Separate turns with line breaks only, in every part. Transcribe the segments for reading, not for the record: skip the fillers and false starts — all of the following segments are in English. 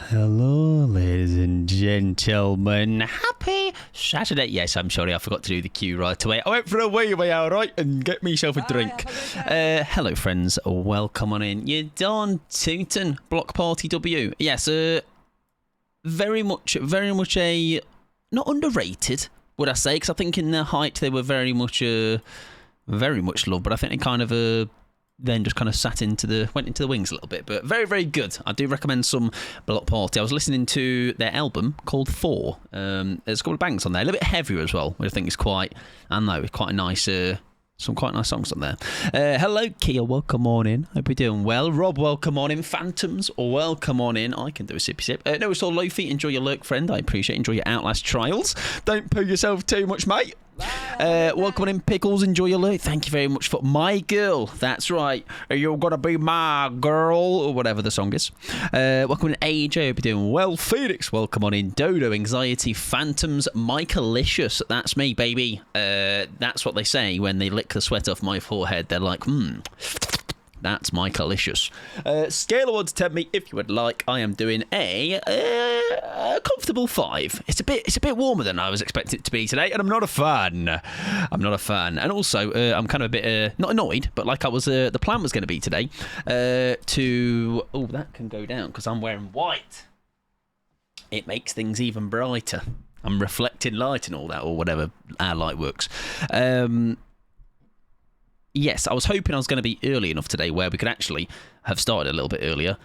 Hello, ladies and gentlemen. Happy Saturday. Yes, I'm sorry, I forgot to do the cue right away. I went for a wee, all right, and get myself a drink. Hello, friends. Welcome on in. You're Don Tootin, Block Party W. Yes, very much a not underrated, would I say? Because I think in their height they were very much loved, but I think they kind of then just kind of went into the wings a little bit, but very, very good. I do recommend some Block Party. I was listening to their album called 4. There's a couple of bangs on there, a little bit heavier as well, which I think is quite a nice, some quite nice songs on there. Hello, Kia, welcome on in. Hope you're doing well. Rob, welcome on in. Phantoms, welcome on in. I can do a sippy sip. No, it's all Lofi. Enjoy your lurk, friend. I appreciate it. Enjoy your Outlast trials. Don't poo yourself too much, mate. Welcome on in, Pickles. Enjoy your loot. Thank you very much for my girl. That's right. You're gonna be my girl, or whatever the song is. Welcome in, AJ. Hope you're doing well. Phoenix, welcome on in. Dodo, Anxiety, Phantoms, Michaelicious. That's me, baby. That's what they say when they lick the sweat off my forehead. They're like, that's Michaelicious. Scale of 1 to 10 me if you would like. I am doing a comfortable 5. It's a bit warmer than I was expecting it to be today, and I'm not a fan. And also, I'm kind of a bit not annoyed, but like I was. The plan was going to be today that can go down because I'm wearing white. It makes things even brighter. I'm reflecting light and all that, or whatever our light works. Yes, I was hoping I was going to be early enough today where we could actually have started a little bit earlier,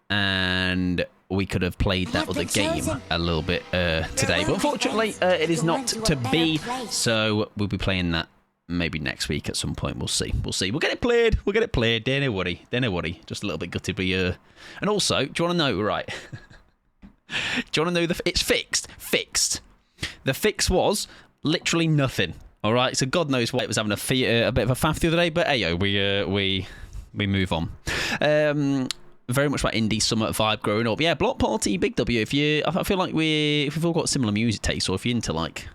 and we could have played that other game a little bit today. But unfortunately, it is not to be, so we'll be playing that maybe next week at some point. We'll see. We'll get it played. Don't know worry. Just a little bit gutted, but and also, do you want to know? Right? Do you want to know it's fixed? Fixed. The fix was literally nothing. All right, so God knows why it was having a bit of a faff the other day, but hey, we move on. Very much like indie summer vibe growing up. Yeah, Block Party, Big W. I feel like if we've all got similar music tastes, or if you're into like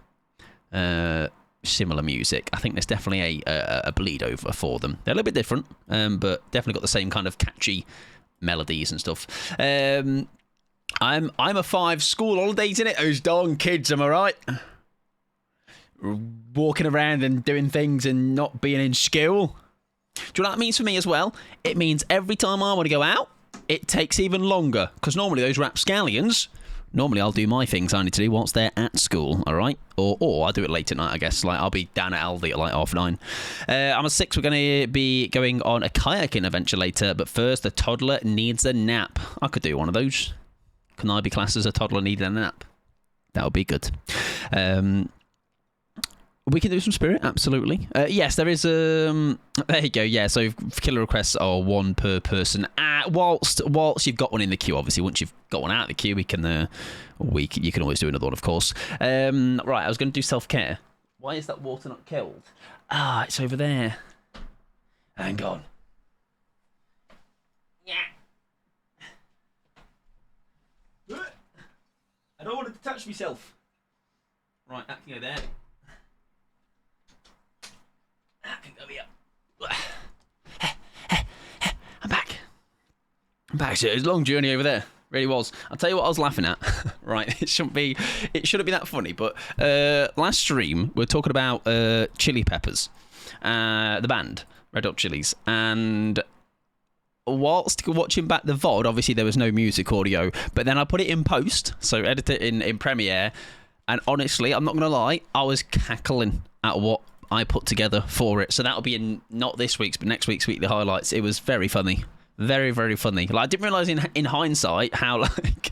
similar music, I think there's definitely a bleed over for them. They're a little bit different, but definitely got the same kind of catchy melodies and stuff. I'm a 5. School holidays in it. Those darn kids, am I right? Walking around and doing things and not being in school. Do you know what that means for me as well? It means every time I want to go out, it takes even longer. Because normally those rapscallions, I'll do my things I need to do whilst they're at school, all right? Or I'll do it late at night, I guess. Like, I'll be down at Aldi at like 9:30. I'm a 6. We're going to be going on a kayaking adventure later. But first, the toddler needs a nap. I could do one of those. Can I be classed as a toddler needing a nap? That would be good. We can do some spirit, absolutely. Yes, there is. There you go. Yeah, so killer requests are 1 per person. Whilst you've got one in the queue, obviously. Once you've got one out of the queue, you can always do another one, of course. Right, I was going to do self-care. Why is that water not killed? It's over there. Hang on. Yeah. I don't want to touch myself. Right, that can go there. I can go here. I'm back. It's a long journey over there. Really was. I'll tell you what I was laughing at. Right, it shouldn't be that funny, but last stream we were talking about Chili Peppers, the band Red Hot Chilies, and whilst watching back the VOD, obviously there was no music audio, but then I put it in post, so edit it in Premiere, and honestly, I'm not going to lie, I was cackling at what I put together for it. So that'll be in not this week's but next week's weekly highlights. It was very funny, very, very funny. Like, I didn't realise in hindsight how like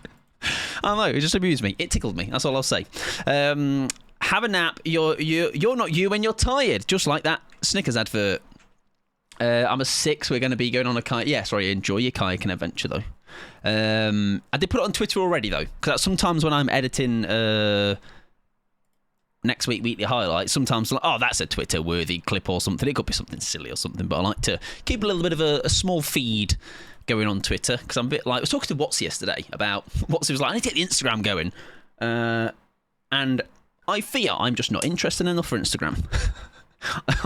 I don't know, it just amused me. It tickled me. That's all I'll say. Have a nap. You're not you when you're tired. Just like that Snickers advert. I'm a 6. We're going to be going on a kayak. Yeah, sorry. Enjoy your kayaking adventure though. I did put it on Twitter already though, because sometimes when I'm editing next week weekly highlights, sometimes like, that's a Twitter worthy clip or something. It could be something silly or something, but I like to keep a little bit of a small feed going on Twitter, because I'm a bit like, I was talking to Watts yesterday about Watts was like, I need to get the Instagram going, and I fear I'm just not interested enough for Instagram.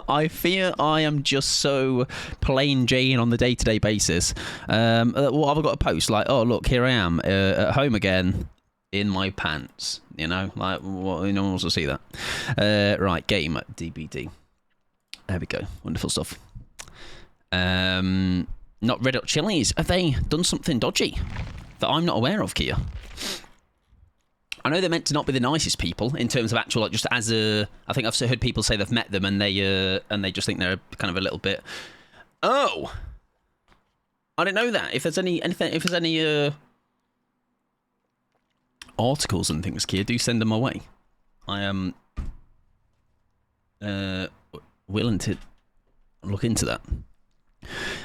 I fear I am just so plain Jane on the day-to-day basis. What have I got to post? Like, oh, look, here I am at home again in my pants. You know, like, no one wants to see that. Right, game DBD. There we go. Wonderful stuff. Not Red Hot Chilies. Have they done something dodgy that I'm not aware of, Kia? I know they're meant to not be the nicest people in terms of actual, like, just as a. I think I've heard people say they've met them and they just think they're kind of a little bit. Oh, I didn't know that. If there's any articles and things, Kia, do send them my way. I am willing to look into that.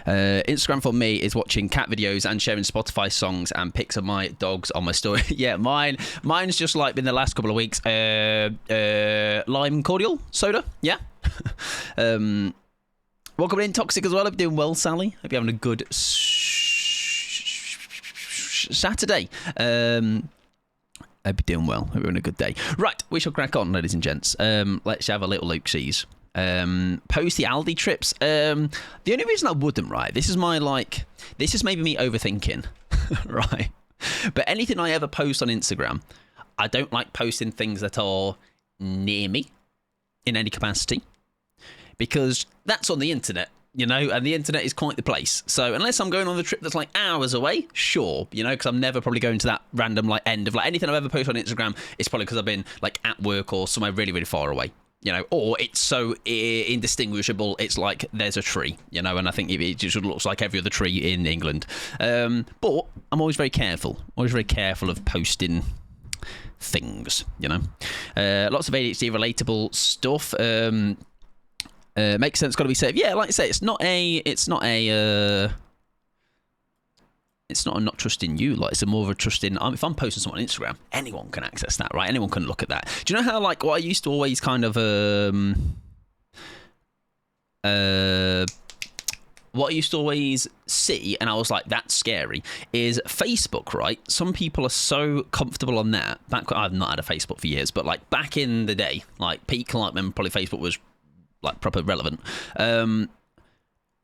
Instagram for me is watching cat videos and sharing Spotify songs and pics of my dogs on my story. Yeah, mine's just like been the last couple of weeks. Lime cordial soda. Yeah. Welcome in, Toxic, as well. Hope you're doing well, Sally. Hope you're having a good Saturday. Hope you're doing well. Hope you're having a good day. Right, we shall crack on, ladies and gents. Let's have a little look-sees. Post the Aldi trips. The only reason I wouldn't, right, this is maybe me overthinking, right, but anything I ever post on Instagram, I don't like posting things that are near me in any capacity, because that's on the internet, you know, and the internet is quite the place. So unless I'm going on the trip that's like hours away, sure, you know, because I'm never probably going to that random like end of like anything I've ever posted on Instagram is probably because I've been like at work or somewhere really, really far away. You know, or it's so indistinguishable, it's like there's a tree, you know, and I think it just looks like every other tree in England. But I'm always very careful of posting things, you know. Lots of ADHD relatable stuff. Makes sense, got to be said. Yeah, like I say, it's not a not trusting you, like it's a more of a trusting. If I'm posting something on Instagram, anyone can access that, right? Anyone can look at that. Do you know how, like, what I used to always kind of what I used to always see, and I was like, that's scary, is Facebook, right? Some people are so comfortable on that. I've not had a Facebook for years, but like back in the day, like peak, like when probably Facebook was like proper relevant,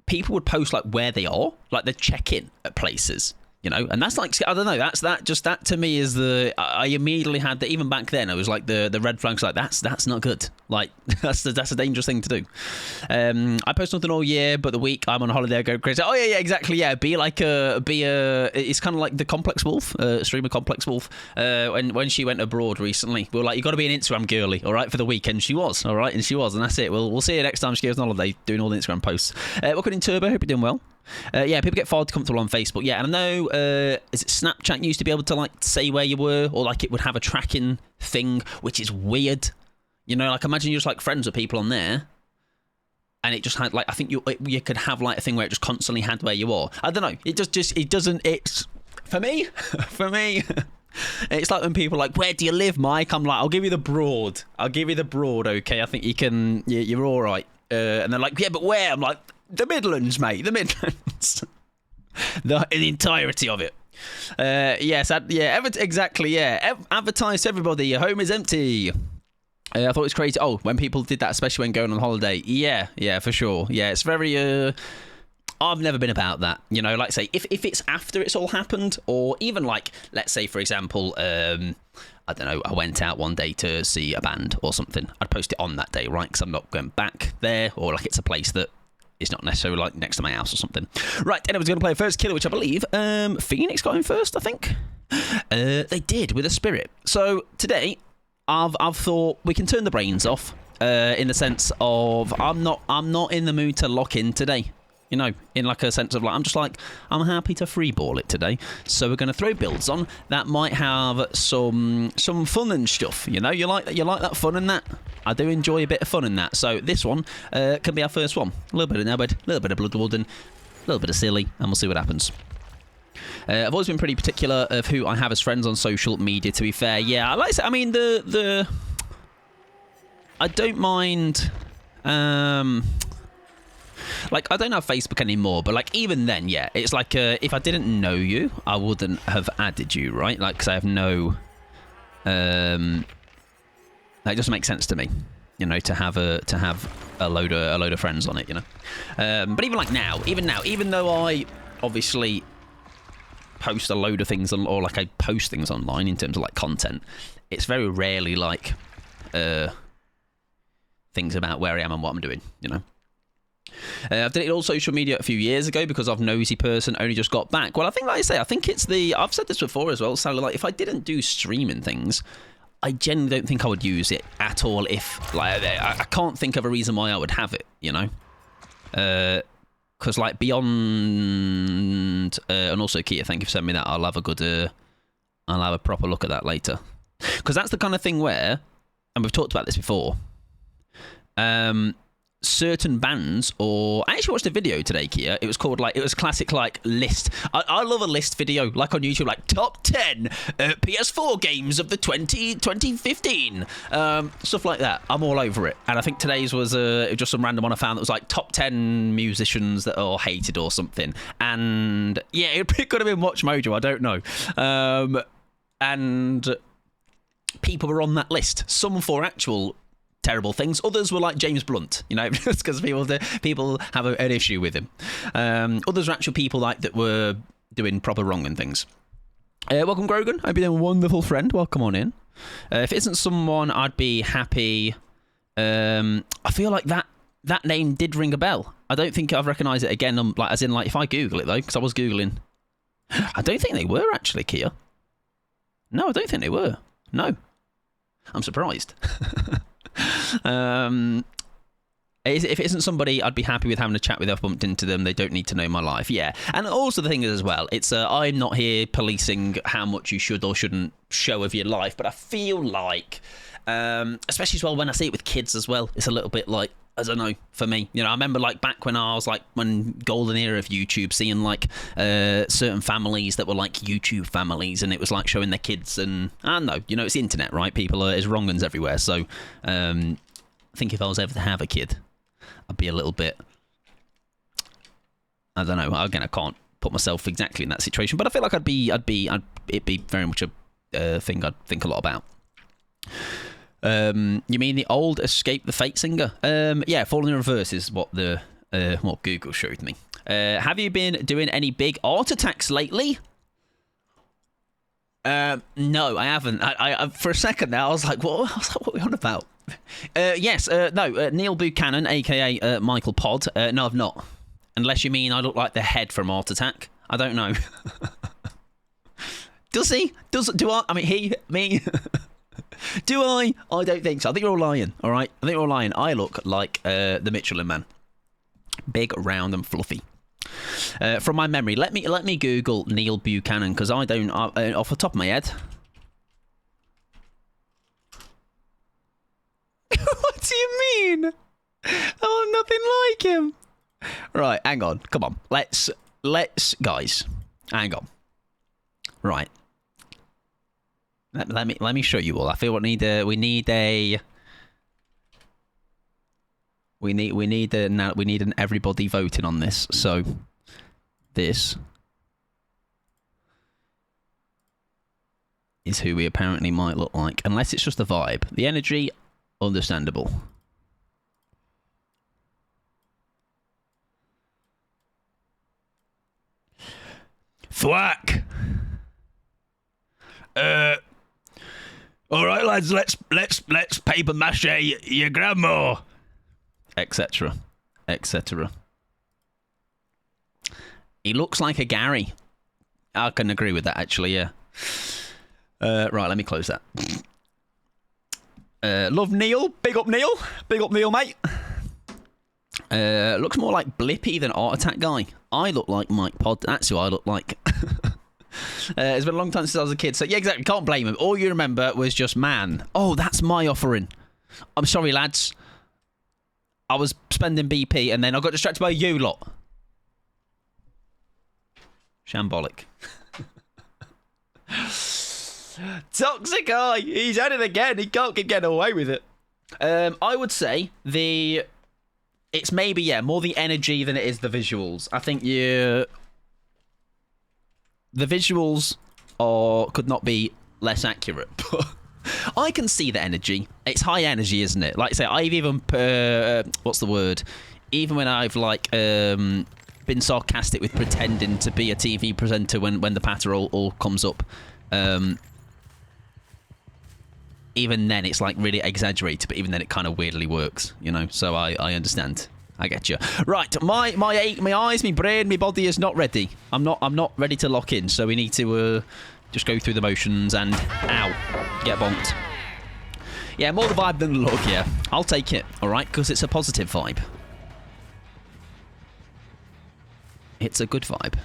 people would post like where they are, like they check in at places, you know, and that's like, I don't know, that to me is I immediately had that. Even back then, it was like the red flags, like that's not good, like that's a dangerous thing to do. I post nothing all year, but the week I'm on holiday I go crazy. Oh yeah, exactly, yeah, be a it's kind of like the Complex Wolf, streamer Complex Wolf, when she went abroad recently, we were like, you got to be an Instagram girly, all right, for the weekend. She was, all right, and that's it. We'll see you next time she goes on holiday doing all the Instagram posts. Welcome in, Turbo, hope you're doing well. Yeah, people get far too comfortable on Facebook. Yeah, and I know, is it Snapchat used to be able to like say where you were, or like it would have a tracking thing, which is weird. You know, like imagine you're just like friends with people on there, and it just had like, I think you could have like a thing where it just constantly had where you are. I don't know. It doesn't. It's for me. It's like when people are like, where do you live, Mike? I'm like, I'll give you the broad. Okay, I think you can. You're all right. And they're like, yeah, but where? I'm like, the Midlands, mate. The Midlands. the entirety of it. Yes. Exactly. Yeah. Advertise to everybody. Your home is empty. I thought it was crazy. Oh, when people did that, especially when going on holiday. Yeah, for sure. Yeah, it's very. I've never been about that. You know, like say, if it's after it's all happened, or even like, let's say, for example, I don't know, I went out one day to see a band or something. I'd post it on that day, right? Because I'm not going back there, or like it's a place that is not necessarily like next to my house or something. Right, anyone's going to play first killer, which I believe Phoenix got in first, I think. They did, with a spirit. So today, I've thought we can turn the brains off in the sense of I'm not in the mood to lock in today. You know, in like a sense of like, I'm happy to freeball it today. So we're going to throw builds on that might have some fun and stuff. You know, you like that fun and that. I do enjoy a bit of fun in that. So this one can be our first one. A little bit of Newyt, a little bit of Bloodwooden, a little bit of Silly, and we'll see what happens. I've always been pretty particular of who I have as friends on social media, to be fair. Yeah, I like to say, I mean, I don't mind. Like, I don't have Facebook anymore, but, like, even then, yeah, it's like, if I didn't know you, I wouldn't have added you, right? Like, because I have no, that doesn't make sense to me, you know, to have a load of friends on it, you know. But even now, even though I obviously post a load of things or like I post things online in terms of like content, it's very rarely like things about where I am and what I'm doing, you know. I've done it all social media a few years ago because I've nosy person only just got back. Well, I think, like I say, I think it's I've said this before as well, so like if I didn't do streaming things, I genuinely don't think I would use it at all. If like I can't think of a reason why I would have it, you know. Because like beyond and also Kia, thank you for sending me that. I'll have a good I'll have a proper look at that later, because that's the kind of thing where, and we've talked about this before, certain bands, or I actually watched a video today, Kia. It was called like, it was classic like list. I love a list video, like on YouTube, like top 10 PS4 games of the 2015, stuff like that. I'm all over it. And I think today's was just some random one I found that was like top 10 musicians that are hated or something. And yeah, it could have been Watch Mojo, I don't know. And people were on that list. Some for actual terrible things, others were like James Blunt, you know, just because people have an issue with him. Others are actual people like that were doing proper wrong and things. Welcome, Grogan. Hope you're doing a wonderful friend. Welcome on in. If it isn't someone I'd be happy, I feel like that name did ring a bell. I don't think I've recognised it again. Like, as in, like, if I Google it though, because I was Googling, I don't think they were actually, Kia. No, I don't think they were. No, I'm surprised. If it isn't somebody I'd be happy with having a chat with, I've bumped into them, they don't need to know my life. Yeah. And also the thing is as well, it's I'm not here policing how much you should or shouldn't show of your life, but I feel like especially as well when I see it with kids as well, it's a little bit like, I don't know, for me, you know, I remember like back when I was like, when golden era of YouTube, seeing like certain families that were like YouTube families, and it was like showing their kids, and I don't know, you know, it's the internet, right? People are, there's wrong uns everywhere. So I think if I was ever to have a kid, I'd be a little bit, I don't know, again, I can't put myself exactly in that situation, but I feel like it'd be very much a thing I'd think a lot about. You mean the old Escape the Fate singer? Yeah, Falling in Reverse is what what Google showed me. Have you been doing any big art attacks lately? No, I haven't. I for a second now I was like, what are we on about? Yes, no, Neil Buchanan, aka Michael Pod. No, I've not. Unless you mean I look like the head from Art Attack. I don't know. Does he? Do I? I mean, he, me. Do I? I don't think so. I think you're all lying, all right? I think you're all lying. I look like the Michelin Man. Big, round and fluffy. From my memory, let me Google Neil Buchanan, because I don't, off the top of my head. What do you mean? Oh, nothing like him. Right, hang on. Come on. Let's guys, hang on. Right. Let me show you all. I feel we need an everybody voting on this. So this is who we apparently might look like, unless it's just the vibe. The energy, understandable. Thwack. All right, lads, let's paper mache your grandma, etc., etc. He looks like a Gary. I can agree with that, actually. Yeah. Right, let me close that. Love Neil. Big up Neil, mate. Looks more like Blippy than Art Attack guy. I look like Mike Pod. That's who I look like. It's been a long time since I was a kid, so yeah, exactly. Can't blame him. All you remember was just man. Oh, that's my offering. I'm sorry, lads. I was spending BP and then I got distracted by you lot. Shambolic. Toxic guy. He's at it again. He can't keep getting away with it. I would say it's maybe, yeah, more the energy than it is the visuals. I think the visuals could not be less accurate, but I can see the energy. It's high energy, isn't it? Like I say, I've even what's the word? Even when I've like been sarcastic with pretending to be a TV presenter when the patter all comes up. Even then, it's like really exaggerated, but even then, it kind of weirdly works, you know. So I understand. I get you. Right, my eyes, my brain, my body is not ready. I'm not ready to lock in. So we need to just go through the motions and get bonked. Yeah, more the vibe than the look. Yeah, I'll take it. All right, because it's a positive vibe. It's a good vibe.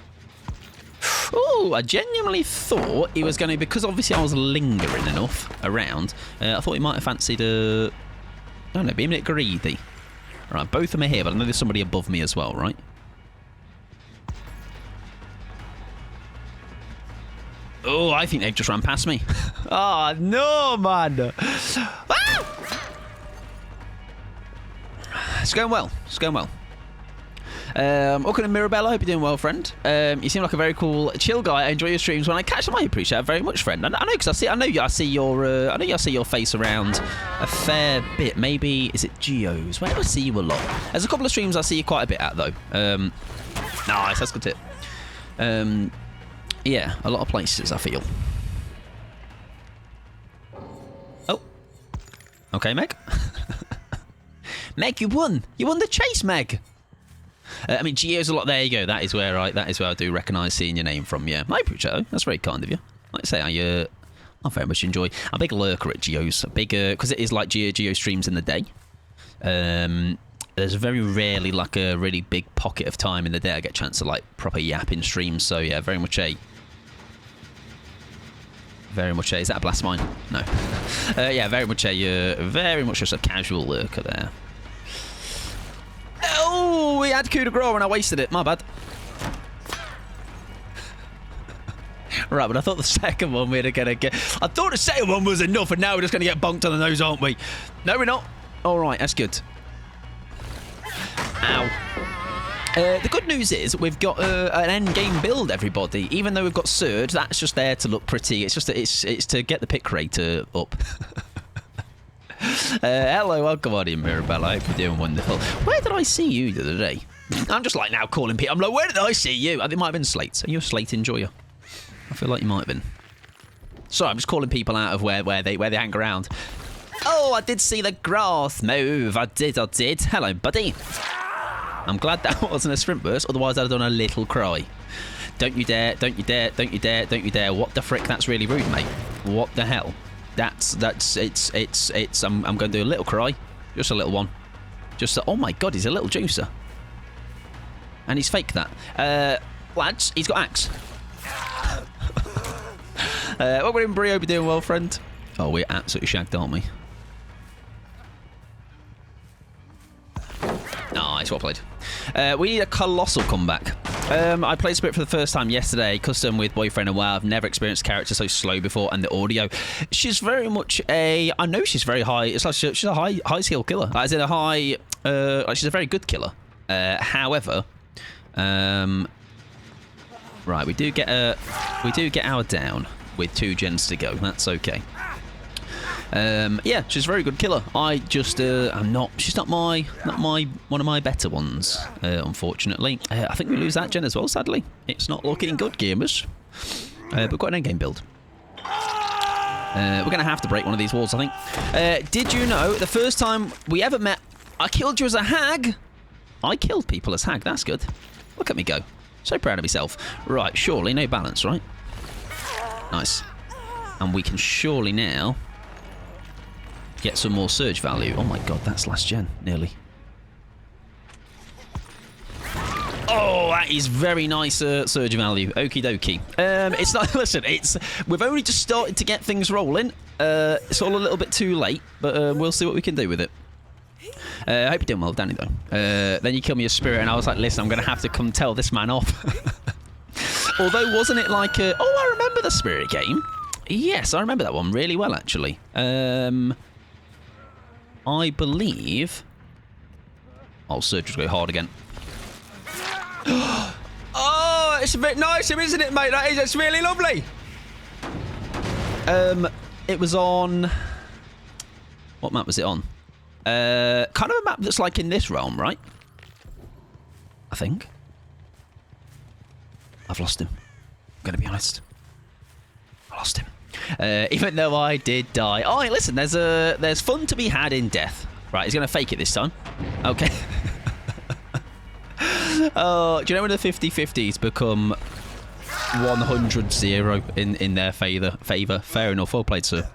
Oh, I genuinely thought he was going to, because obviously I was lingering enough around. I thought he might have fancied I don't know, being a bit greedy. Right, both of them are here, but I know there's somebody above me as well, right? Oh, I think they've just ran past me. Oh, no, man. Ah! It's going well. It's going well. Welcome to Mirabella. I hope you're doing well, friend. You seem like a very cool, chill guy. I enjoy your streams. When I catch them, I appreciate it very much, friend. I know because I know I see your face around a fair bit. Maybe is it Geos? Where do I see you a lot? There's a couple of streams I see you quite a bit at though. Nice, that's good tip. Yeah, a lot of places I feel. Oh, okay, Meg. Meg, you won. You won the chase, Meg. I mean, Geo's a lot. There you go. That is where I do recognise seeing your name from. Yeah, I appreciate it. That's very kind of you. Like I say, I very much enjoy. I'm a big lurker at Geo's. A big because it is like Geo streams in the day. There's very rarely like a really big pocket of time in the day I get a chance to like proper yap in streams. So yeah, very much a. Is that a blast mine? No. Yeah, very much just a casual lurker there. Oh, we had coup de grace and I wasted it. My bad. Right, but I thought the second one we were going to get... I thought the second one was enough, and now we're just going to get bonked on the nose, aren't we? No, we're not. All right, that's good. Ow. The good news is we've got an end game build, everybody. Even though we've got Surge, that's just there to look pretty. It's just it's to get the pick rate up. Hello, welcome on in, Mirabella. I hope you're doing wonderful. Where did I see you the other day? I'm just like now calling people. I'm like, where did I see you? I think it might have been Slate. Are you a Slate enjoyer? I feel like you might have been. Sorry, I'm just calling people out of where they hang around. Oh, I did see the grass move. I did. Hello, buddy. I'm glad that wasn't a sprint burst. Otherwise, I'd have done a little cry. Don't you dare! Don't you dare! Don't you dare! Don't you dare! What the frick? That's really rude, mate. What the hell? I'm going to do a little cry. Just a little one. Oh my god, he's a little juicer. And he's fake that. Lads, he's got axe. Welcome in, Brie. Hope you're doing well, friend. Oh, we're absolutely shagged, aren't we? Nice, well played. We need a colossal comeback. I played Spirit for the first time yesterday, custom with Boyfriend, and wow, I've never experienced a character so slow before, and the audio. She's very much I know she's very high. It's like she's a high skill killer. Like, as in a high, like she's a very good killer. However, right, we do get our down with 2 gens to go. That's okay. Yeah, she's a very good killer. She's not one of my better ones, unfortunately. I think we lose that gen as well, sadly. It's not looking good, gamers. But we've got an endgame build. We're going to have to break one of these walls, I think. Did you know, the first time we ever met, I killed you as a hag? I killed people as hag, that's good. Look at me go. So proud of myself. Right, surely, no balance, right? Nice. And we can surely now... get some more surge value. Oh my god, that's last gen, nearly. Oh, that is very nice surge value. Okie dokie. It's not. Listen, we've only just started to get things rolling. It's all a little bit too late, but we'll see what we can do with it. I hope you're doing well, Danny, though. Then you kill me a spirit, and I was like, listen, I'm going to have to come tell this man off. Although, wasn't it like a... Oh, I remember the spirit game. Yes, I remember that one really well, actually. I believe... Oh, Surge will go hard again. Oh, it's a bit nice, isn't it, mate? It's really lovely. It was on... What map was it on? Kind of a map that's like in this realm, right? I think. I've lost him. I'm going to be honest. I lost him. Even though I did die. Oh, hey, listen, there's fun to be had in death. Right, he's going to fake it this time. Okay. Oh, do you know when the 50-50s become 100-0 in their favour? Fair enough. Well played, sir.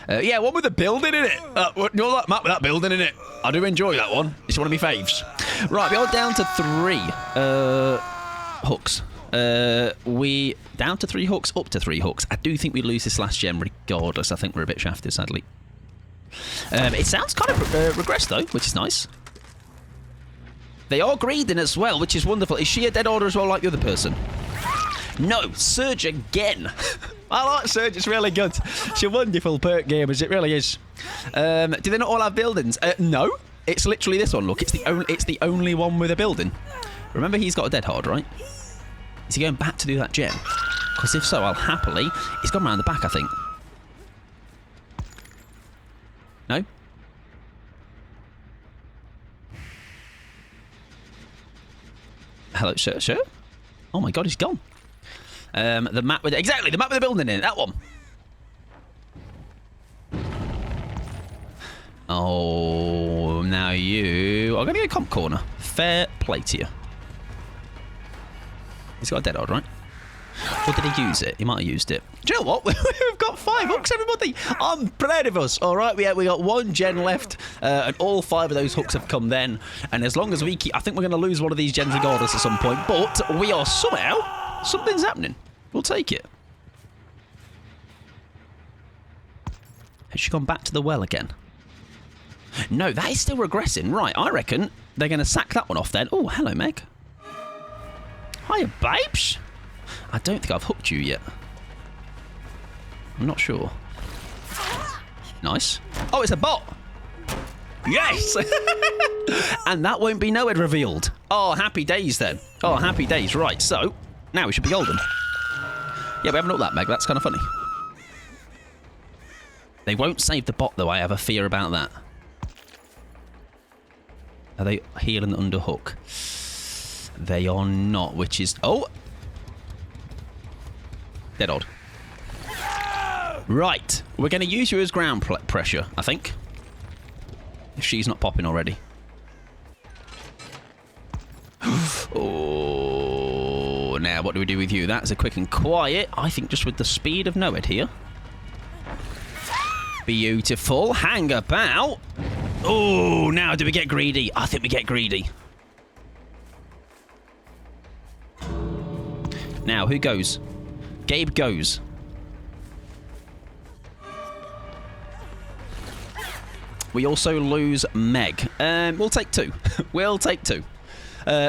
Yeah, one with a building in it. You know that map with that building in it? I do enjoy that one. It's one of my faves. Right, we are down to 3 hooks. We down to 3 hooks, up to 3 hooks. I do think we lose this last gem regardless. I think we're a bit shafted, sadly. It sounds kind of regressed though, which is nice. They are greeding as well, which is wonderful. Is she a dead order as well, like the other person? No, Surge again. I like Surge, it's really good. It's a wonderful perk game, as it really is. Do they not all have buildings? No, it's literally this one. Look, it's the only one with a building. Remember, he's got a dead hard, right? Is he going back to do that gem? Because if so, I'll happily... He's gone around the back, I think. No? Hello, sir? Oh my god, he's gone. The map with... Exactly, the map with the building in it, that one. Oh, now you... I'm going to go comp corner. Fair play to you. He's got a dead hard, right? Or did he use it? He might have used it. Do you know what? We've got 5 hooks, everybody. I'm proud of us. All right, we got 1 gen left, and all 5 of those hooks have come then. And as long as we keep... I think we're going to lose one of these gens regardless at some point, but we are somehow... Something's happening. We'll take it. Has she gone back to the well again? No, that is still regressing. Right, I reckon they're going to sack that one off then. Oh, hello, Meg. Hiya, babes. I don't think I've hooked you yet. I'm not sure. Nice. Oh, it's a bot. Yes! And that won't be nowhere revealed. Oh, happy days then. Oh, happy days. Right, so now we should be golden. Yeah, we haven't upped that, Meg. That's kind of funny. They won't save the bot, though. I have a fear about that. Are they healing under hook? They are not, which is... Oh! Dead odd. Right. We're going to use you as ground pressure, I think. If she's not popping already. Oh, now what do we do with you? That's a quick and quiet. I think just with the speed of newyt here. Beautiful. Hang about. Oh, now do we get greedy? I think we get greedy. Now, who goes? Gabe goes. We also lose Meg. We'll take 2. We'll take 2.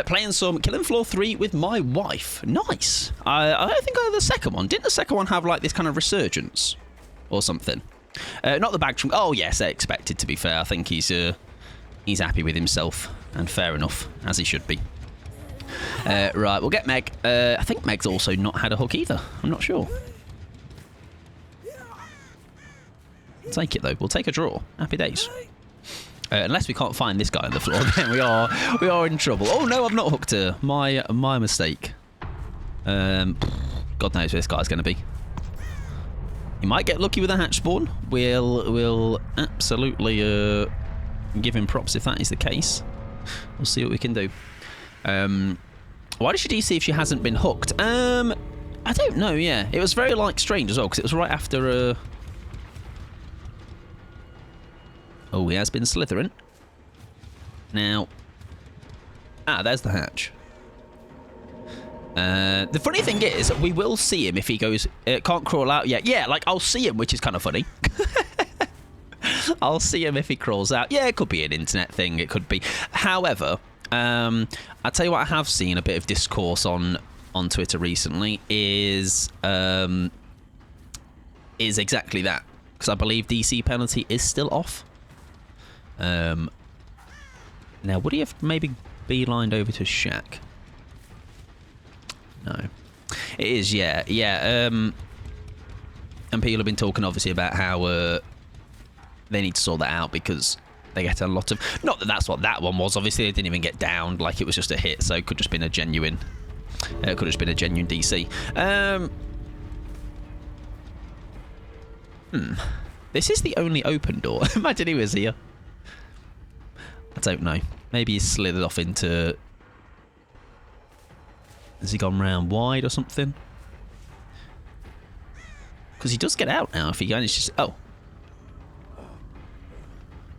Playing some Killing Floor 3 with my wife. Nice. I don't think I had the second one. Didn't the second one have like this kind of resurgence or something? Not the bag trunk. Oh yes, expected, to be fair. I think he's happy with himself, and fair enough, as he should be. Right, we'll get Meg. I think Meg's also not had a hook either. I'm not sure. We'll take it though. We'll take a draw. Happy days. Unless we can't find this guy on the floor, then we are in trouble. Oh no, I've not hooked her. My mistake. God knows where this guy's going to be. He might get lucky with a hatch spawn. We'll absolutely give him props if that is the case. We'll see what we can do. Why did she DC if she hasn't been hooked? I don't know. Yeah, it was very like strange as well because it was right after. Oh, he has been slithering. Now, there's the hatch. The funny thing is, we will see him if he goes, can't crawl out yet. Yeah, like, I'll see him, which is kind of funny. I'll see him if he crawls out. Yeah, it could be an internet thing. It could be. However, I'll tell you what I have seen a bit of discourse on Twitter recently is exactly that. Because I believe DC penalty is still off. Now, would he have maybe beelined over to Shaq? No. It is, yeah. Yeah, And people have been talking, obviously, about how they need to sort that out because they get a lot of... Not that that's what that one was. Obviously, they didn't even get downed. Like, it was just a hit, so it could have just been a genuine... it could have just been a genuine DC. This is the only open door. Imagine he was here. I don't know. Maybe he's slithered off into... Has he gone round wide or something? Because he does get out now if he manages... Oh.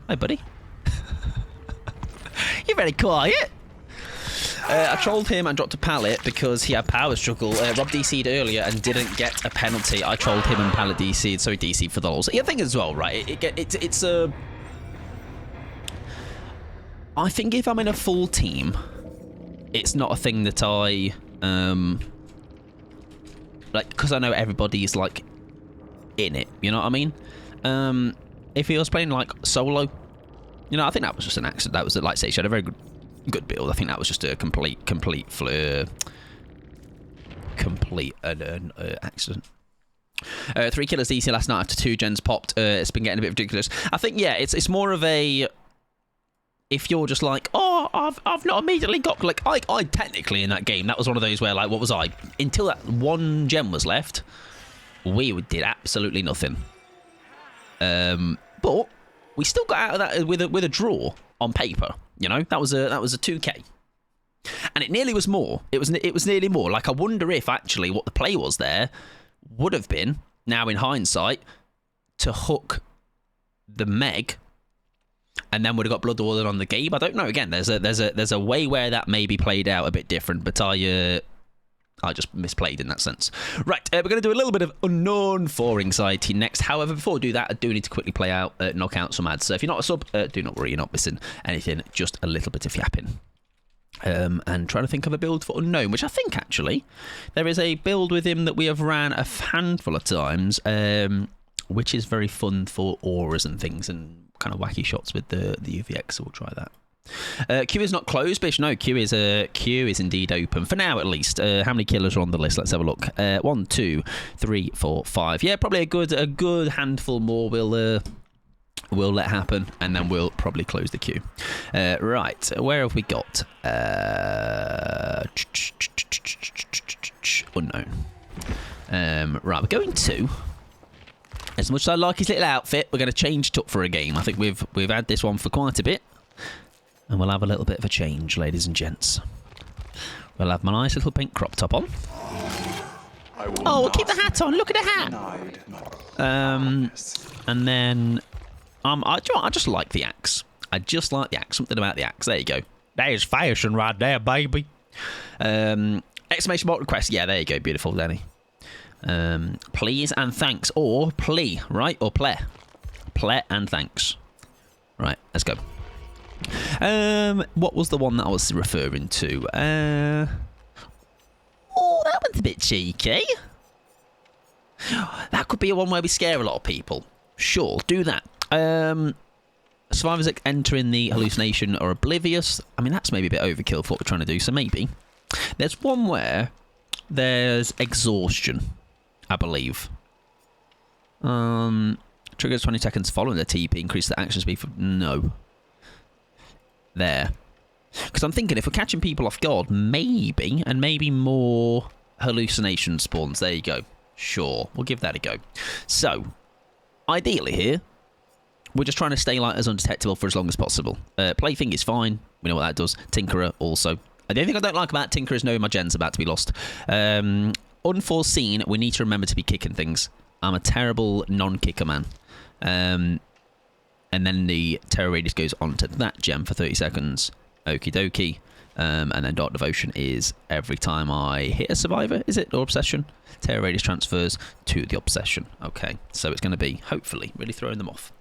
Hi, buddy. You're very quiet. I trolled him and dropped a pallet because he had power struggle. Rob DC'd earlier and didn't get a penalty. I trolled him and pallet DC'd, so he DC'd for the lols. Yeah, I think as well, right? It's a... I think if I'm in a full team, it's not a thing that I... like, because I know everybody's, like, in it. You know what I mean? If he was playing, like, solo, you know, I think that was just an accident. That was, like I say, she had a very good build. I think that was just a complete accident. 3 killers DC last night after 2 gens popped. It's been getting a bit ridiculous. I think, yeah, it's more of a... If you're just like, oh, I've not immediately got... Like, I technically in that game, that was one of those where, like, what was I? Until that 1 gem was left, we did absolutely nothing. But we still got out of that with a draw on paper. You know, that was a 2k, and it nearly was more. It was nearly more. Like, I wonder if actually what the play was there would have been, now in hindsight, to hook the Meg, and then would have got blood ordered on the Gabe. I don't know. Again, there's a way where that maybe played out a bit different, but I just misplayed in that sense. Right, we're going to do a little bit of Unknown for Anxiety next. However, before we do that, I do need to quickly play out, knock out some ads. So if you're not a sub, do not worry, you're not missing anything, just a little bit of yapping. And trying to think of a build for Unknown, which I think, actually, there is a build with him that we have ran a handful of times, which is very fun for auras and things, and kind of wacky shots with the UVX, so we'll try that. Q is not closed, Bish. No, Q is indeed open for now, at least. How many killers are on the list? Let's have a look. 1, 2, 3, 4, 5. Yeah, probably a good handful more. We'll let happen, and then we'll probably close the queue. Right, where have we got? Unknown. Right, we're going to. As much as I like his little outfit, we're going to change it up for a game. I think we've had this one for quite a bit. And we'll have a little bit of a change, ladies and gents. We'll have my nice little pink crop top on. Oh, we'll keep the hat on. Look at the hat. And then, I just like the axe. I just like the axe. Something about the axe. There you go. There's fashion right there, baby. Exclamation mark request. Yeah, there you go. Beautiful, Danny. Please and thanks. Or plea, right? Or play. Play and thanks. Right, let's go. What was the one that I was referring to? Oh, that one's a bit cheeky. That could be a one where we scare a lot of people. Sure, do that. Survivors that enter in the hallucination are oblivious. I mean, that's maybe a bit overkill for what we're trying to do, so maybe. There's one where there's exhaustion, I believe. Triggers 20 seconds following the TP, increase the action speed for... No. There. Because I'm thinking if we're catching people off guard, maybe, and maybe more hallucination spawns. There you go. Sure, we'll give that a go. So, ideally here, we're just trying to stay like as undetectable for as long as possible. Plaything is fine. We know what that does. Tinkerer also. The only thing I don't like about Tinkerer is knowing my gen's about to be lost. Unforeseen, we need to remember to be kicking things. I'm a terrible non-kicker man. And then the terror radius goes onto that gem for 30 seconds. Okie dokie. And then Dark Devotion is every time I hit a survivor, is it? Or obsession? Terror radius transfers to the obsession. Okay, so it's going to be, hopefully, really throwing them off.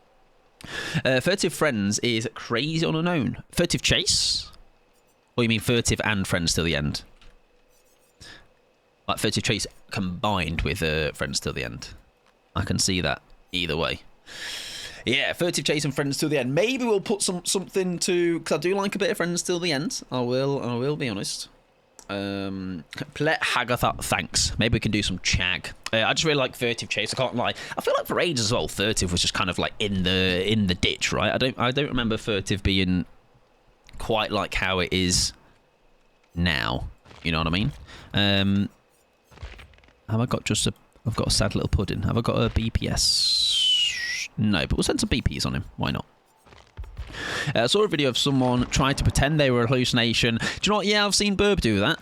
Furtive Friends is crazy on Unknown. Furtive Chase? Or you mean Furtive and Friends till the end? Like Furtive Chase combined with Friends till the end. I can see that either way. Yeah, Furtive Chase and Friends till the end. Maybe we'll put something to... Because I do like a bit of Friends till the end. I will be honest. Plet Hagatha, thanks. Maybe we can do some chag. I just really like Furtive Chase. I can't lie. I feel like for ages as well, Furtive was just kind of like in the ditch, right? I don't remember Furtive being quite like how it is now. You know what I mean? Have I got just a... I've got a sad little pudding. Have I got a BPS? No, but we'll send some BPs on him. Why not? I saw a video of someone trying to pretend they were a hallucination. Do you know what? Yeah, I've seen Burb do that.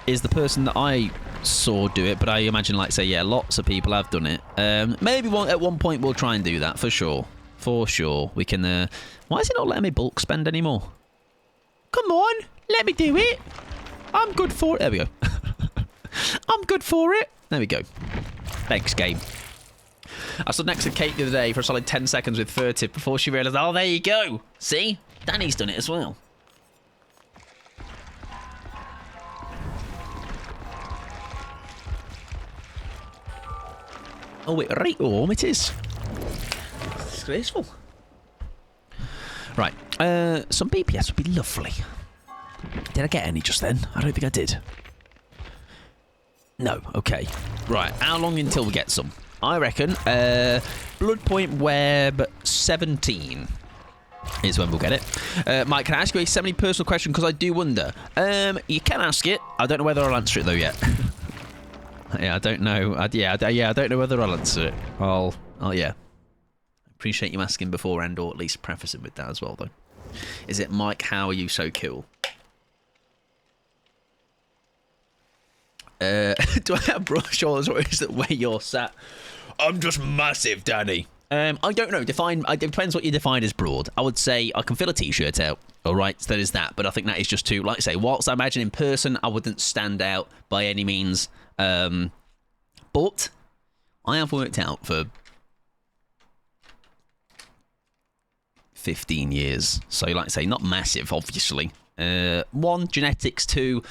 Is the person that I saw do it, but I imagine, like, say, yeah, lots of people have done it. Maybe at one point we'll try and do that, for sure. For sure. We can... why is it not letting me bulk spend anymore? Come on, let me do it. I'm good for it. There we go. I'm good for it. There we go. Thanks, game. I stood next to Kate the other day for a solid 10 seconds with Furtive before she realised, oh, there you go. See? Danny's done it as well. Oh, wait, right warm it is. Disgraceful. Right. Some BPS would be lovely. Did I get any just then? I don't think I did. No. Okay. Right. How long until we get some? I reckon Bloodpoint Web 17 is when we'll get it. Mike, can I ask you a semi-personal question? Because I do wonder. You can ask it. I don't know whether I'll answer it, though, yet. Yeah, I don't know. I don't know whether I'll answer it. Yeah. Appreciate you asking beforehand, or at least prefacing with that as well, though. Is it, Mike, how are you so cool? Do I have broad shoulders, or is it where you're sat? I'm just massive, Danny. I don't know. It depends what you define as broad. I would say I can fill a t-shirt out. All right, so there is that. But I think that is just too, like I say, whilst I imagine in person, I wouldn't stand out by any means. But I have worked out for 15 years. So, like I say, not massive, obviously. One, genetics. Two,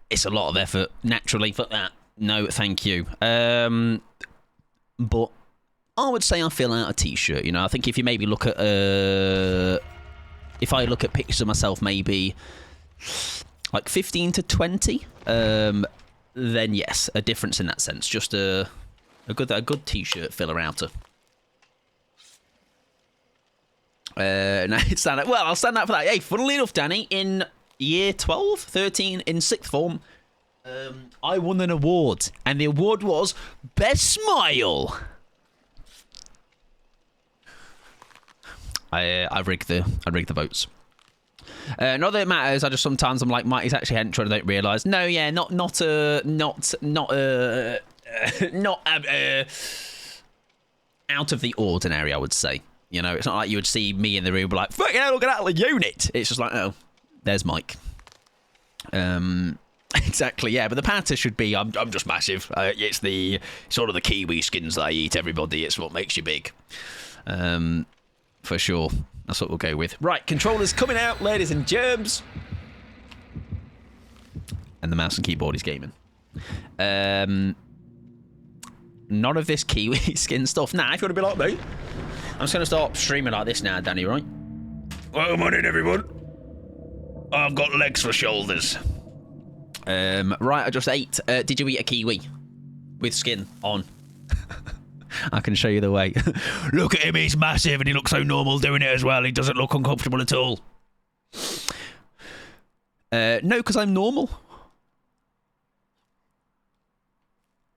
it's a lot of effort, naturally, for that. No, thank you. But I would say I fill out a t-shirt, you know. I think if you maybe look at... if I look at pictures of myself, maybe like 15 to 20, then yes, a difference in that sense. Just a good t-shirt filler outer. No, stand out. Well, I'll stand out for that. Hey, funnily enough, Danny, in year 12, 13, in 6th form, I won an award, and the award was Best Smile. I rigged the votes. Not that it matters. I just sometimes I'm like, Mike, he's actually henchman. I don't realise. No, yeah, not out of the ordinary. I would say. You know, it's not like you would see me in the room, be like, fucking hell, look at that unit. It's just like, oh, there's Mike. Exactly, yeah, but the patter should be, I'm just massive. It's the sort of the kiwi skins that I eat, everybody. It's what makes you big. For sure. That's what we'll go with. Right, controllers coming out, ladies and germs. And the mouse and keyboard is gaming. None of this kiwi skin stuff. Nah, if you want to be like me, I'm just going to start streaming like this now, Danny, right? Welcome on in, everyone. I've got legs for shoulders. Right, I just ate. Did you eat a kiwi with skin on? I can show you the way. Look at him, he's massive and he looks so normal doing it as well. He doesn't look uncomfortable at all. No, because I'm normal.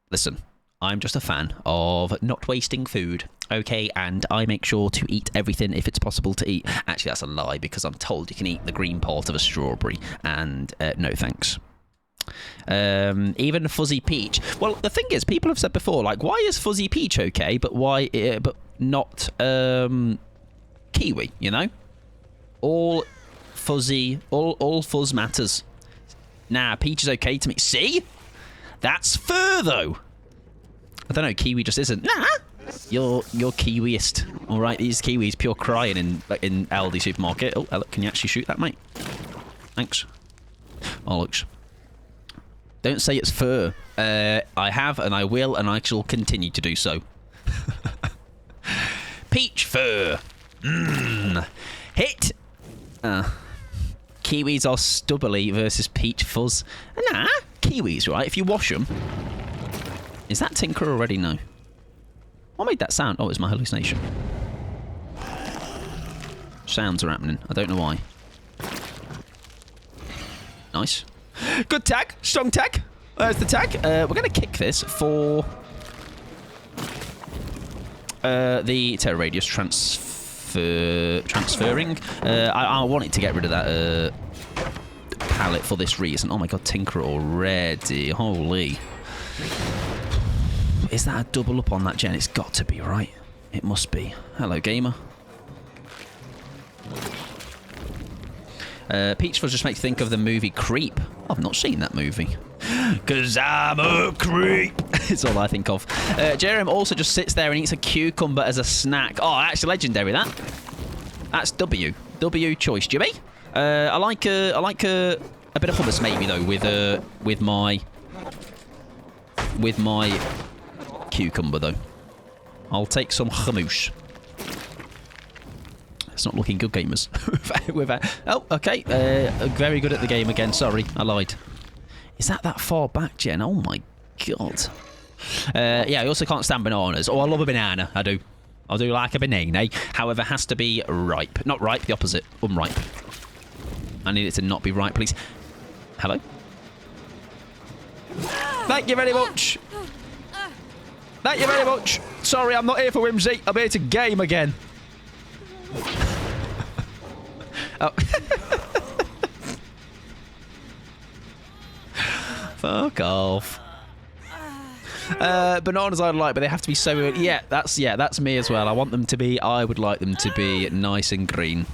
Listen, I'm just a fan of not wasting food, okay? And I make sure to eat everything if it's possible to eat. Actually, that's a lie, because I'm told you can eat the green part of a strawberry, and no thanks. Even a fuzzy peach. Well, the thing is, people have said before, like, why is fuzzy peach okay, but why, but not kiwi? You know, all fuzzy, all fuzz matters. Nah, peach is okay to me. See, that's fur though. I don't know. Kiwi just isn't. Nah, you're kiwiist. All right, these kiwis pure crying in Aldi supermarket. Oh, hello, can you actually shoot that, mate? Thanks. Bollocks. Don't say it's fur. I have, and I will, and I shall continue to do so. Peach fur. Hit. Kiwis are stubbly versus peach fuzz. Nah, kiwis, right? If you wash them... Is that Tinker already? No. What made that sound? Oh, it's my hallucination. Sounds are happening. I don't know why. Nice. Good tag. Strong tag. There's the tag. We're going to kick this for the Terror Radius transferring. I wanted to get rid of that palette for this reason. Oh my god, Tinker already. Holy. Is that a double up on that gen? It's got to be, right? It must be. Hello, gamer. Peach Fuzz just makes me think of the movie Creep. I've not seen that movie. Cause I'm a creep. It's all I think of. Jerem also just sits there and eats a cucumber as a snack. Oh, that's legendary, that. That's W. W choice, Jimmy. I like a bit of hummus maybe though with my cucumber though. I'll take some hummus. It's not looking good, gamers. Oh, okay. Very good at the game again. Sorry, I lied. Is that far back, Jen? Oh my god. Yeah, I also can't stand bananas. Oh, I love a banana. I do. I do like a banana. However, it has to be ripe. Not ripe, the opposite. Unripe. I need it to not be ripe, please. Hello? Thank you very much. Thank you very much. Sorry, I'm not here for whimsy. I'm here to game again. Oh. Fuck off. Bananas I like, but they have to be so... Yeah, that's me as well. I want them to be... I would like them to be nice and green.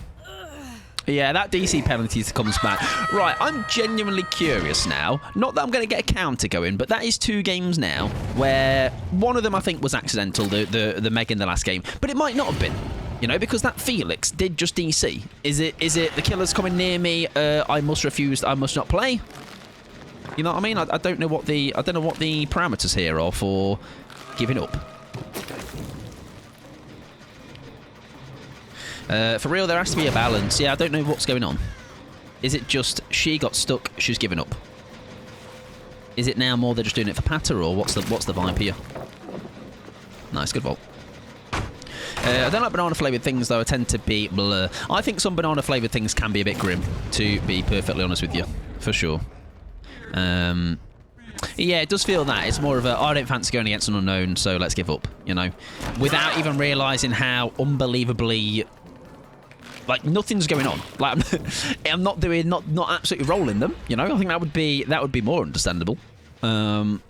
Yeah, that DC penalty comes back. Right, I'm genuinely curious now. Not that I'm going to get a counter going, but that is 2 games now where one of them I think was accidental, the Meg in the last game, but it might not have been. You know, because that Felix did just DC. Is it the killer's coming near me? I must refuse. I must not play. You know what I mean? I don't know what the parameters here are for giving up. For real, there has to be a balance. Yeah, I don't know what's going on. Is it just she got stuck? She's given up. Is it now more they're just doing it for patter, or what's the vibe here? Nice, good vault. I don't like banana-flavoured things, though. I tend to be blur. I think some banana-flavoured things can be a bit grim, to be perfectly honest with you. For sure. Yeah, it does feel that. It's more of a, I don't fancy going against an unknown, so let's give up, you know. Without even realising how unbelievably... Like, nothing's going on. Like, I'm not absolutely rolling them, you know. I think that would be more understandable. If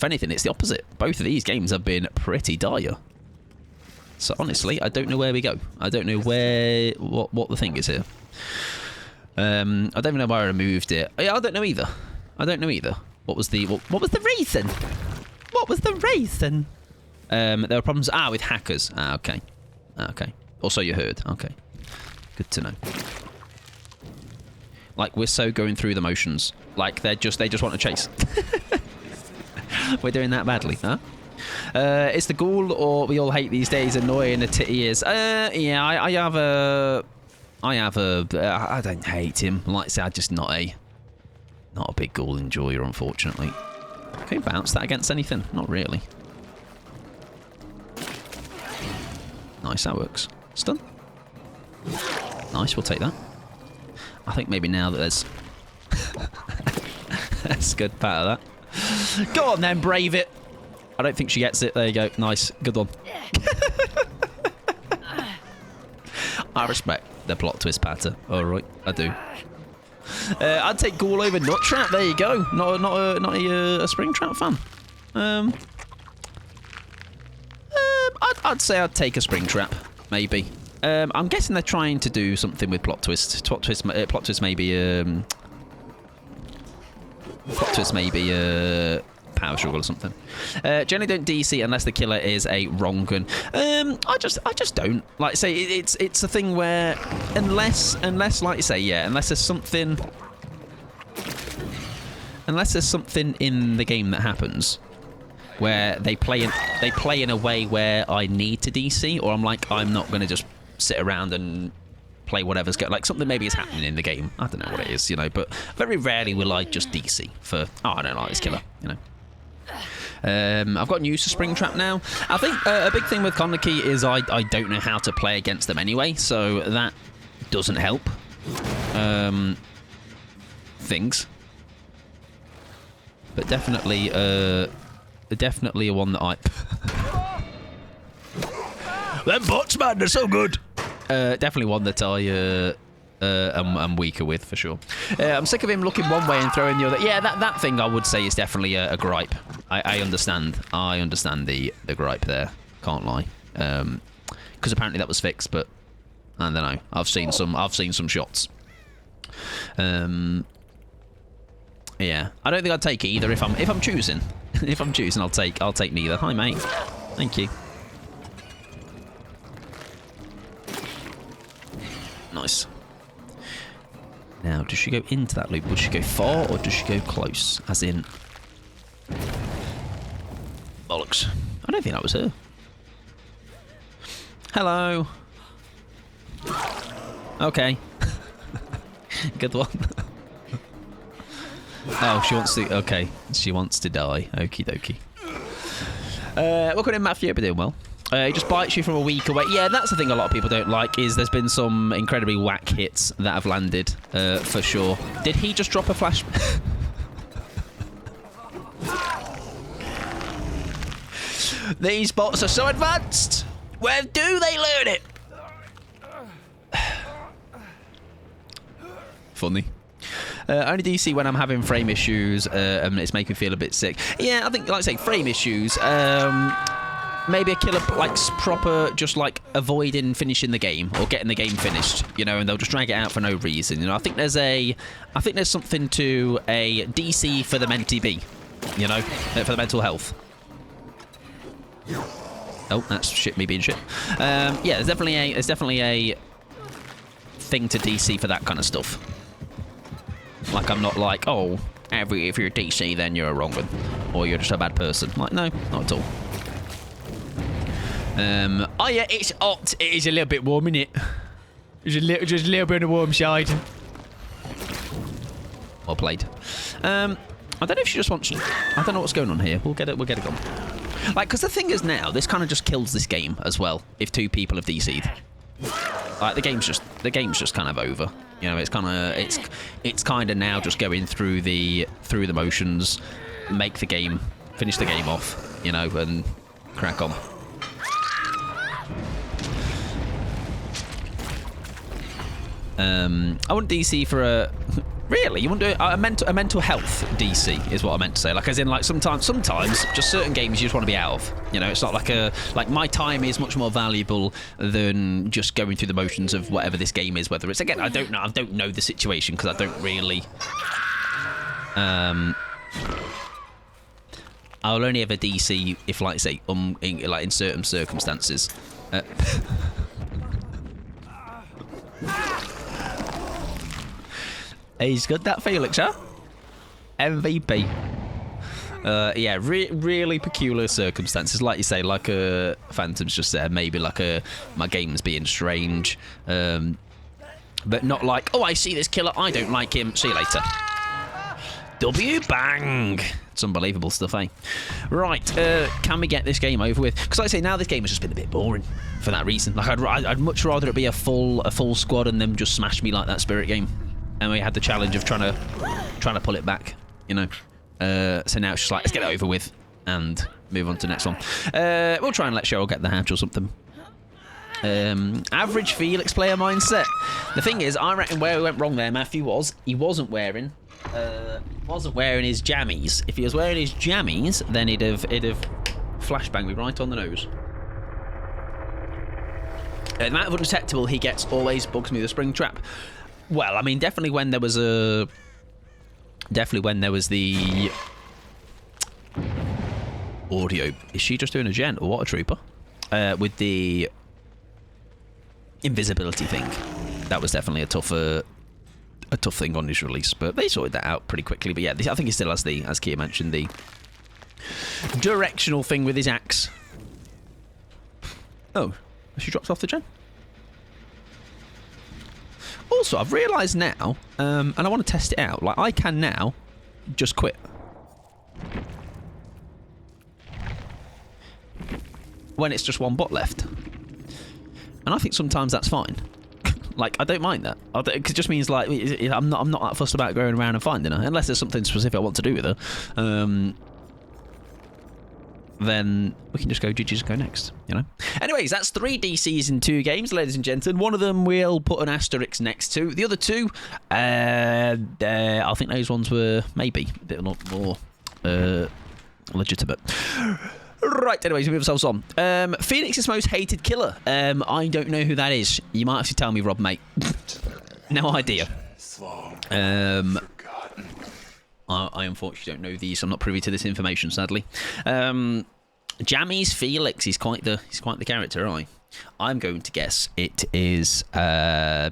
anything, it's the opposite. Both of these games have been pretty dire. So honestly, I don't know where we go. I don't know what the thing is here. I don't even know why I removed it. Yeah, I don't know either. What was the reason? What was the reason? There were problems with hackers. Okay. Okay. Also you heard. Okay. Good to know. Like, we're so going through the motions. Like they just want to chase. We're doing that badly, huh? It's the ghoul, or we all hate these days, annoying a titty is. Yeah, I don't hate him. Like I say, I'm just not a big ghoul enjoyer, unfortunately. Can you bounce that against anything? Not really. Nice, that works. Stun. Nice, we'll take that. I think maybe now that there's... That's good, part of that. Go on then, brave it. I don't think she gets it. There you go. Nice. Good one. I respect the plot twist patter. All right, I do. I'd take Ghoul over Nut Trap. There you go. Not a Spring Trap fan. I'd say I'd take a Spring Trap, maybe. I'm guessing they're trying to do something with plot twist. Plot twist maybe. Plot twist maybe. Power struggle or something. Generally don't DC unless the killer is a wrong gun. I just don't. Like I say, it's a thing where unless like you say, yeah, unless there's something in the game that happens where they play in a way where I need to DC, or I'm not going to just sit around and play whatever's going, like something maybe is happening in the game. I don't know what it is, you know, but very rarely will I just DC for, oh, I don't like this killer, you know. I've gotten used to Springtrap now. I think a big thing with Konaki is I don't know how to play against them anyway, so that doesn't help things. But definitely a one that I... Them bots, man, they're so good. Definitely one that I'm weaker with, for sure. I'm sick of him looking one way and throwing the other. Yeah, that thing I would say is definitely a gripe. I understand. I understand the gripe there. Can't lie. Because apparently that was fixed, but I don't know. I've seen some shots. Yeah, I don't think I'd take either if I'm choosing. If I'm choosing, I'll take neither. Hi, mate. Thank you. Nice. Now, does she go into that loop? Would she go far or does she go close? As in... Bollocks. I don't think that was her. Hello. Okay. Good one. Oh, she wants to... Okay. She wants to die. Okie dokie. Welcome in, Matthew. Hope you're doing well. He just bites you from a week away. Yeah, that's the thing a lot of people don't like, is there's been some incredibly whack hits that have landed, for sure. Did he just drop a flash? These bots are so advanced! Where do they learn it? Funny. Only DC when I'm having frame issues, and it's making me feel a bit sick. Yeah, I think, like I say, frame issues, maybe a killer, like, proper, just, like, avoiding finishing the game or getting the game finished, you know, and they'll just drag it out for no reason. You know, I think there's something to a DC for the mentee be, you know, for the mental health. Oh, that's shit, me being shit. Yeah, there's definitely a thing to DC for that kind of stuff. Like, I'm not like, oh, if you're a DC, then you're a wrong one, or you're just a bad person. Like, no, not at all. Oh yeah, it's hot. It is a little bit warm, isn't it? Just a little bit on the warm side. Well played. I don't know if she just wants... I don't know what's going on here. We'll get it gone. Like, because the thing is now, this kind of just kills this game as well, if two people have DC'd. Like, the game's just kind of over. You know, it's kind of now just going through the motions, make the game, finish the game off, you know, and crack on. I wouldn't DC for a... Really? You wouldn't do a mental health DC is what I meant to say. Like, as in, like, sometimes, just certain games you just want to be out of. You know, it's not like my time is much more valuable than just going through the motions of whatever this game is. Whether it's, again, I don't know the situation because I don't really... I'll only ever DC if, like, say, in certain circumstances. He's got that Felix, huh? MVP. Yeah, really peculiar circumstances. Like you say, like Phantom's just there. Maybe like my game's being strange. But not like, oh, I see this killer. I don't like him. See you later. W bang. It's unbelievable stuff, eh? Right, can we get this game over with? Because like I say, now this game has just been a bit boring for that reason. Like, I'd much rather it be a full squad and them just smash me like that Spirit game. And we had the challenge of trying to pull it back, you know. So now it's just like, let's get it over with and move on to the next one. We'll try and let Cheryl get the hatch or something. Average Felix player mindset. The thing is, I reckon where we went wrong there, Matthew, was he wasn't wearing his jammies. If he was wearing his jammies, then he'd have flashbanged me right on the nose. The amount of undetectable he gets always bugs me with a Springtrap. Well, I mean, definitely when there was the audio. Is she just doing a gent or what a trooper? With the invisibility thing, that was definitely a tough thing on his release, but they sorted that out pretty quickly. But yeah, I think he still has as Kia mentioned, the directional thing with his axe. Oh, she drops off the gen. Also, I've realised now, and I want to test it out. Like, I can now just quit. When it's just one bot left. And I think sometimes that's fine. Like, I don't mind that. It just means, like, I'm not that fussed about going around and finding her. Unless there's something specific I want to do with her. Then we can just go GG's, go next, you know? Anyways, that's 3 DCs in 2 games, ladies and gentlemen. One of them we'll put an asterisk next to. The other 2, I think those ones were maybe a bit more legitimate. Right, anyways, we move ourselves on. Phoenix's most hated killer. I don't know who that is. You might have to tell me, Rob, mate. No idea. I unfortunately don't know these. I'm not privy to this information, sadly. Jammy's Felix. He's quite the character, aren't I? I'm going to guess it is. Oh,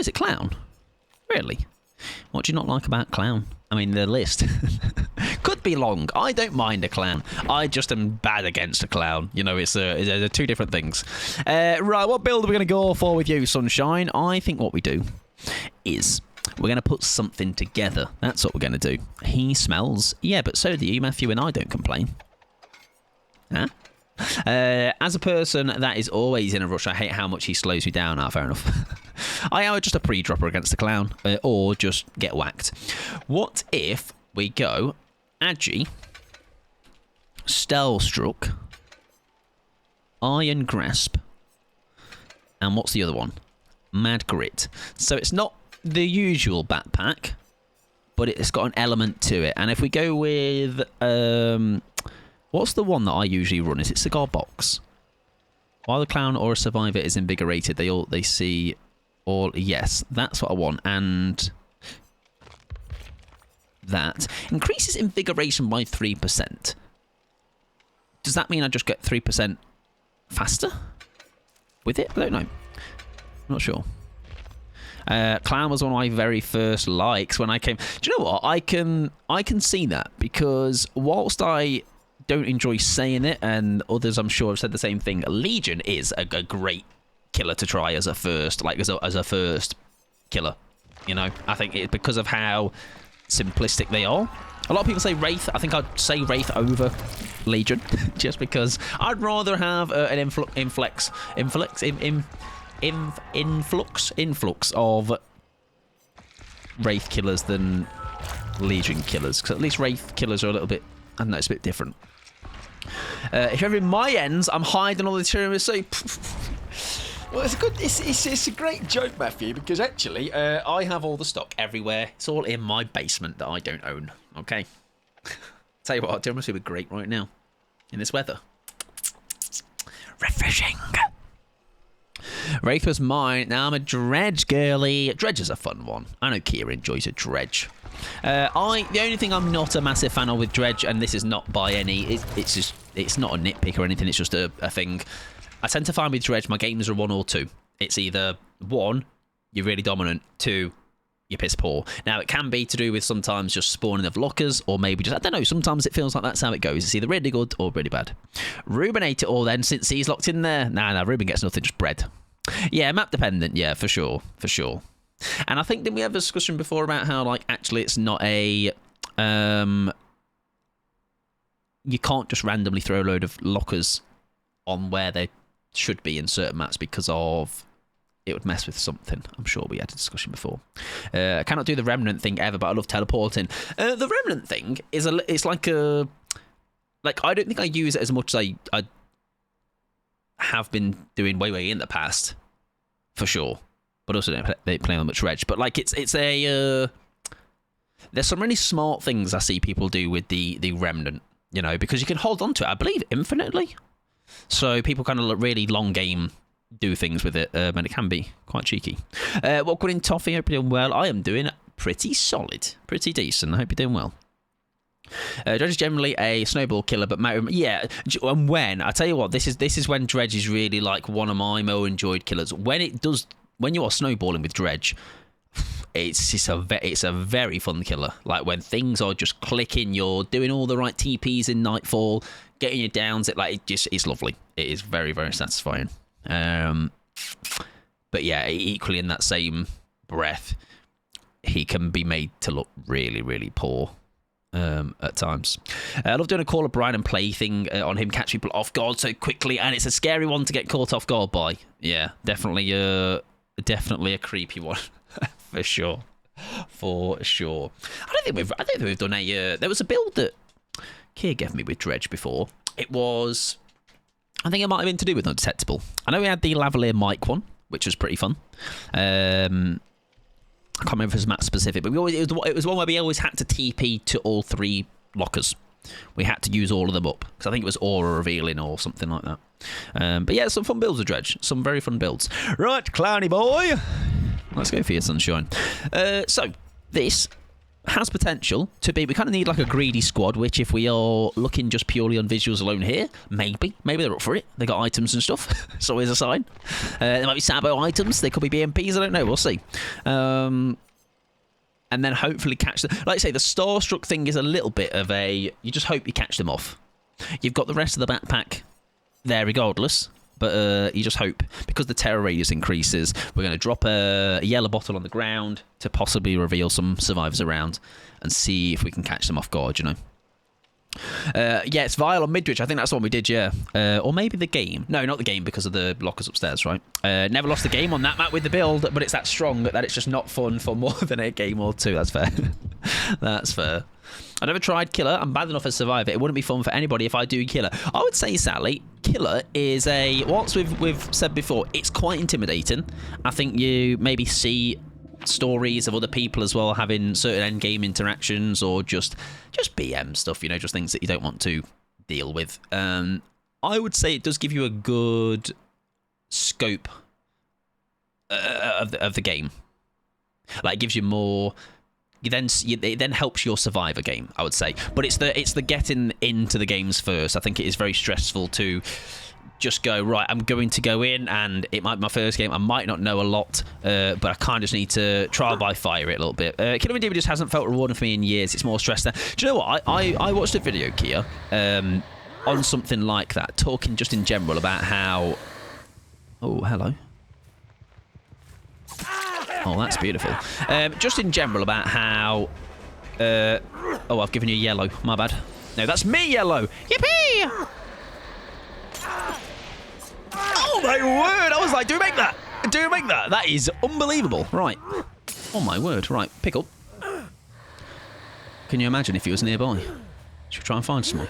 is it Clown? Really? What do you not like about Clown? I mean, the list could be long. I don't mind a clown. I just am bad against a clown. You know, it's 2 different things. Right, what build are we going to go for with you, Sunshine? I think what we do is we're going to put something together. That's what we're going to do. He smells. Yeah, but so do you, Matthew, and I don't complain. Huh? As a person that is always in a rush, I hate how much he slows me down. Fair enough. I am just a pre-dropper against the clown, or just get whacked. What if we go Agi, Stealstruck, Iron Grasp, and what's the other one? Mad Grit. So it's not the usual backpack, but it's got an element to it. And if we go with what's the one that I usually run? Is it Cigar Box? While the clown or a survivor is invigorated, they see all. Yes, that's what I want. And that increases invigoration by 3%. Does that mean I just get 3% faster with it? I don't know. I'm not sure. Clown was one of my very first likes when I came. Do you know what? I can see that, because whilst I don't enjoy saying it, and others I'm sure have said the same thing, Legion is a great killer to try as a first, like as a first killer. You know, I think it's because of how simplistic they are. A lot of people say Wraith. I think I'd say Wraith over Legion, just because I'd rather have an influx of Wraith killers than Legion killers, because at least Wraith killers are a little bit, I don't know, it's a bit different. If you're in my ends, I'm hiding all the tiramisu. Well, it's a good. It's a great joke, Matthew, because actually, I have all the stock everywhere. It's all in my basement that I don't own. Okay. Tell you what, tiramisu would be great right now in this weather. Refreshing. Wraith was mine. Now I'm a Dredge girly. Dredge is a fun one. I know Kira enjoys a Dredge. The only thing I'm not a massive fan of with Dredge, and this is not by any, it's not a nitpick or anything, it's just a thing. I tend to find with Dredge, my games are 1 or 2. It's either 1, you're really dominant, 2, you're piss poor. Now, it can be to do with sometimes just spawning of lockers, or maybe just, I don't know, sometimes it feels like that's how it goes. It's either really good or really bad. Ruben ate it all then, since he's locked in there. Nah, Ruben gets nothing, just bread. Yeah, map dependent, yeah, for sure. And I think, didn't we have a discussion before about how, like, actually it's not a, you can't just randomly throw a load of lockers on where they should be in certain maps because of it would mess with something. I'm sure we had a discussion before. I cannot do the remnant thing ever, but I love teleporting. The remnant thing is it's like a, like, I don't think I use it as much as I have been doing way in the past, for sure. But also don't play on much Reg. But like it's a there's some really smart things I see people do with the remnant, you know, because you can hold on to it, I believe, infinitely. So people kind of really long game do things with it, and it can be quite cheeky. What good in Toffee? Hope you're doing well. I am doing pretty solid, pretty decent. I hope you're doing well. Dredge is generally a snowball killer, but yeah. And when I tell you what, this is when Dredge is really like one of my more enjoyed killers. When you are snowballing with Dredge, it's a very fun killer. Like when things are just clicking, you're doing all the right TPs in Nightfall, getting your downs. It's lovely. It is very, very satisfying. But yeah, equally in that same breath, he can be made to look really, really poor at times. I love doing a Call of Brian and Play thing on him catch people off guard so quickly, and it's a scary one to get caught off guard by. Yeah, definitely a creepy one for sure. For sure. I don't think we've done a. There was a build that Kier gave me with Dredge before. It was, I think it might have been to do with Undetectable. I know we had the lavalier mic one, which was pretty fun. I can't remember if it was map specific, but it was one where we always had to TP to all 3 lockers. We had to use all of them up, because I think it was aura revealing or something like that. But yeah, some fun builds of Dredge. Some very fun builds. Right, Clowny boy. Let's go for your sunshine. So, this has potential to be... We kind of need like a greedy squad, which if we are looking just purely on visuals alone here, maybe they're up for it. They got items and stuff. It's always a sign. There might be Sabo items. They could be BMPs. I don't know. We'll see. And then hopefully catch them. Like I say, the Starstruck thing is a little bit of a... You just hope you catch them off. You've got the rest of the backpack there regardless. But you just hope, because the terror radius increases, we're going to drop a yellow bottle on the ground to possibly reveal some survivors around and see if we can catch them off guard, you know. Yeah, it's Vile on Midwich. I think that's the one we did, yeah. Or maybe the game. No, not the game, because of the lockers upstairs, right? Never lost the game on that map with the build, but it's that strong that it's just not fun for more than a game or 2. That's fair. That's fair. I never tried Killer. I'm bad enough as Survivor. It wouldn't be fun for anybody if I do Killer. I would say, Sally, Killer is a... Once we've said before, it's quite intimidating. I think you maybe see stories of other people as well having certain end game interactions or just BM stuff, you know, just things that you don't want to deal with. I would say it does give you a good scope of the game. Like, it gives you more... It then helps your Survivor game, I would say. But it's the getting into the games first. I think it is very stressful to just go, right, I'm going to go in, and it might be my first game. I might not know a lot, but I kind of just need to trial by fire it a little bit. Killing with Demon just hasn't felt rewarding for me in years. It's more stress there. Do you know what? I watched a video, Kia, on something like that, talking just in general about how... Oh, hello. Oh, that's beautiful. Just in general about how... oh, I've given you yellow. My bad. No, that's me yellow. Yippee! Oh, my word. I was like, do we make that? Do we make that? That is unbelievable. Right. Oh, my word. Right, pick up. Can you imagine if he was nearby? Should we try and find someone?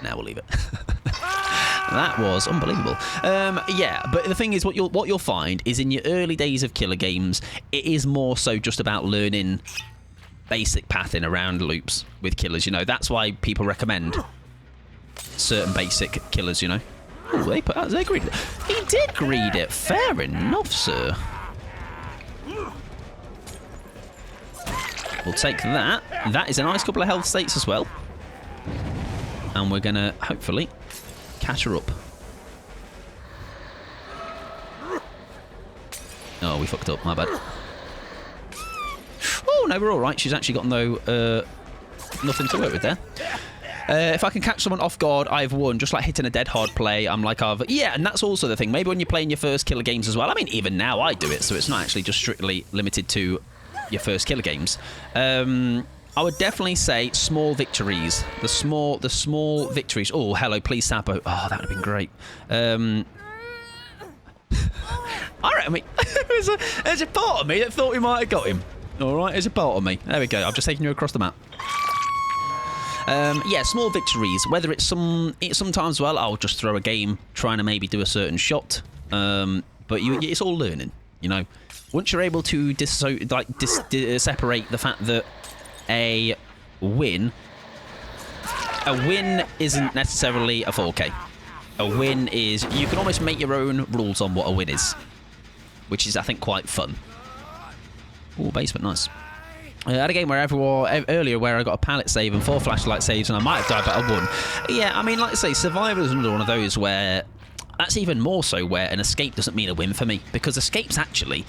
Now we'll leave it. That was unbelievable. Yeah, but the thing is, what you'll find is in your early days of Killer games, it is more so just about learning basic pathing around loops with killers. You know, that's why people recommend certain basic killers. You know, oh, they greed it. He did greed it. Fair enough, sir. We'll take that. That is a nice couple of health states as well, and we're gonna hopefully catch her up. Oh, we fucked up. My bad. Oh, no, we're all right. She's actually got nothing to work with there. If I can catch someone off guard, I've won. Just like hitting a dead hard play, I'm like, yeah, and that's also the thing. Maybe when you're playing your first Killer games as well. I mean, even now I do it, so it's not actually just strictly limited to your first Killer games. I would definitely say small victories. The small victories. Oh, hello, please, Sabo. Oh, that would have been great. All right, I mean, there's a part of me that thought we might have got him. All right, there's a part of me. There we go. I've just taken you across the map. Yeah, small victories. Whether it's sometimes, well, I'll just throw a game trying to maybe do a certain shot. But it's all learning, you know. Once you're able to separate the fact that a win isn't necessarily a 4K. A win is, you can almost make your own rules on what a win is, which is, I think, quite fun. Oh, basement, nice. I had a game earlier where I got a pallet save and 4 flashlight saves, and I might have died, but I won. Yeah, I mean, like I say, Survivor is another one of those where that's even more so where an escape doesn't mean a win for me, because escapes actually,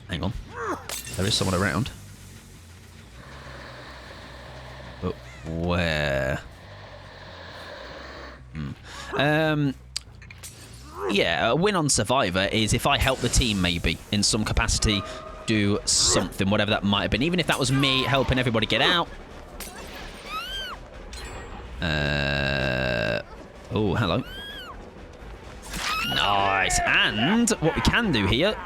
hang on, there is someone around. But where? yeah, a win on Survivor is if I help the team maybe in some capacity do something, whatever that might have been. Even if that was me helping everybody get out. Oh, hello. Nice. And what we can do here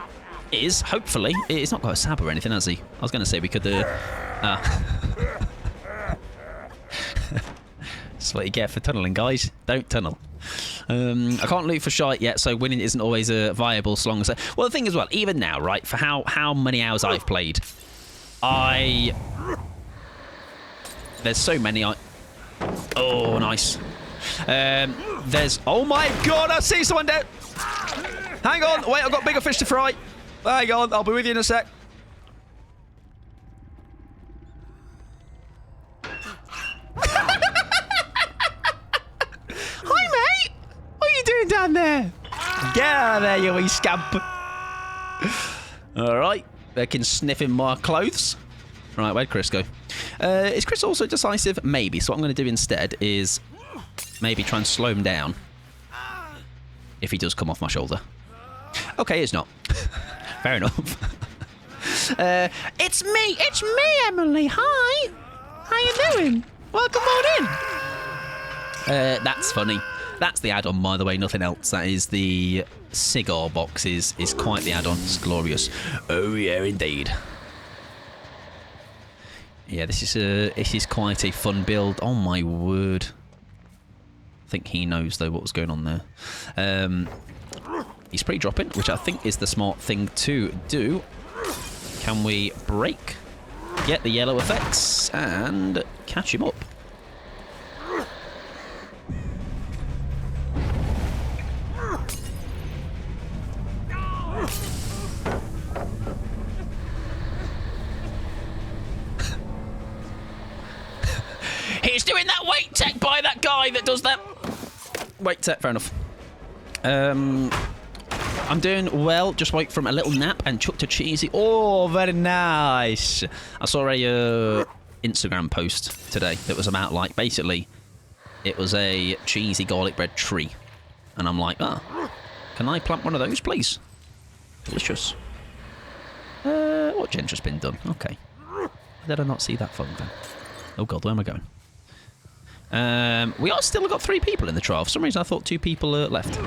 is, hopefully, it's not got a sab or anything, has he? I was going to say we could... That's what you get for tunneling, guys. Don't tunnel. I can't loot for shite yet, so winning isn't always viable so long as... Well, the thing as well, even now, right, for how many hours I've played, there's so many... Oh, nice. There's... Oh, my God, I see someone dead. Hang on. Wait, I've got bigger fish to fry. Hang on, I'll be with you in a sec. Down there. Get out of there, you wee scamp. Alright. They can sniff in my clothes. Right, where'd Chris go? Is Chris also decisive? Maybe. So what I'm going to do instead is maybe try and slow him down. If he does come off my shoulder. Okay, it's not. Fair enough. It's me, Emily. Hi. How you doing? Welcome on in. That's funny. That's the add-on, by the way, nothing else. That is the cigar box is quite the add-on. It's glorious. Oh, yeah, indeed. Yeah, this is quite a fun build. Oh, my word. I think he knows, though, what was going on there. He's pre-dropping, which I think is the smart thing to do. Can we break, get the yellow effects, and catch him up? He's doing that weight tech by that guy that does that. Weight tech, fair enough. I'm doing well. Just woke from a little nap and chucked a cheesy. Oh, very nice. I saw a Instagram post today that was about, like, basically, it was a cheesy garlic bread tree. And I'm like, can I plant one of those, please? Delicious. What gen's just been done? Okay. Did I not see that phone then? Oh, God, where am I going? We are still got 3 people in the trial. For some reason, I thought 2 people left.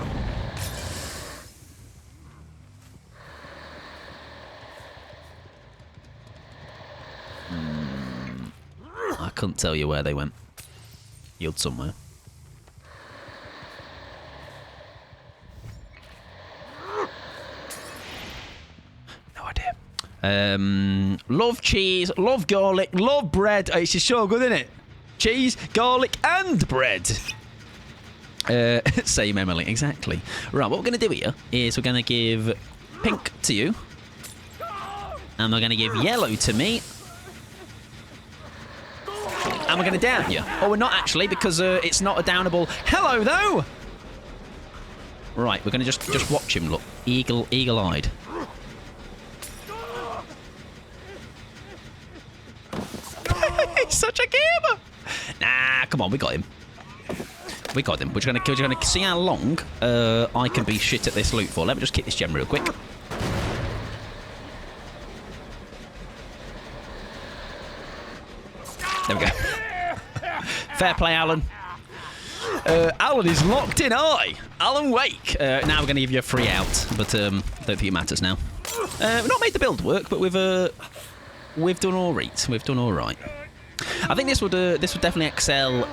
I couldn't tell you where they went. Yield somewhere. No idea. Love cheese, love garlic, love bread. Oh, it's just so good, isn't it? Cheese, garlic, and bread. Same, Emily, exactly. Right, what we're going to do here is we're going to give pink to you. And we're going to give yellow to me. And we're going to down you. Oh, we're not actually, because it's not a downable. Hello, though! Right, we're going to just watch him, look. Eagle-eyed. He's such a gamer! Nah, come on, we got him. We got him. We're just gonna see how long I can be shit at this loot for. Let me just kick this gem real quick. There we go. Fair play, Alan. Alan is locked in. Alan Wake. Now we're going to give you a free out, but don't think it matters now. We've not made the build work, but we've done all right. We've done all right. I think this would definitely excel.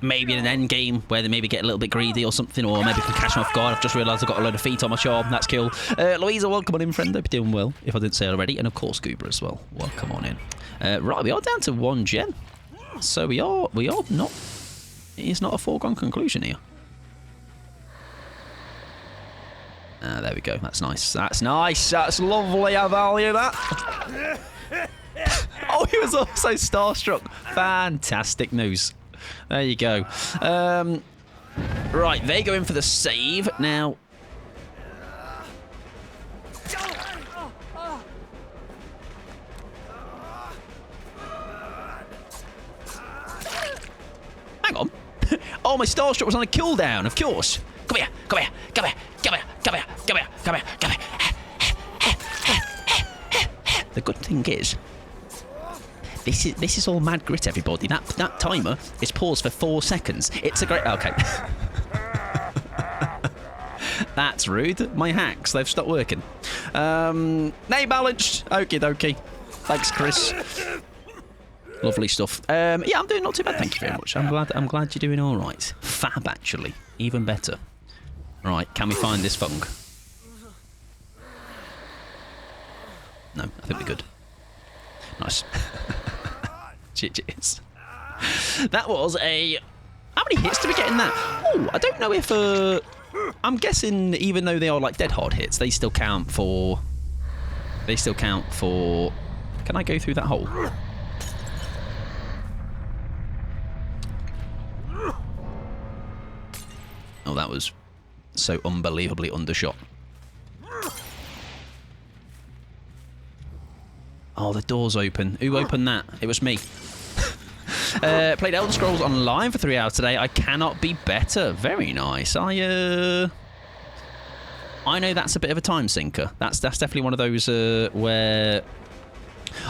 Maybe in an end game where they maybe get a little bit greedy or something, or maybe can catch them off guard. I've just realised I've got a load of feet on my charm. That's cool. Louisa, welcome on in, friend. Hope you're doing well, if I didn't say it already. And of course, Goober as well. Welcome on in. Right, we are down to 1 gen. So we are not... It's not a foregone conclusion here. There we go. That's nice. That's nice. That's lovely. I value that. Oh, he was also starstruck. Fantastic news. There you go. Right, they go in for the save. Now... Hang on. Oh, my starstruck was on a cooldown, of course. Come here. Come here. Come here. Come here. Come here. Come here. Come here. Come here. The good thing is, this is all mad grit, everybody. That timer is paused for 4 seconds. It's a great... Okay. That's rude. My hacks, they've stopped working. Name balanced. Okie dokie. Thanks, Chris. Lovely stuff. Yeah, I'm doing not too bad, thank you very much. I'm glad you're doing all right. Fab, actually. Even better. Right, can we find this fung? No, I think we're good. Nice. GG's. That was a... How many hits did we get in that? Oh, I don't know if... I'm guessing even though they are like dead hard hits, they still count for... Can I go through that hole? Oh, that was so unbelievably undershot. Oh, the door's open. Who opened that? It was me. Played Elder Scrolls Online for 3 hours today. I cannot be better. Very nice. I know that's a bit of a time sinker. That's definitely one of those where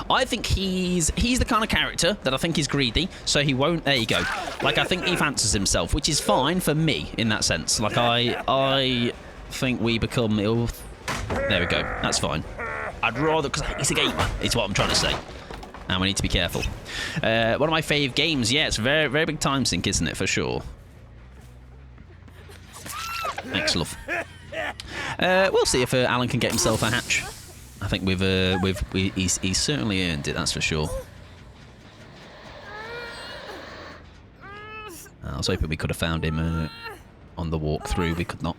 I think he's the kind of character that I think is greedy, so he won't. There you go. Like, I think he fancies himself, which is fine for me in that sense. Like, I think we become ill. There we go. That's fine. I'd rather, because he's a gamer, is what I'm trying to say. And we need to be careful. One of my fave games, yeah, it's a very, very big time sink, isn't it, for sure. Thanks, love. We'll see if Alan can get himself a hatch. I think he's certainly earned it, that's for sure. I was hoping we could have found him on the walk through. We could not.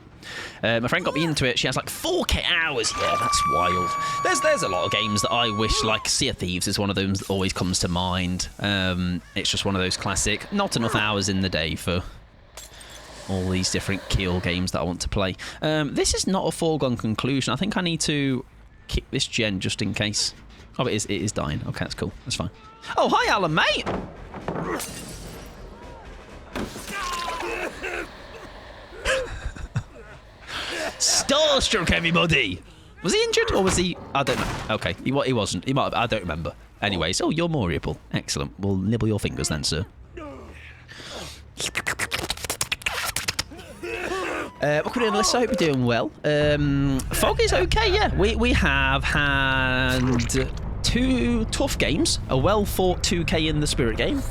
My friend got me into it. She has like 4K hours. Yeah, that's wild. There's a lot of games that I wish, like Sea of Thieves is one of them that always comes to mind. It's just one of those classic, not enough hours in the day for all these different kill games that I want to play. This is not a foregone conclusion. I think I need to kick this gen just in case. Oh, it is dying. Okay, that's cool. That's fine. Oh, hi, Alan, mate. Starstruck, everybody. Was he injured or was he? I don't know. Okay, he wasn't. He might have, I don't remember. Anyways, oh, you're more able. Excellent. We'll nibble your fingers then, sir. Welcome in, Melissa. I hope you're doing well. Fog is okay, yeah. We have had 2 tough games. A well-fought 2K in the Spirit game.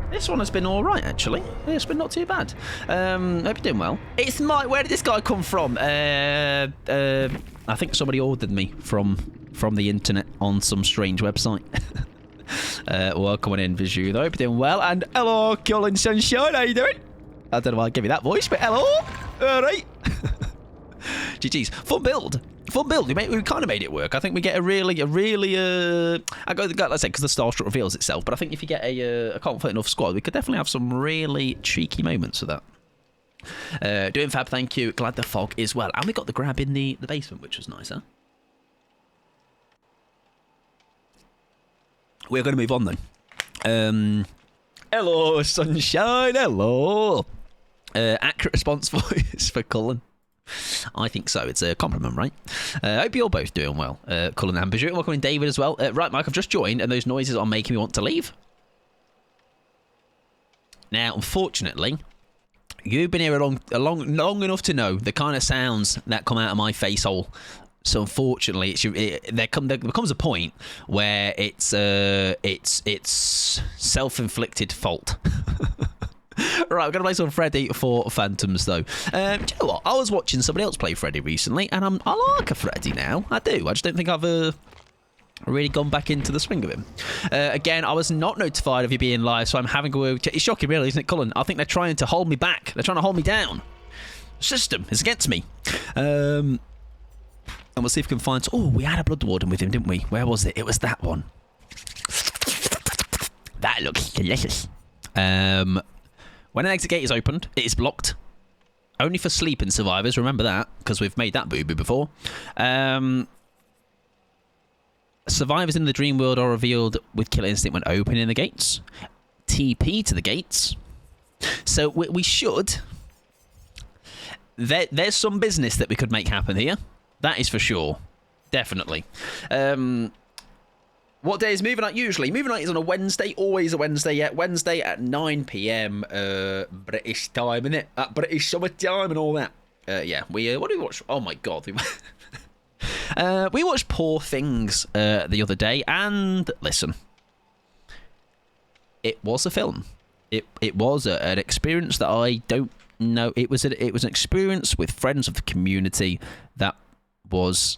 This one has been all right, actually. It's been not too bad. Hope you're doing well. It's Mike. Where did this guy come from? I think somebody ordered me from the internet on some strange website. Welcome on in, Viju. I hope you're doing well. And hello, Colin Sunshine. How you doing? I don't know why I give you that voice, but hello. All right. GG's. Fun build. Fun build. We kind of made it work. I think we get a really. I go, let's say, because the Starstruck reveals itself. But I think if you get a confident enough squad, we could definitely have some really cheeky moments of that. Doing fab, thank you. Glad the fog is well. And we got the grab in the basement, which was nice, huh? We're going to move on then. Hello, sunshine. Hello. Accurate response voice for Cullen. I think so. It's a compliment, right? I hope you're both doing well. Cullen and Bijou. Welcome in, David, as well. Right, Mike, I've just joined, and those noises are making me want to leave. Now, unfortunately, you've been here long enough to know the kind of sounds that come out of my face hole. So, unfortunately, there becomes a point where it's self-inflicted fault. Right, we're going to play some Freddy for Phantoms, though. Do you know what? I was watching somebody else play Freddy recently, and I like a Freddy now. I do. I just don't think I've really gone back into the swing of him. Again, I was not notified of you being live, so I'm having a... It's shocking, really, isn't it, Cullen? I think they're trying to hold me back. They're trying to hold me down. The system is against me. And we'll see if we can find... Oh, we had a Blood Warden with him, didn't we? Where was it? It was that one. That looks delicious. When an exit gate is opened, it is blocked. Only for sleeping survivors, remember that, because we've made that boo-boo before. Survivors in the dream world are revealed with killer instinct when opening the gates. TP to the gates. So we should... there's some business that we could make happen here. That is for sure. Definitely. What day is movie night usually? Movie night is on a Wednesday, always a Wednesday, yeah. Wednesday at 9 p.m. British time, innit? British summer time and all that. Yeah, what do we watch? Oh my god. We watched Poor Things the other day, and listen, it was a film. It was an experience that I don't know. It was an experience with friends of the community that was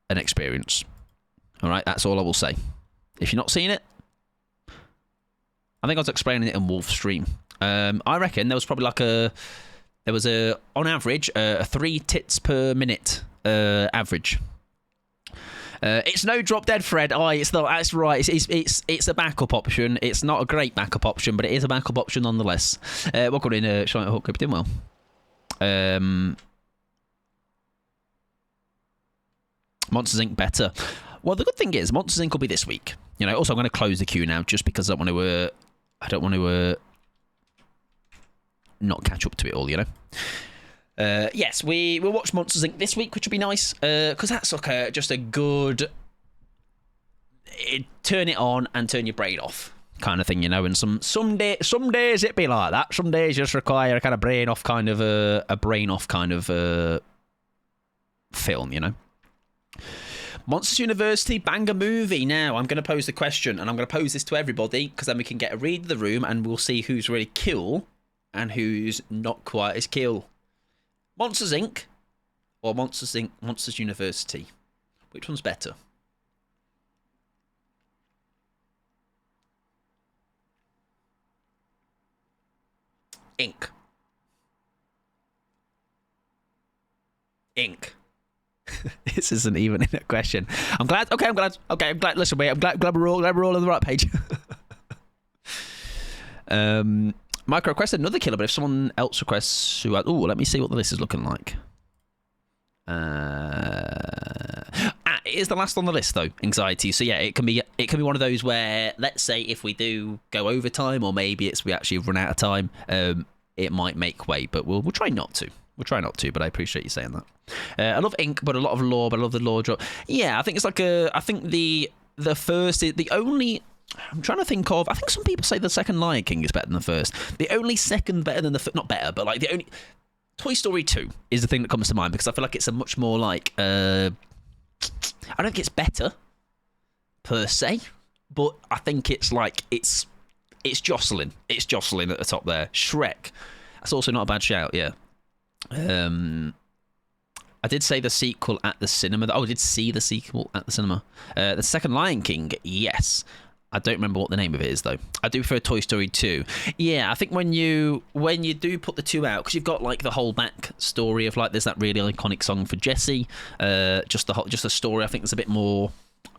an experience. All right, that's all I will say. If you've not seen it, I think I was explaining it in Wolf Stream. I reckon there was probably on average, 3 tits per minute average. It's no Drop Dead Fred. It's not. That's right. It's a backup option. It's not a great backup option, but it is a backup option nonetheless. Welcome in, Charlotte Hook. Doing well. Monsters Inc. better. Well, the good thing is Monsters Inc. will be this week. Also I'm going to close the queue now just because I don't want to not catch up to it all. Yes, we will watch Monsters Inc. this week, which will be nice because that's like just a good turn it on and turn your brain off kind of thing, And some days it be like that. Some days just require a kind of brain off kind of a brain off kind of film, Monsters University, banger movie. Now, I'm going to pose the question, and I'm going to pose this to everybody, because then we can get a read of the room, and we'll see who's really cool and who's not quite as cool. Monsters Inc. or Monsters Inc. Monsters University? Which one's better? Inc. This isn't even a question. I'm glad. Okay, I'm glad. Listen, wait. I'm glad we're all on the right page. Micro requested another killer, but if someone else requests who, let me see what the list is looking like. It is the last on the list though. Anxiety. So yeah, it can be one of those where, let's say, if we do go over time, or maybe we actually run out of time, it might make way, but we'll try not to. But I appreciate you saying that. I love Ink, but a lot of lore, but I love the lore drop. Yeah, I think it's like I think the first is the only. I'm trying to think of. I think some people say the second Lion King is better than the first. The only second better than not better, but like the only. Toy Story 2 is the thing that comes to mind because I feel like it's a much more like. I don't think it's better, per se, but I think it's like it's jostling. It's jostling at the top there. Shrek. That's also not a bad shout. Yeah. I did say the sequel at the cinema. I did see the sequel at the cinema. The second Lion King, yes. I don't remember what the name of it is though. I do prefer Toy Story 2. Yeah, I think when you do put the two out, because you've got like the whole back story of like there's that really iconic song for Jessie. Just the story. I think there's a bit more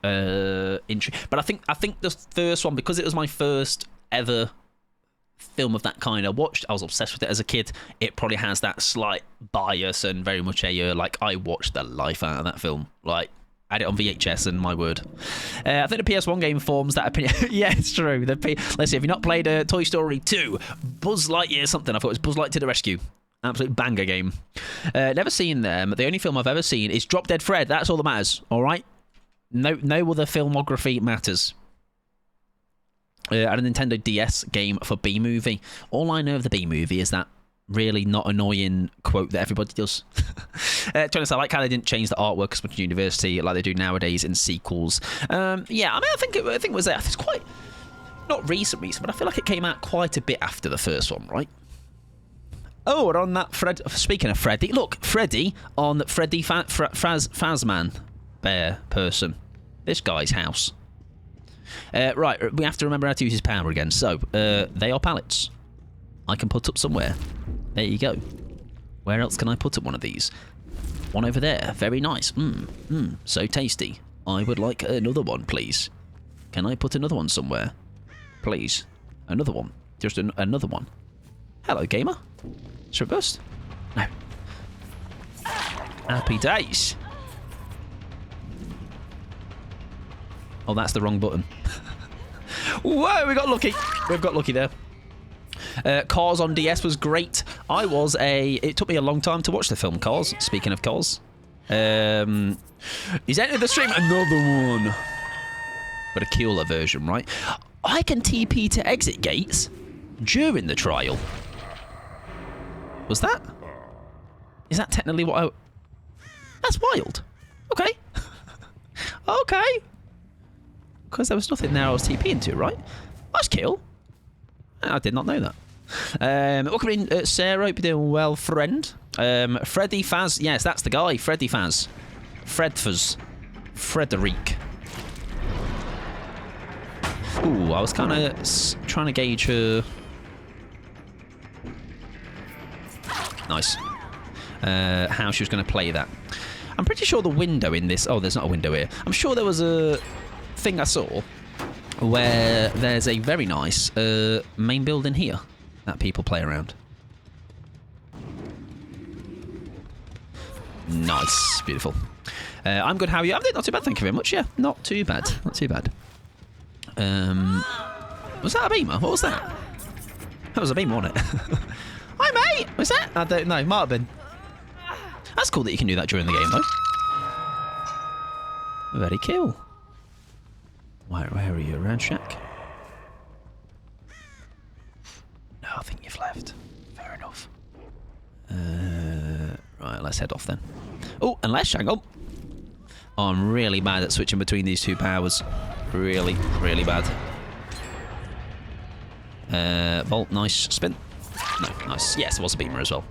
intrigue. But I think the first one, because it was my first ever film of that kind I watched, I was obsessed with it as a kid. It probably has that slight bias and very much a like I watched the life out of that film. Like I had it on VHS and my word. I think the PS1 game forms that opinion. Yeah, it's true. Let's see, if you've not played Toy Story 2, Buzz Lightyear something, I thought it was Buzz Light to the Rescue. Absolute banger game. Never seen them. The only film I've ever seen is Drop Dead Fred. That's all that matters. All right. No other filmography matters. And a Nintendo DS game for B-Movie. All I know of the B-Movie is that really not annoying quote that everybody does. I like how they didn't change the artwork as much in University like they do nowadays in sequels. Yeah, I mean, I think it was it's quite not recent, but I feel like it came out quite a bit after the first one, right? Oh, and on that Fred. Speaking of Freddy, look, Freddy on Freddy Fazman Bear person. This guy's house. Right, we have to remember how to use his power again. So, they are pallets. I can put up somewhere. There you go. Where else can I put up one of these? One over there. Very nice. So tasty. I would like another one, please. Can I put another one somewhere? Please. Another one. Just another one. Hello, gamer. Should we bust? No. Happy days. Oh, that's the wrong button. Whoa, we got lucky. We've got lucky there. Cars on DS was great. It took me a long time to watch the film Cars. Speaking of Cars. He's entered the stream. Another one. But a cooler version, right? I can TP to exit gates during the trial. Was that? Is that technically what I... That's wild. Okay. Okay. Because there was nothing there I was TPing to, right? That's cool. I did not know that. Welcome in, Sarah. Hope you're doing well, friend. Freddy Faz. Yes, that's the guy. Freddy Faz. Fredfaz. Frederic. Ooh, I was kind of trying to gauge her. Nice. How she was going to play that. I'm pretty sure the window in this... Oh, there's not a window here. I'm sure there was a thing I saw where there's a very nice main building here that people play around. Nice. Beautiful. I'm good. How are you? I'm not too bad. Thank you very much. Yeah, not too bad. Not too bad. Was that a beamer? What was that? That was a beamer, wasn't it? Hi, mate. Was that? I don't know. Might have been. That's cool that you can do that during the game, though. Very cool. Where are you? Around Shack? No, I think you've left. Fair enough. Right, let's head off then. Oh, unless, hang on. Oh, I'm really bad at switching between these two powers. Really, really bad. Bolt, nice. Spin. No, nice. Yes, it was a beamer as well.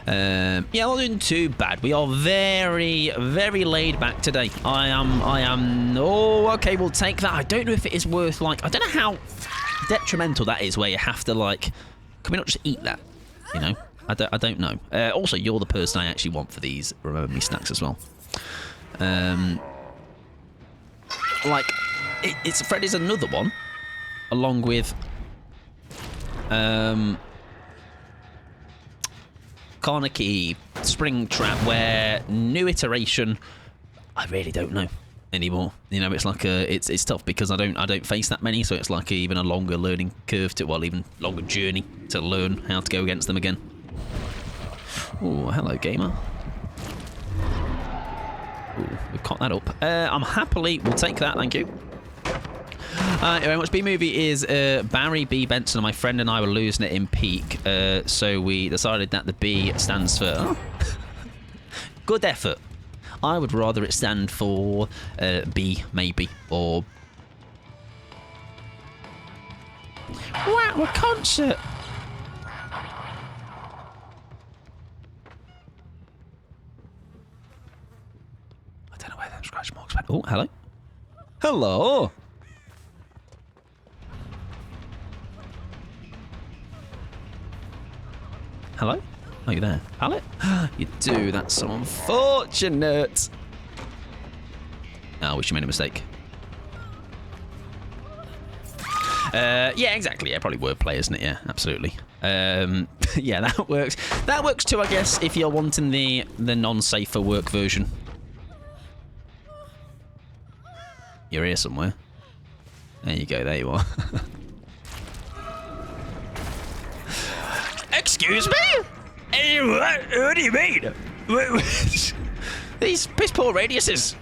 Yeah, not doing too bad. We are very, very laid back today. I am... Oh, okay, we'll take that. I don't know if it is worth, like... I don't know how detrimental that is where you have to, like... Can we not just eat that? You know? I don't know. Also, you're the person I actually want for these Remember Me snacks as well. Like, it's Freddy's another one, along with Carnegie Springtrap, where new iteration, I really don't know anymore. You know, it's like it's tough because I don't face that many, so it's like even a longer learning curve to, well, even longer journey to learn how to go against them again. Oh, hello, gamer. Ooh, we've caught that up. I'm happily... We'll take that, thank you. Very much. B-movie is Barry B. Benson and my friend and I were losing it in peak. So we decided that the B stands for... Oh. Good effort. I would rather it stand for B, maybe, or... Wow, a concert! Scratch marks. Oh, hello. Hello. Hello? Are you there? Pallet? You do. That's so unfortunate. I wish you made a mistake. Yeah, exactly. Yeah, probably wordplay, isn't it? Yeah, absolutely. Yeah, that works. That works too, I guess, if you're wanting the non-safer work version. You're here somewhere. There you go, there you are. Excuse me? What do you mean? These piss poor radiuses.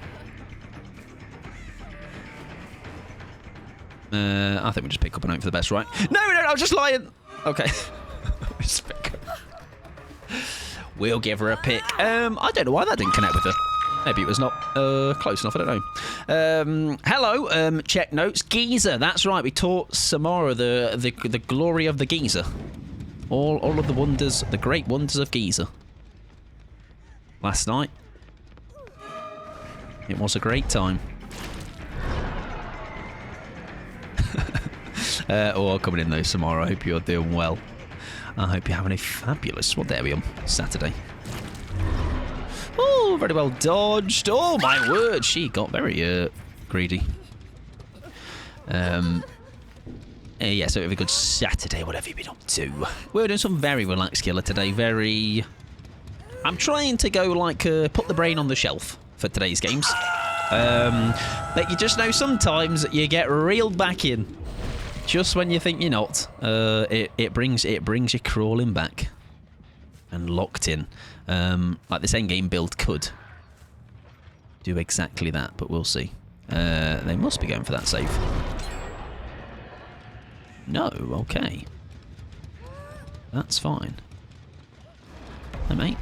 I think we just pick up and hope for the best, right? No, I was just lying. Okay. We'll give her a pick. I don't know why that didn't connect with her. Maybe it was not close enough, I don't know. Hello, check notes. Geezer, that's right. We taught Samara the glory of the geezer. All of the wonders, the great wonders of Geezer. Last night. It was a great time. Coming in though, Samara. I hope you're doing well. I hope you're having a fabulous, what day are we on? Saturday. Oh, very well dodged. Oh, my word. She got very greedy. Yeah, so it was a good Saturday, whatever you've been up to. We're doing some very relaxed killer today. Very... I'm trying to go, like, put the brain on the shelf for today's games. But you just know sometimes you get reeled back in just when you think you're not, it brings you crawling back and locked in. Like this endgame build could do exactly that, but we'll see. They must be going for that save. No, okay. That's fine. Hey, mate.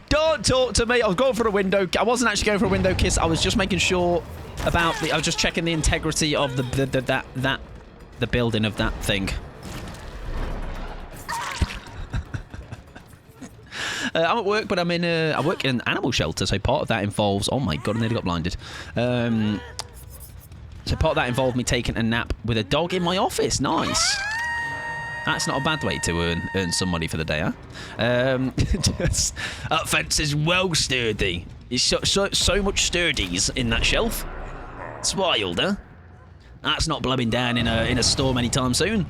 Don't talk to me. I was going for a window. I wasn't actually going for a window kiss. I was just making sure about the. I was just checking the integrity of the building of that thing. I'm at work, but I work in an animal shelter, so part of that involves. Oh my god, I nearly got blinded. So part of that involved me taking a nap with a dog in my office. Nice. That's not a bad way to earn some money for the day, huh? That fence is well sturdy. It's so much sturdies in that shelf. It's wild, huh? That's not blowing down in a storm anytime soon.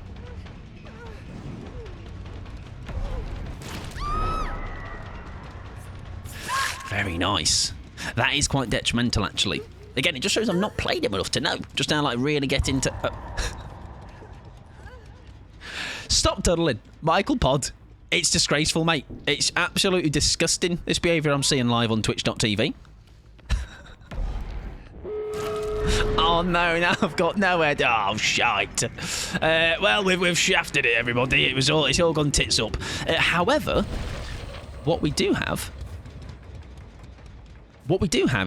Very nice. That is quite detrimental, actually. Again, it just shows I've not played him enough to know. Just now, like, really get into... Stop tuddling. Michael Pod. It's disgraceful, mate. It's absolutely disgusting, this behaviour I'm seeing live on twitch.tv. Oh, no, now I've got nowhere. Oh, shite. Well, we've shafted it, everybody. It's all gone tits up. However, what we do have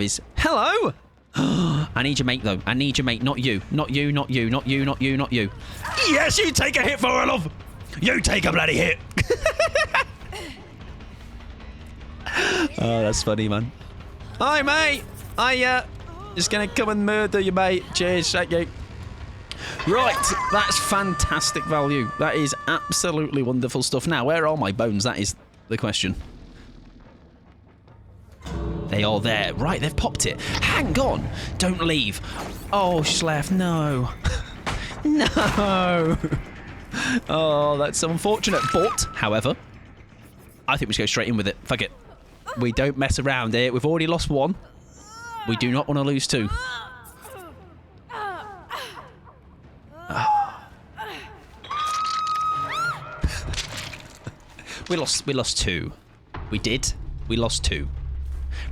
is... Hello! I need your mate, though. I need your mate, not you. Not you, not you, not you, not you, not you. Yes, you take a hit for her, love! You take a bloody hit! Oh, that's funny, man. Hi, mate! Just gonna come and murder you, mate. Cheers, thank you. Right, that's fantastic value. That is absolutely wonderful stuff. Now, where are my bones? That is the question. They are there. Right, they've popped it. Hang on. Don't leave. Oh, Schleff, no. No. Oh, that's so unfortunate. But, however, I think we should go straight in with it. Fuck it. We don't mess around here. We've already lost one. We do not want to lose two. We lost two. We did. We lost two.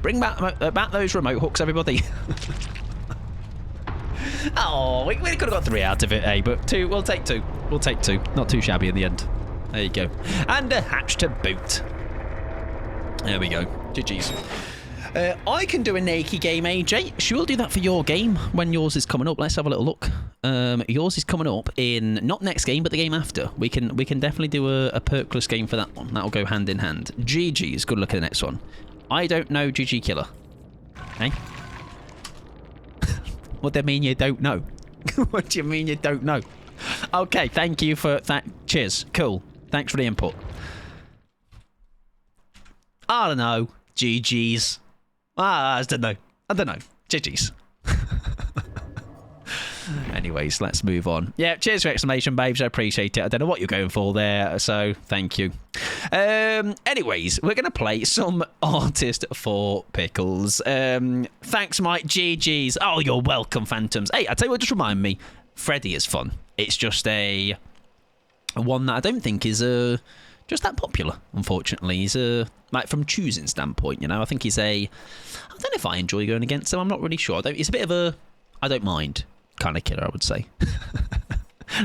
Bring back those remote hooks, everybody. Oh, we could have got 3 out of it, eh? But 2, we'll take 2. We'll take 2. Not too shabby in the end. There you go. And a hatch to boot. There we go. GG's. I can do a naked game, AJ. She will do that for your game when yours is coming up. Let's have a little look. Yours is coming up in not next game, but the game after. We can definitely do a perkless game for that one. That'll go hand in hand. GG's. Good luck at the next one. I don't know GG Killer. Hey? What do you mean you don't know? What do you mean you don't know? Okay, thank you for that. Cheers. Cool. Thanks for the input. I don't know. GG's. I don't know. GG's. Anyways, let's move on. Yeah, cheers for exclamation, babes. I appreciate it. I don't know what you're going for there, so thank you. Anyways, we're going to play some Artist for Pickles. Thanks, Mike. GG's. Oh, you're welcome, Phantoms. Hey, I tell you what, just remind me, Freddy is fun. It's just a one that I don't think is just that popular, unfortunately. He's like from choosing standpoint, you know. I think he's I don't know if I enjoy going against him. I'm not really sure. He's a bit of a I don't mind kind of killer, I would say.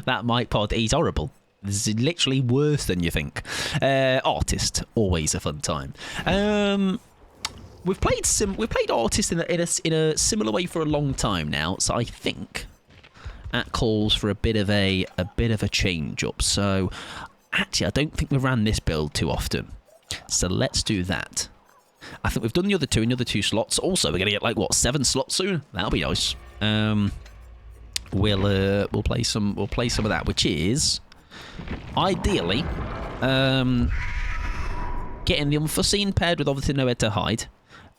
That Mike Pod, he's horrible. This is literally worse than you think. Artist, always a fun time. We've played Artist in a similar way for a long time now, so I think that calls for a bit of a change up. So actually, I don't think we've ran this build too often. So let's do that. I think we've done the other two in the other 2 slots. Also, we're gonna get like what 7 slots soon. That'll be nice. We'll play some of that, which is ideally getting the unforeseen paired with obviously nowhere to hide.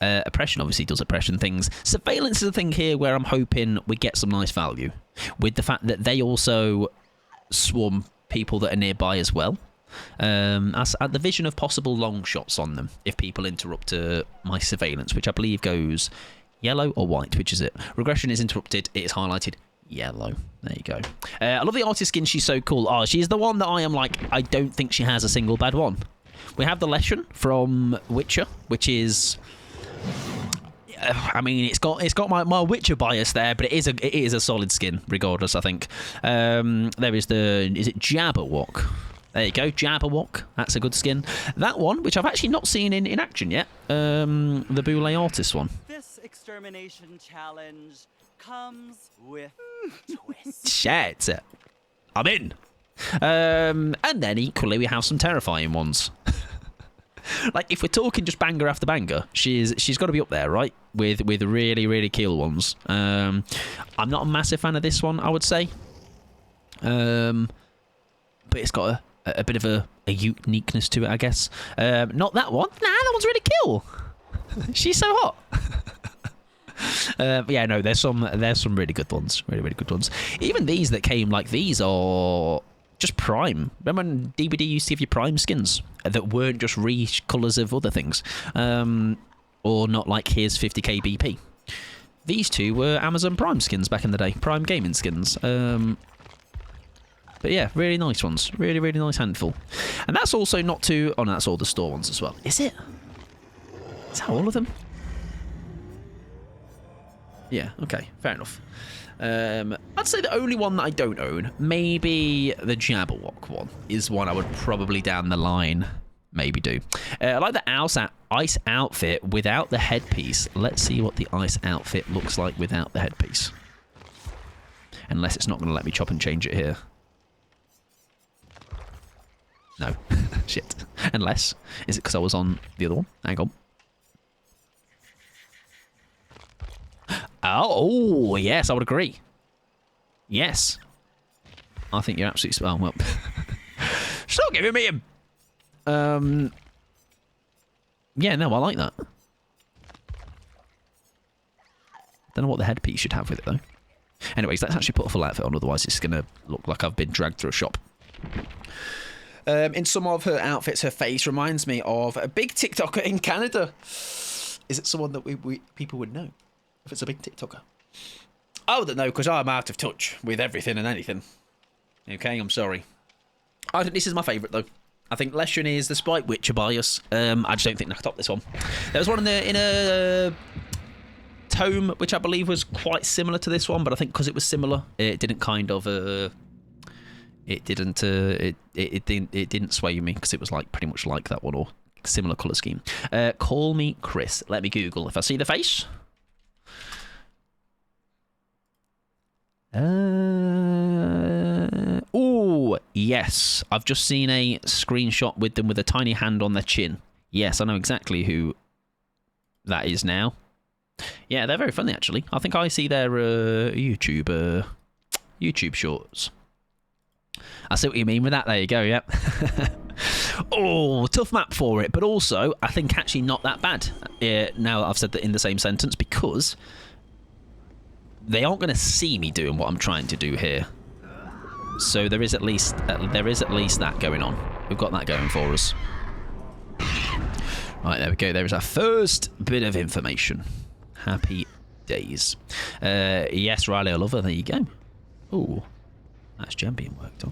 Oppression obviously does oppression things. Surveillance is a thing here where I'm hoping we get some nice value with the fact that they also swarm people that are nearby as well. As at the vision of possible long shots on them if people interrupt my surveillance, which I believe goes yellow or white, which is it? Regression is interrupted. It is highlighted yellow. There you go. I love the artist skin. She's so cool. Oh, she's the one that I am like, I don't think she has a single bad one. We have the Leshen from Witcher, which is... I mean, it's got my Witcher bias there, but it is a solid skin regardless. I think there is it Jabberwock? There you go, Jabberwock. That's a good skin. That one, which I've actually not seen in action yet, the Boule artist one.
This extermination challenge comes with twists.
Shit, I'm in. And then equally we have some terrifying ones. Like, if we're talking just banger after banger, she's got to be up there, right? With really, really cool ones. I'm not a massive fan of this one, I would say. But it's got a bit of a uniqueness to it, I guess. Not that one. Nah, that one's really cool. She's so hot. But yeah, no, there's some really good ones. Really, really good ones. Even these that came, like, these are... just Prime. Remember when DVD used to give you Prime skins that weren't just re-colours of other things? Or not like, here's 50k BP. These two were Amazon Prime skins back in the day. Prime gaming skins. But yeah, really nice ones. Really, really nice handful. And that's also not too... oh, no, that's all the store ones as well. Is it? Is that all of them? Yeah, okay. Fair enough. I'd say the only one that I don't own, maybe the Jabberwock one, is one I would probably down the line maybe do. I like the ice outfit without the headpiece. Let's see what the ice outfit looks like without the headpiece. Unless it's not going to let me chop and change it here. No. Shit. Unless. Is it because I was on the other one? Hang on. Oh, yes, I would agree. Yes. I think you're absolutely... oh, well. Stop giving me him! Yeah, no, I like that. Don't know what the headpiece should have with it, though. Anyways, let's actually put a full outfit on, otherwise it's going to look like I've been dragged through a shop. In some of her outfits, her face reminds me of a big TikToker in Canada. Is it someone that people would know? If it's a big TikToker. I wouldn't know, because I'm out of touch with everything and anything. Okay, I'm sorry. I think this is my favourite, though. I think Leshen is, despite Witcher bias, I just don't think I can top this one. There was one in a tome, which I believe was quite similar to this one, but I think because it was similar, it didn't kind of... it didn't sway me, because it was like pretty much like that one, or similar colour scheme. Call me Chris. Let me Google. If I see the face... oh, yes. I've just seen a screenshot with them with a tiny hand on their chin. Yes, I know exactly who that is now. Yeah, they're very funny, actually. I think I see their YouTube shorts. I see what you mean with that. There you go, yep. Oh, tough map for it. But also, I think actually not that bad. Now that I've said that in the same sentence, because... they aren't going to see me doing what I'm trying to do here. So there is at least that going on. We've got that going for us. Right, there we go. There is our first bit of information. Happy days. Yes, Riley, I love her. There you go. Ooh, that's gem being worked on.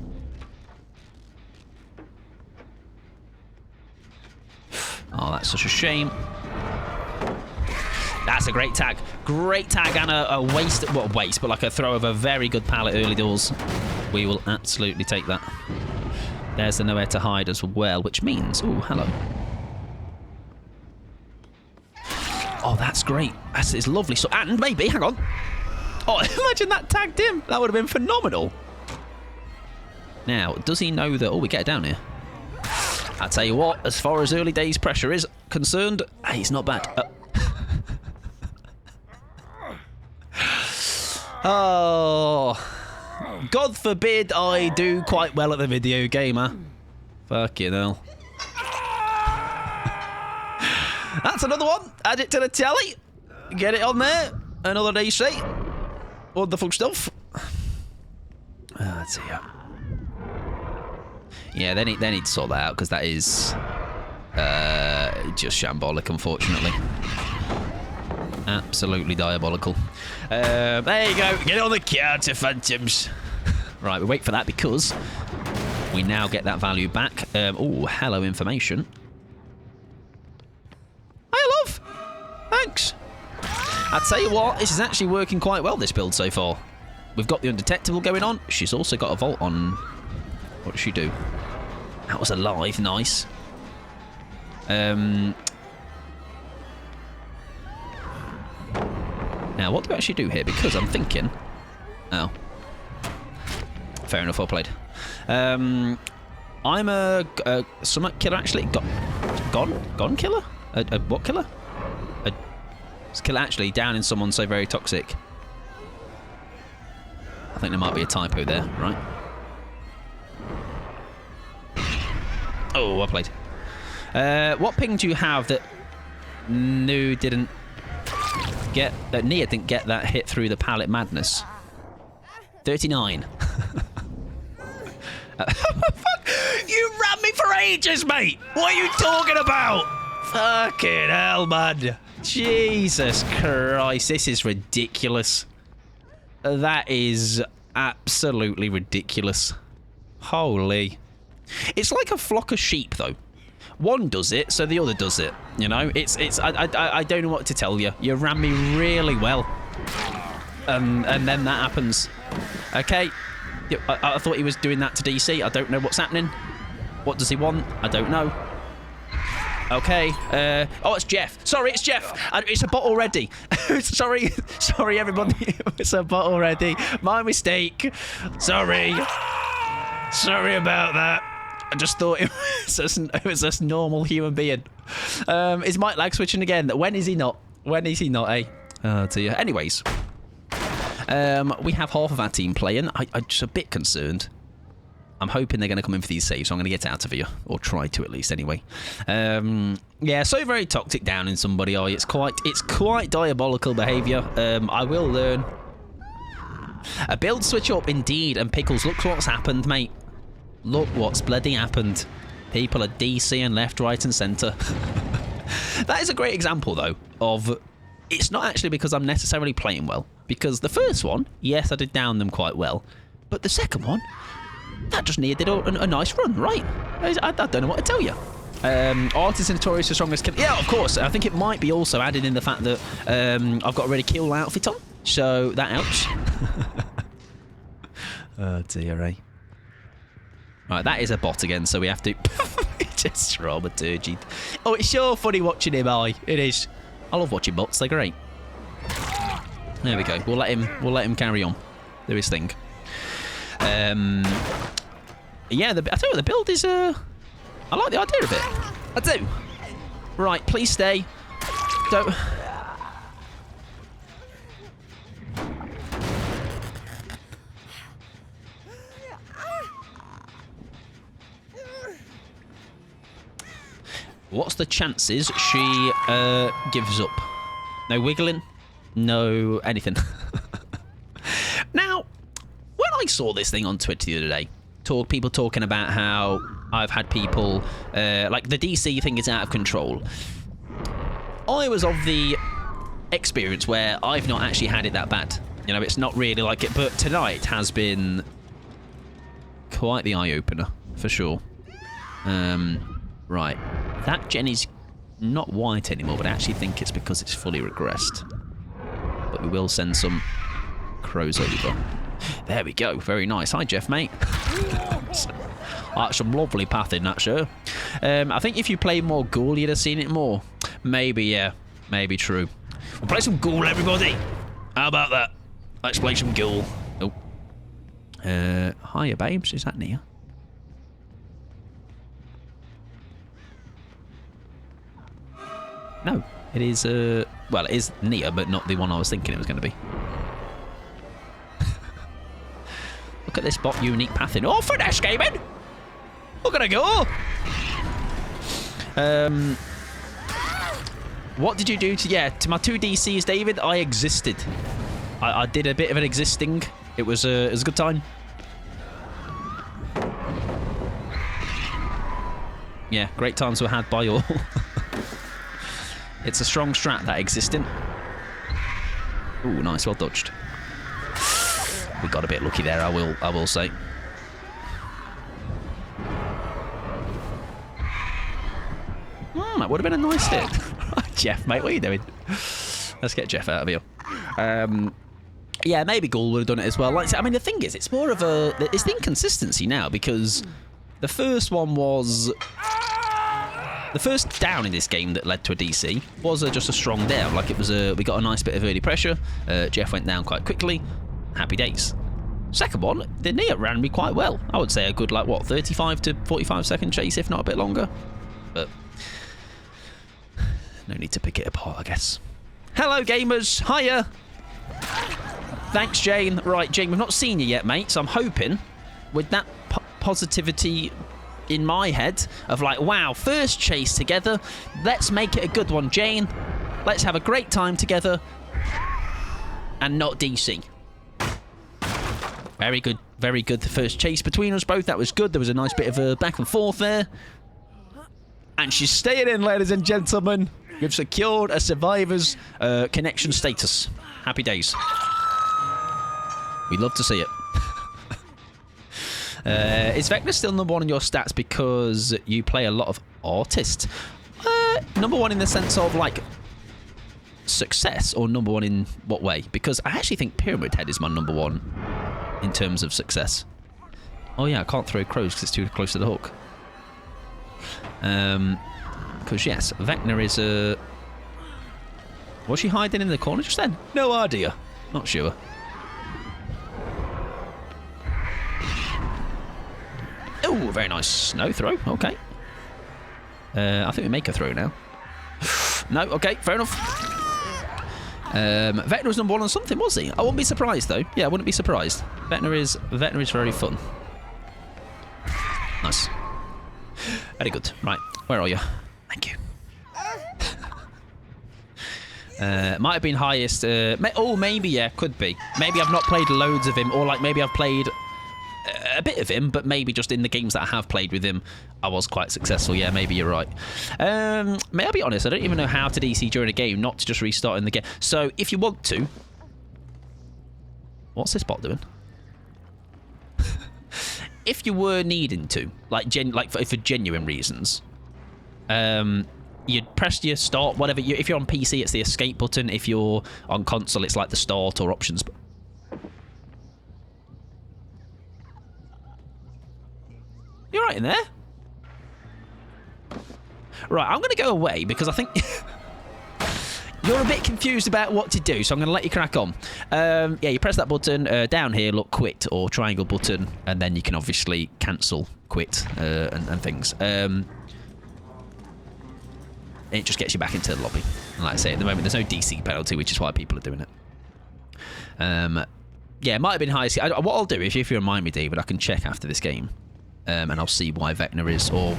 Oh, that's such a shame. That's a great tag. Great tag and a waste, well, waste, but like a throw of a very good pallet early doors. We will absolutely take that. There's the nowhere to hide as well, which means... oh, hello. Oh, that's great. It's lovely. So, and maybe, hang on. Oh, imagine that tagged him. That would have been phenomenal. Now, does he know that... oh, we get it down here. I tell you what, as far as early days pressure is concerned, he's not bad. Oh, God forbid I do quite well at the video game, huh? Fucking hell. That's another one. Add it to the tally. Get it on there. Another DC. Wonderful stuff. Let's see. Yeah, they need to sort that out, because that is just shambolic, unfortunately. Absolutely diabolical. There you go. Get on the counter, Phantoms. Right, we wait for that because we now get that value back. Oh, hello, information. Hi, love. Thanks. I'll tell you what, this is actually working quite well, this build so far. We've got the undetectable going on. She's also got a vault on. What does she do? That was alive. Nice. Now, what do we actually do here? Because I'm thinking... Oh. Fair enough, well played. I'm a summit killer, actually. Gone killer? A what killer? A killer, actually, down in someone so very toxic. I think there might be a typo there, right? Oh, well played. What ping do you have that newyt didn't get... That newyt didn't get that hit through the pallet madness? 39. You ran me for ages, mate! What are you talking about? Fucking hell, man. Jesus Christ, this is ridiculous. That is absolutely ridiculous. Holy. It's like a flock of sheep, though. One does it, so the other does it. You know, I don't know what to tell you. You ran me really well. And then that happens. Okay. I thought he was doing that to DC. I don't know what's happening. What does he want? I don't know. Okay. Oh, it's Jeff. Sorry, it's Jeff. It's a bot already. Sorry, everybody. It's a bot already. My mistake. Sorry. Sorry about that. I just thought it was a normal human being. Is Mike lag switching again? When is he not? When is he not, eh? Oh, dear. Anyways. We have half of our team playing. I'm just a bit concerned. I'm hoping they're going to come in for these saves, so I'm going to get out of here. Or try to, at least, anyway. Yeah, so very toxic down in somebody. Oh, it's quite diabolical behaviour. I will learn. A build switch up, indeed. And Pickles, look what's happened, mate. Look what's bloody happened. People are DCing left, right, and centre. That is a great example, though, of... It's not actually because I'm necessarily playing well. Because the first one, yes, I did down them quite well. But the second one, that just needed a nice run, right? I don't know what to tell you. Art is notorious for strongest kill. Yeah, of course. I think it might be also added in the fact that I've got a really cool outfit on. So that helps. Oh, dear, eh? Right, that is a bot again, so we have to... Just dramaturgy. Oh, it's so funny watching him, It is. I love watching bots, they're great. There we go. We'll let him carry on. Do his thing. Yeah, I tell you what, the build is I like the idea of it. I do. Right, please stay. Don't. What's the chances she gives up? No wiggling? No anything. Now, when I saw this thing on Twitter the other day, people talking about how I've had people, like the DC thing is out of control. I was of the experience where I've not actually had it that bad. You know, it's not really like it, but tonight has been quite the eye-opener, for sure. Right. That Jenny's not white anymore, but I actually think it's because it's fully regressed. But we will send some crows over. There we go. Very nice. Hi, Jeff, mate. That's some lovely pathing, that, sure. I think if you play more Ghoul, you'd have seen it more. Maybe, yeah. Maybe true. We'll play some Ghoul, everybody. How about that? Let's play some Ghoul. Oh. Hiya, babes. Is that Nia? No, it is, well, it is Nia, but not the one I was thinking it was going to be. Look at this bot unique pathing. Oh, finesse gaming! Look at her go! What did you do to my 2 DCs, David? I existed. I did a bit of an existing. It was a good time. Yeah, great times were had by all. It's a strong strat, that existing. Ooh, nice, well dodged. We got a bit lucky there, I will say. That would have been a nice hit. Jeff, mate, what are you doing? Let's get Jeff out of here. Yeah, maybe Ghoul would have done it as well. Like, I mean, the thing is, it's more of it's the inconsistency now, because the first one was... The first down in this game that led to a DC was just a strong down. Like, it was we got a nice bit of early pressure. Jeff went down quite quickly. Happy days. Second one, the newyt ran me quite well. I would say a good, like, what, 35 to 45 second chase, if not a bit longer. But no need to pick it apart, I guess. Hello, gamers. Hiya. Thanks, Jane. Right, Jane, we've not seen you yet, mate, so I'm hoping with that positivity in my head of like, wow, first chase together, let's make it a good one, Jane. Let's have a great time together and not DC. Very good, very good. The first chase between us both, that was good. There was a nice bit of a back and forth there. And she's staying in, ladies and gentlemen. We've secured a survivor's connection status. Happy days. We'd love to see it. Is Vecna still number one in your stats because you play a lot of artists? Number one in the sense of, like, success, or number one in what way? Because I actually think Pyramid Head is my number one in terms of success. Oh yeah, I can't throw crows because it's too close to the hook. Because yes, Vecna is a... Was she hiding in the corner just then? No idea. Not sure. Oh, very nice. No throw. Okay. I think we make a throw now. No, okay, fair enough. Vecna was number one on something, was he? I wouldn't be surprised, though. Yeah, I wouldn't be surprised. Vecna is very fun. Nice. Very good. Right, where are you? Thank you. Might have been highest. Maybe, yeah, could be. Maybe I've not played loads of him, or like maybe I've played a bit of him, but maybe just in the games that I have played with him, I was quite successful. Yeah, maybe you're right. May I be honest, I don't even know how to DC during a game, not to just restart in the game. So if you want to... What's this bot doing? If you were needing to, like for genuine reasons, you'd press your start, whatever. If you're on PC, it's the escape button. If you're on console, it's like the start or options. You're right in there. Right, I'm going to go away because I think you're a bit confused about what to do, so I'm going to let you crack on. Yeah, you press that button down here, look, quit, or triangle button, and then you can obviously cancel, quit, and things. It just gets you back into the lobby. And like I say, at the moment, there's no DC penalty, which is why people are doing it. Yeah, it might have been high. What I'll do, if you remind me, David, I can check after this game. And I'll see why Vecna is, or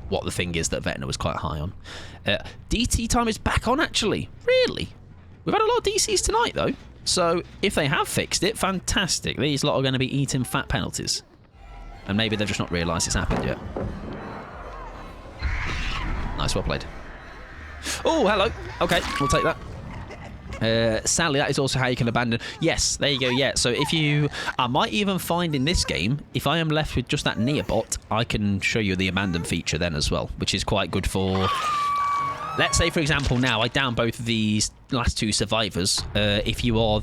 what the thing is that Vecna was quite high on. DT time is back on, actually. Really? We've had a lot of DCs tonight, though. So if they have fixed it, fantastic. These lot are going to be eating fat penalties. And maybe they've just not realised it's happened yet. Nice, well played. Oh, hello. Okay, we'll take that. Sadly, that is also how you can abandon. Yes, there you go. Yeah, so if you... I might even find in this game, if I am left with just that near bot, I can show you the abandon feature then as well, which is quite good for... Let's say, for example, now I down both of these last two survivors. If you are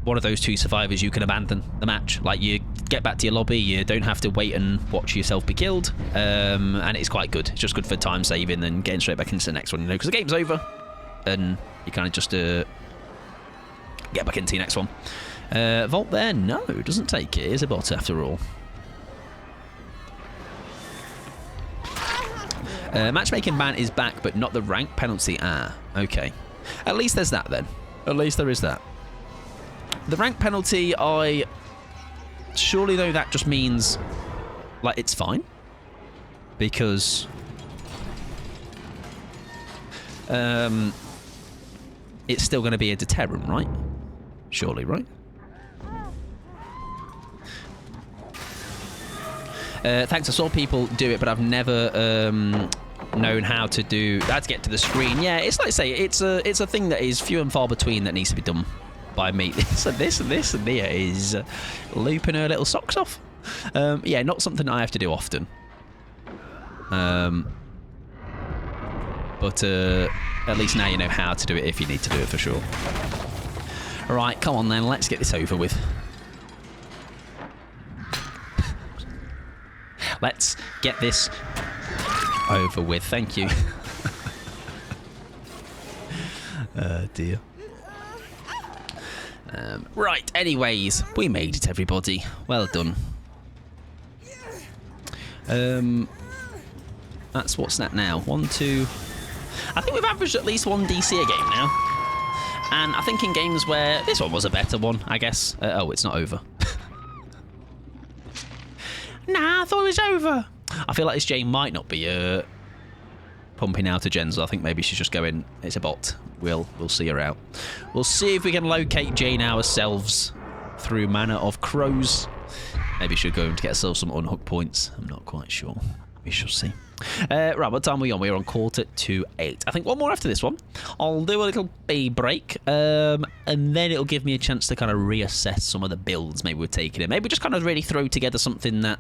one of those two survivors, you can abandon the match. Like, you get back to your lobby, you don't have to wait and watch yourself be killed. And it's quite good. It's just good for time saving and getting straight back into the next one, you know, because the game's over. And you kind of just get back into your next one. Vault there? No, it doesn't take it. It is a bot after all. Matchmaking ban is back, but not the rank penalty. Ah, okay. At least there's that then. At least there is that. The rank penalty, surely though that just means, like, it's fine. Because... it's still going to be a deterrent, right? Surely, right? Thanks, I saw people do it, but I've never known how to get to the screen. Yeah, it's like I say, it's a thing that is few and far between that needs to be done by me. This and Nia is looping her little socks off. Yeah, not something I have to do often. But at least now you know how to do it if you need to do it for sure. All right, come on then, let's get this over with. Let's get this over with. Thank you. Dear. Right, anyways, we made it, everybody. Well done. That's what's that now? 1, 2... I think we've averaged at least 1 DC a game now. And I think in games where... This one was a better one, I guess. Oh, it's not over. Nah, I thought it was over. I feel like this Jane might not be pumping out a gen, so I think maybe she's just going, it's a bot. We'll see her out. We'll see if we can locate Jane ourselves through Manor of Crows. Maybe she'll go to get ourselves some unhook points. I'm not quite sure. We shall see. Right, what time are we on? We're on 7:45. I think one more after this one. I'll do a little break, and then it'll give me a chance to kind of reassess some of the builds maybe we're taking in. Maybe just kind of really throw together something that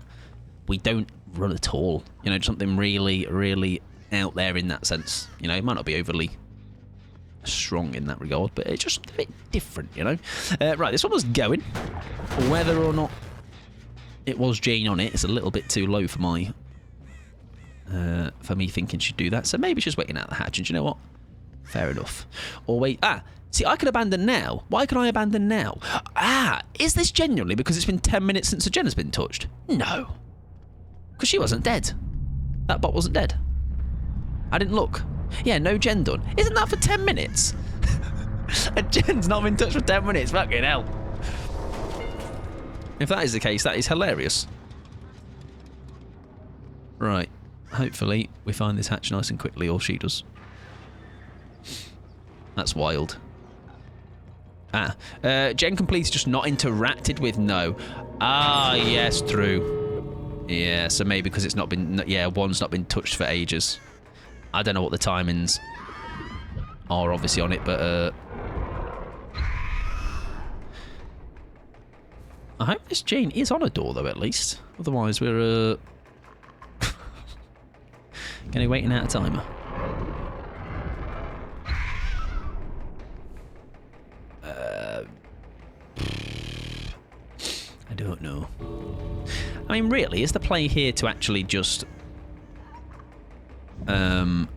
we don't run at all. You know, something really, really out there in that sense. You know, it might not be overly strong in that regard, but it's just a bit different, you know. Right, this one was going. Whether or not it was Jane on it, it's a little bit too low for my... for me thinking she'd do that. So maybe she's waiting out the hatch. And do you know what? Fair enough. Or wait. See, I can abandon now. Why can I abandon now? Is this genuinely because it's been 10 minutes since the gen has been touched? No. Because she wasn't dead. That bot wasn't dead. I didn't look. Yeah, no gen done. Isn't that for 10 minutes? A gen's not been touched for 10 minutes. Fucking hell. If that is the case, that is hilarious. Right. Hopefully, we find this hatch nice and quickly, or she does. That's wild. Gen complete's just not interacted with, no. Yes, true. Yeah, so maybe because it's not been... Yeah, one's not been touched for ages. I don't know what the timings are, obviously, on it, but... I hope this Jane is on a door, though, at least. Otherwise, we're... Gonna be waiting out a timer. I don't know. I mean, really, is the play here to actually just... the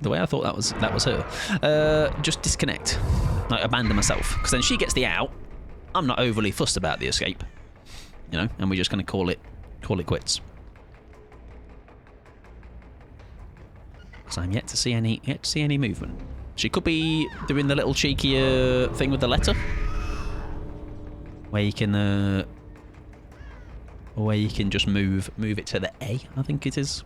way I thought that was her. Just disconnect. Like, abandon myself. Because then she gets the out. I'm not overly fussed about the escape. You know, and we're just going to call it quits. Because I'm yet to see any movement. She could be doing the little cheeky thing with the letter, where you can just move it to the A. I think it is.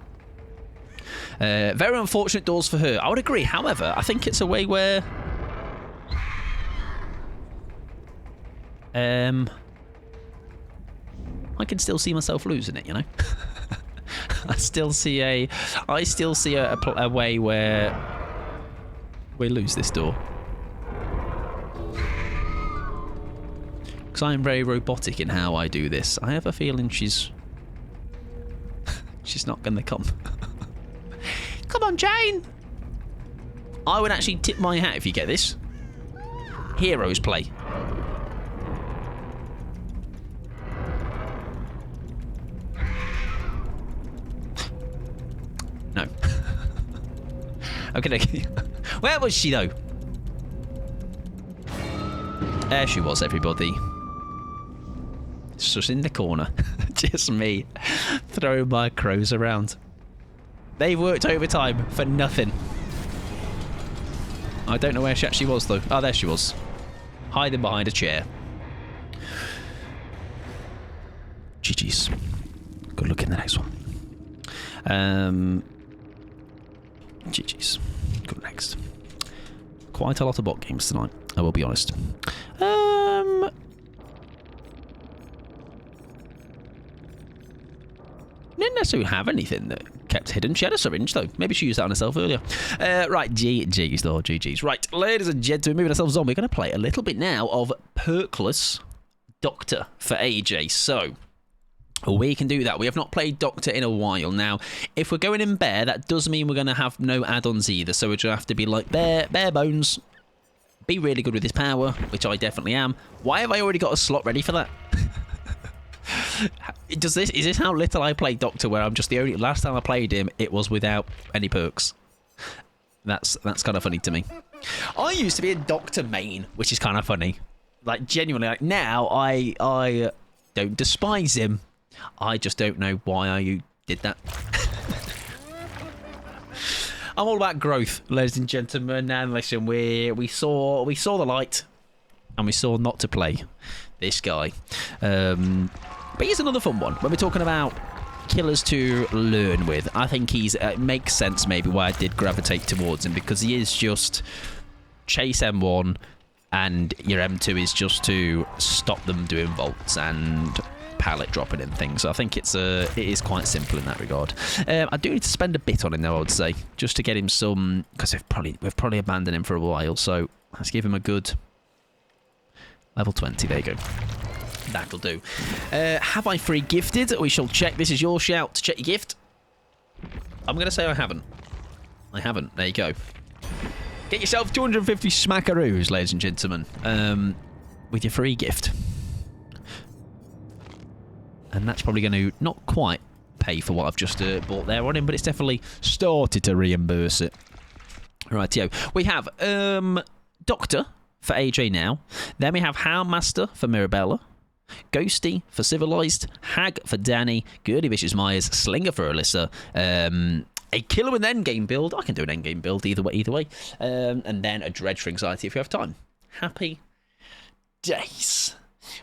Very unfortunate doors for her. I would agree. However, I think it's a way where I can still see myself losing it, you know. I still see a way where we lose this door. Because I am very robotic in how I do this. I have a feeling she's not going to come. Come on, Jane. I would actually tip my hat if you get this. Heroes play. No. Okay. Where was she, though? There she was, everybody. It's just in the corner. Just me throwing my crows around. They worked overtime for nothing. I don't know where she actually was, though. Oh, there she was. Hiding behind a chair. GG's. Good luck in the next one. GG's. Good next. Quite a lot of bot games tonight, I will be honest. Didn't necessarily have anything that kept hidden. She had a syringe, though. Maybe she used that on herself earlier. Right, GG's, though. GG's. Right, ladies and gentlemen, moving ourselves on. We're going to play a little bit now of Perkless Doctor for AJ. So, we can do that. We have not played Doctor in a while. Now, if we're going in bare, that does mean we're going to have no add-ons either. So, we're going to have to be like bare bones. Be really good with his power, which I definitely am. Why have I already got a slot ready for that? Is this how little I play Doctor, where I'm just the only... Last time I played him, it was without any perks. That's kind of funny to me. I used to be a Doctor main, which is kind of funny. Like, genuinely, like, now I don't despise him. I just don't know why you did that. I'm all about growth, ladies and gentlemen. And listen, we saw the light, and we saw not to play this guy. But he's another fun one when we're talking about killers to learn with. I think it makes sense maybe why I did gravitate towards him, because he is just chase M1, and your M2 is just to stop them doing vaults and pallet dropping and things. So I think it is quite simple in that regard. I do need to spend a bit on him though, I would say, just to get him some, because we've probably abandoned him for a while. So let's give him a good level 20. There you go. That'll do. Have I free gifted? We shall check. This is your shout to check your gift. I'm going to say I haven't. I haven't. There you go. Get yourself 250 smackaroos, ladies and gentlemen, with your free gift. And that's probably going to not quite pay for what I've just bought there on him, but it's definitely started to reimburse it. Rightio. We have Doctor for AJ now. Then we have Houndmaster for Mirabella. Ghosty for Civilized, Hag for Danny, Gurdy Vicious Myers, Slinger for Alyssa, a killer with an endgame build. I can do an endgame build either way. And then a Dredge for Anxiety if you have time. Happy days.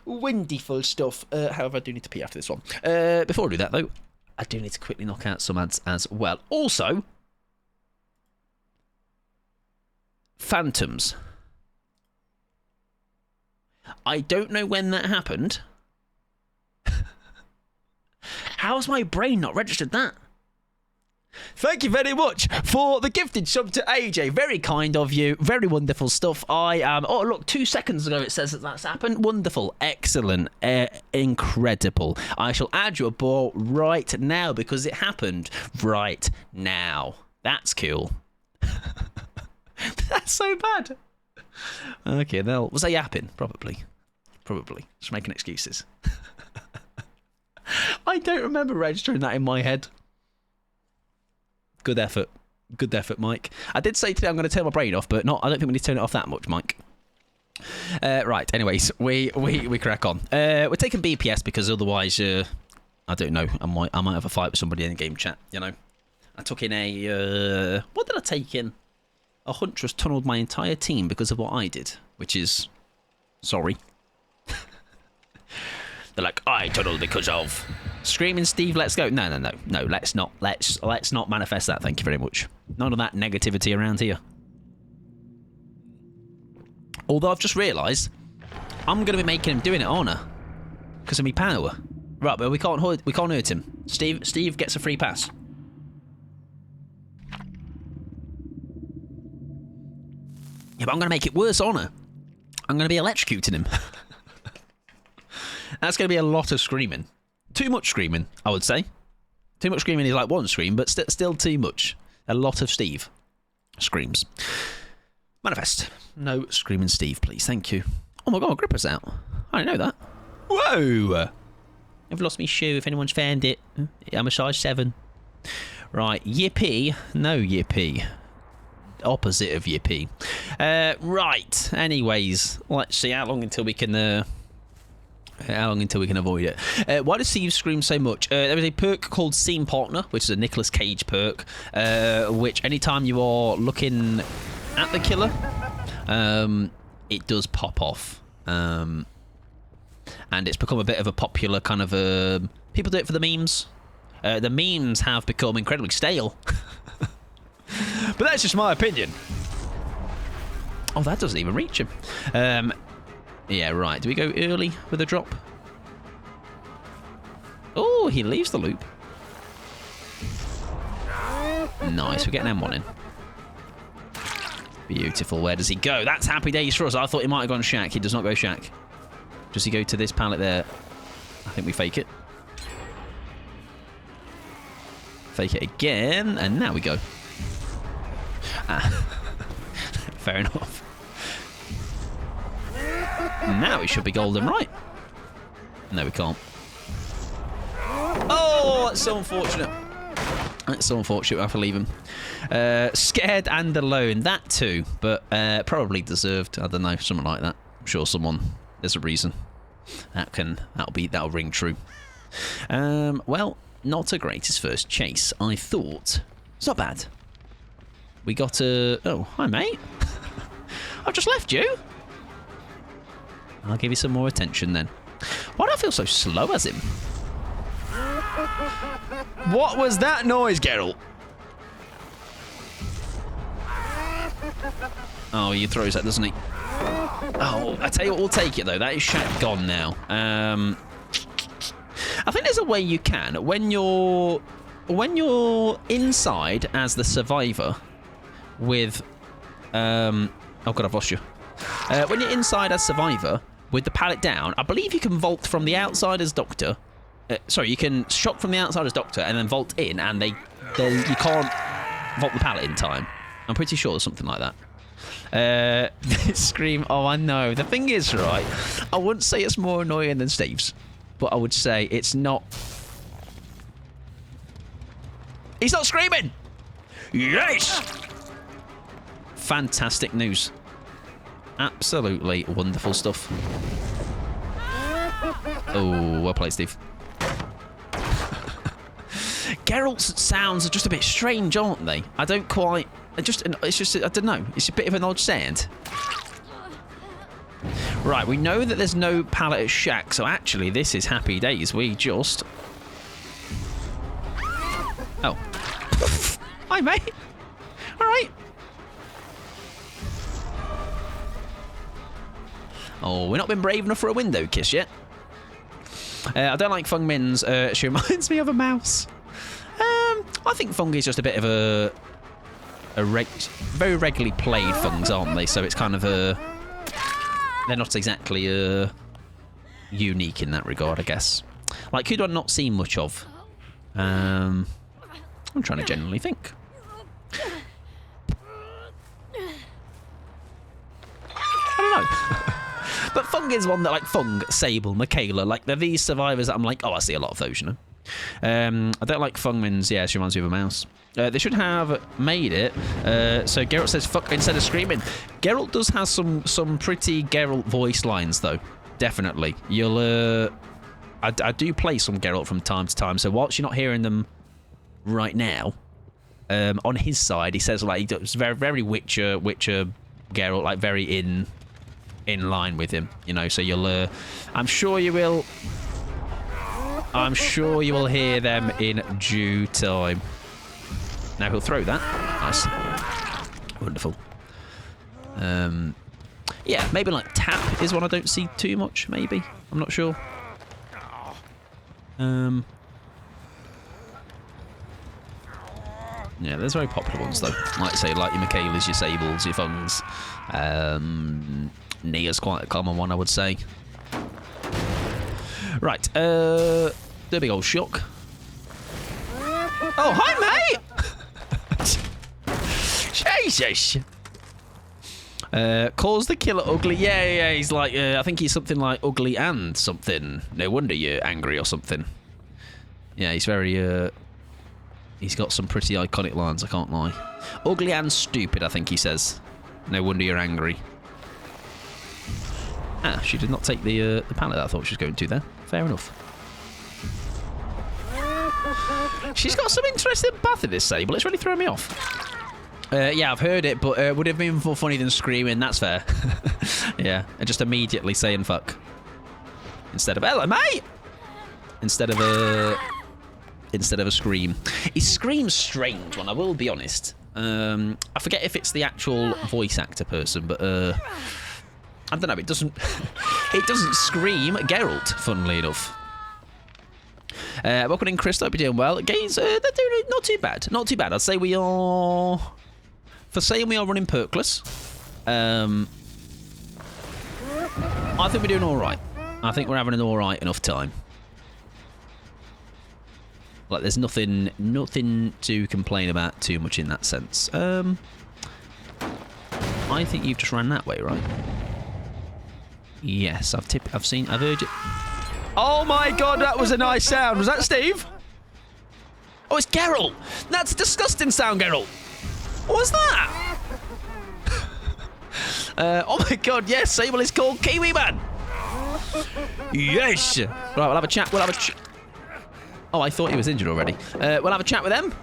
Windyful stuff. However, I do need to pee after this one. Before I do that, though, I do need to quickly knock out some ads as well. Also, Phantoms. I don't know when that happened. How's my brain not registered that? Thank you very much for the gifted sub to AJ. Very kind of you. Very wonderful stuff. I am... Oh, look, 2 seconds ago it says that that's happened. Wonderful. Excellent. Incredible. I shall add your ball right now because it happened right now. That's cool. That's so bad. Okay, well, was I yapping? Probably. Just making excuses. I don't remember registering that in my head. Good effort, Mike. I did say today I'm going to turn my brain off, but I don't think we need to turn it off that much, Mike. Right, anyways, we crack on. We're taking BPS because otherwise, I don't know, I might have a fight with somebody in the game chat, you know. I took in a... what did I take in? A Huntress tunnelled my entire team because of what I did, which is... Sorry. They're like, I tunnelled because of... Screaming Steve, let's go. No, let's not. Let's not manifest that, thank you very much. None of that negativity around here. Although I've just realised, I'm going to be making him doing it, aren't I? Because of me power. Right, but we can't hurt him. Steve gets a free pass. Yeah, but I'm going to make it worse, aren't I? I'm going to be electrocuting him. That's going to be a lot of screaming. Too much screaming, I would say. Too much screaming is like one scream, but still too much. A lot of Steve screams. Manifest. No screaming Steve, please. Thank you. Oh my god, Gripper's out. I didn't know that. Whoa! I've lost my shoe if anyone's found it. I'm a size 7. Right, yippee. No yippee. Opposite of yippee. Right, anyways. Let's see how long until we can avoid it. Why does Steve scream so much? There is a perk called Scene Partner, which is a Nicolas Cage perk, which anytime you are looking at the killer, it does pop off. And it's become a bit of a popular kind of... people do it for the memes. The memes have become incredibly stale. But that's just my opinion. Oh, that doesn't even reach him. Yeah, right. Do we go early with a drop? Oh, he leaves the loop. Nice, we're getting M1 in. Beautiful. Where does he go? That's happy days for us. I thought he might have gone shack. He does not go shack. Does he go to this pallet there? I think we fake it. Fake it again, and now we go. Ah. Fair enough. Now it should be golden, right? No, we can't. Oh, that's so unfortunate. That's so unfortunate. I have to leave him. Scared and alone. That too, but probably deserved. I don't know, something like that. I'm sure there's a reason. That'll ring true. Well, not a greatest first chase. I thought it's not bad. We got a. Oh, hi mate. I've just left you. I'll give you some more attention then. Why do I feel so slow as him? What was that noise, Geralt? Oh, he throws that, doesn't he? Oh, I tell you what, we'll take it though. That is shack gone now. I think there's a way you can when you're inside as the survivor with oh god, I've lost you. When you're inside as survivor with the pallet down, I believe you can vault from the outside as doctor. Sorry, you can shock from the outside as doctor and then vault in, and you can't vault the pallet in time. I'm pretty sure there's something like that. Scream. Oh, I know. The thing is, right, I wouldn't say it's more annoying than Steve's, but I would say it's not. He's not screaming. Yes. Fantastic news. Absolutely wonderful stuff. Oh, well played, Steve. Geralt's sounds are just a bit strange, aren't they? I don't quite. It's just. I don't know. It's a bit of an odd sound. Right, we know that there's no pallet at shack, so actually this is happy days. We just. Oh. Hi, mate. All right. Oh, we've not been brave enough for a window kiss yet. I don't like Fung Min's. She reminds me of a mouse. I think Fung is just a bit of a very regularly played Fungs, aren't they? So it's kind of they're not exactly unique in that regard, I guess. Like, who do I not see much of? I'm trying to genuinely think. I don't know. But Fung is one that, like, Fung, Sable, Michaela, like, they're these survivors that I'm like, oh, I see a lot of those, you know. I don't like Fungmin's. Yeah, she reminds me of a mouse. They should have made it. So Geralt says fuck instead of screaming. Geralt does have some pretty Geralt voice lines, though. Definitely. You'll. I do play some Geralt from time to time. So whilst you're not hearing them right now, on his side, he says like he does very Witcher Geralt, like very in line with him. You know. So you'll. I'm sure you will. I'm sure you will hear them in due time. Now he'll throw that. Nice. Wonderful. Yeah, maybe like tap is one I don't see too much, maybe. I'm not sure. Yeah, there's very popular ones though. Like say, like your Michaelas, your Sables, your Fungs. Nia's quite a common one, I would say. Right, the big old shock. Oh, hi, mate! Jesus! Calls the killer ugly. Yeah, he's like, I think he's something like ugly and something. No wonder you're angry or something. Yeah, he's very, he's got some pretty iconic lines, I can't lie. Ugly and stupid, I think he says. No wonder you're angry. Ah, she did not take the pallet that I thought she was going to there. Fair enough. She's got some interesting path in this Sable. It's really throwing me off. Yeah, I've heard it, but would have been more funny than screaming. That's fair. Yeah, and just immediately saying fuck instead of hello, mate. Instead of a scream. He screams strange one. I will be honest. I forget if it's the actual voice actor person, but I don't know. It doesn't. It doesn't scream Geralt. Funnily enough. Welcome in, Chris. Hope you're doing well. Games, they're doing not too bad. Not too bad. I'd say we are... For saying we are running perkless, I think we're doing all right. I think we're having an all right enough time. Like, there's nothing to complain about too much in that sense. I think you've just ran that way, right? Yes, I've heard it. Oh my god, that was a nice sound. Was that Steve? Oh, it's Geralt. That's a disgusting sound, Geralt. What was that? Oh my god, yes, Sable is called Kiwi Man. Yes. Right, we'll have a chat. Oh, I thought he was injured already. We'll have a chat with them.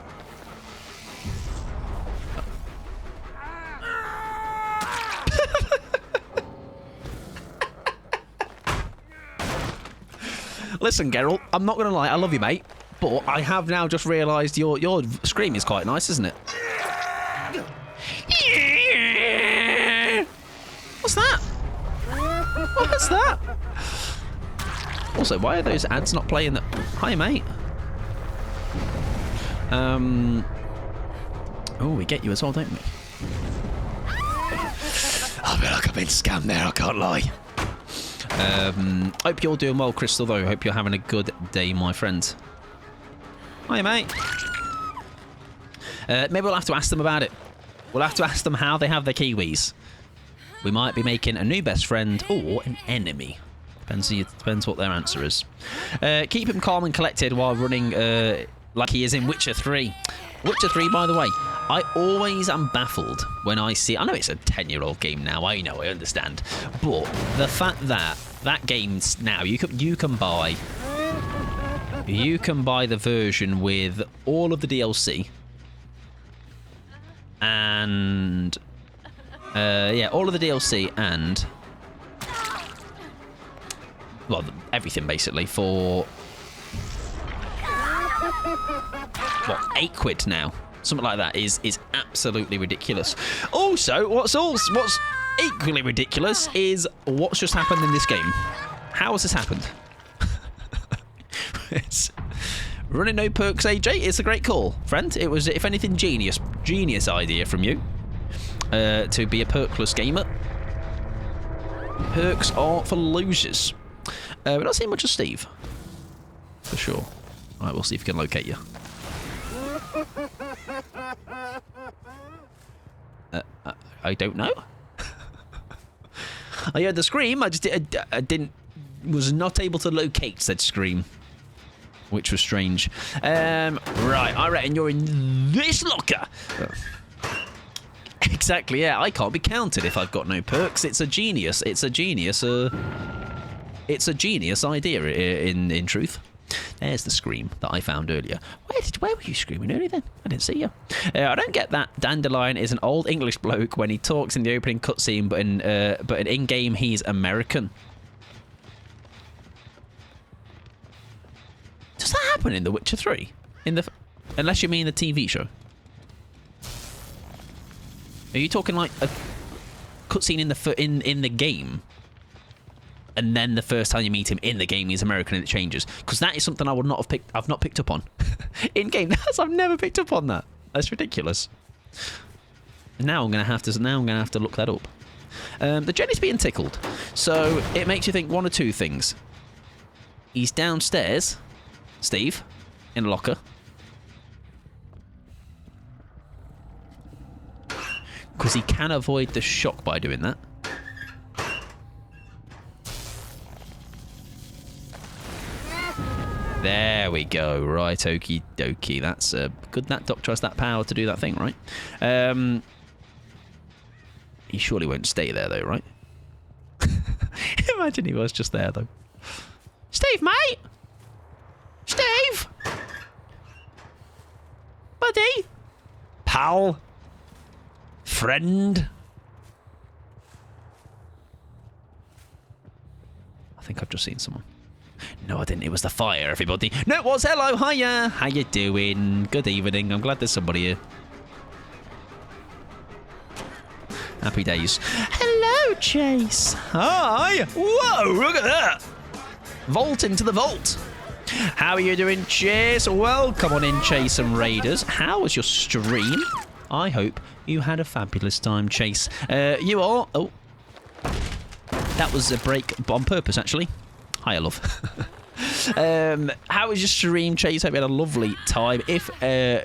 Listen, Geralt, I'm not going to lie. I love you, mate. But I have now just realised your scream is quite nice, isn't it? What's that? What's that? Also, why are those ads not playing? Hi, mate. Oh, we get you as well, don't we? I feel like I've been scammed there, I can't lie. Hope you're doing well, Crystal, though. Hope you're having a good day, my friend. Hi, mate. Maybe we'll have to ask them about it. We'll have to ask them how they have their Kiwis. We might be making a new best friend or an enemy. Depends what their answer is. Keep him calm and collected while running like he is in Witcher 3. Witcher 3, by the way, I always am baffled when I see... I know it's a 10-year-old game now, I know, I understand. But the fact that that game now, you can buy the version with all of the DLC. And... yeah, all of the DLC and... Well, everything, basically, for... What, £8 now? Something like that is absolutely ridiculous. Also, what's equally ridiculous is what's just happened in this game. How has this happened? It's running no perks, AJ. It's a great call, friend. It was, if anything, genius idea from you to be a perkless gamer. Perks are for losers. We're not seeing much of Steve, for sure. All right, we'll see if we can locate you. I don't know. I heard the scream. I was not able to locate said scream, which was strange. Right, I reckon you're in this locker. Exactly. Yeah, I can't be counted if I've got no perks. It's a genius. It's a genius idea. In truth. There's the scream that I found earlier. Where were you screaming earlier then? I didn't see you. I don't get that. Dandelion is an old English bloke when he talks in the opening cutscene, but in game he's American. Does that happen in The Witcher 3? Unless you mean the TV show. Are you talking like a cutscene in the game? And then the first time you meet him in the game, he's American and it changes. Because that is something I would not have picked. I've not picked up on in game. I've never picked up on that. That's ridiculous. Now I'm gonna have to look that up. The Jenny's being tickled, so it makes you think one or two things. He's downstairs, Steve, in a locker. Because he can avoid the shock by doing that. There we go. Right, okie dokie. That's good. That doctor has that power to do that thing, right? He surely won't stay there, though, right? Imagine he was just there, though. Steve, mate! Steve! Buddy! Pal! Friend! I think I've just seen someone. No, I didn't. It was the fire, everybody. No, it was. Hello, hiya. How you doing? Good evening. I'm glad there's somebody here. Happy days. Hello, Chase. Hi. Whoa, look at that. Vault into the vault. How are you doing, Chase? Welcome on in, Chase and Raiders. How was your stream? I hope you had a fabulous time, Chase. You are... Oh. That was a break on purpose, actually. Hiya, love. How was your stream, Chase? Hope you had a lovely time. If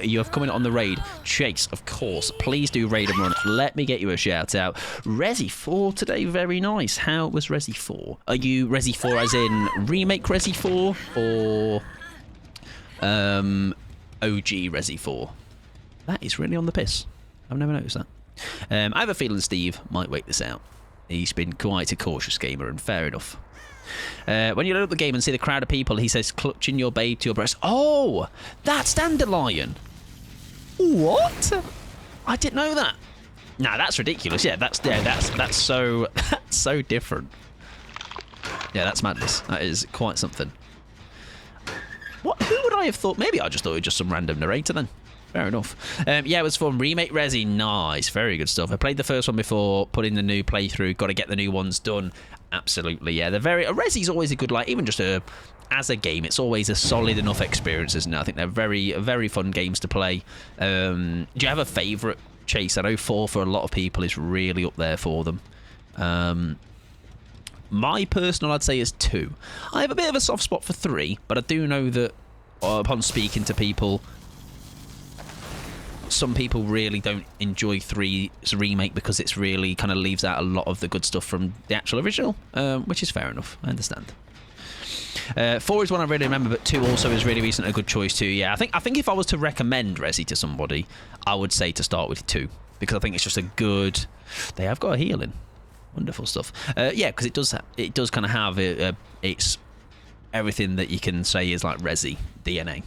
you have come in on the raid, Chase, of course, please do raid and run. Let me get you a shout out. Resi 4 today, very nice. How was Resi 4? Are you Resi 4 as in remake Resi 4 or OG Resi 4? That is really on the piss. I've never noticed that. I have a feeling Steve might wait this out. He's been quite a cautious gamer, and fair enough. When you load up the game and see the crowd of people, he says, clutching your babe to your breast. Oh, that's Dandelion. What? I didn't know that. Nah, that's ridiculous. Yeah, that's so that's so different. Yeah, that's madness. That is quite something. What? Who would I have thought? Maybe I just thought it was just some random narrator then. Fair enough. Yeah, it was fun. Remake Resi, nice. Very good stuff. I played the first one before, put in the new playthrough. Got to get the new ones done. Absolutely, yeah. Resi's always a good, like, even just as a game, it's always a solid enough experience, isn't it? I think they're very fun games to play. Do you have a favourite, Chase? I know 4 for a lot of people is really up there for them. My personal, I'd say, is 2. I have a bit of a soft spot for 3, but I do know that upon speaking to people, some people really don't enjoy 3's remake because it's really kind of leaves out a lot of the good stuff from the actual original, which is fair enough. I understand. 4 is one I really remember, but 2 also is really recent, a good choice too. Yeah, I think if I was to recommend Resi to somebody, I would say to start with 2 because I think it's just a good. They have got a healing, wonderful stuff. Yeah, because it does kind of have it's everything that you can say is like Resi DNA.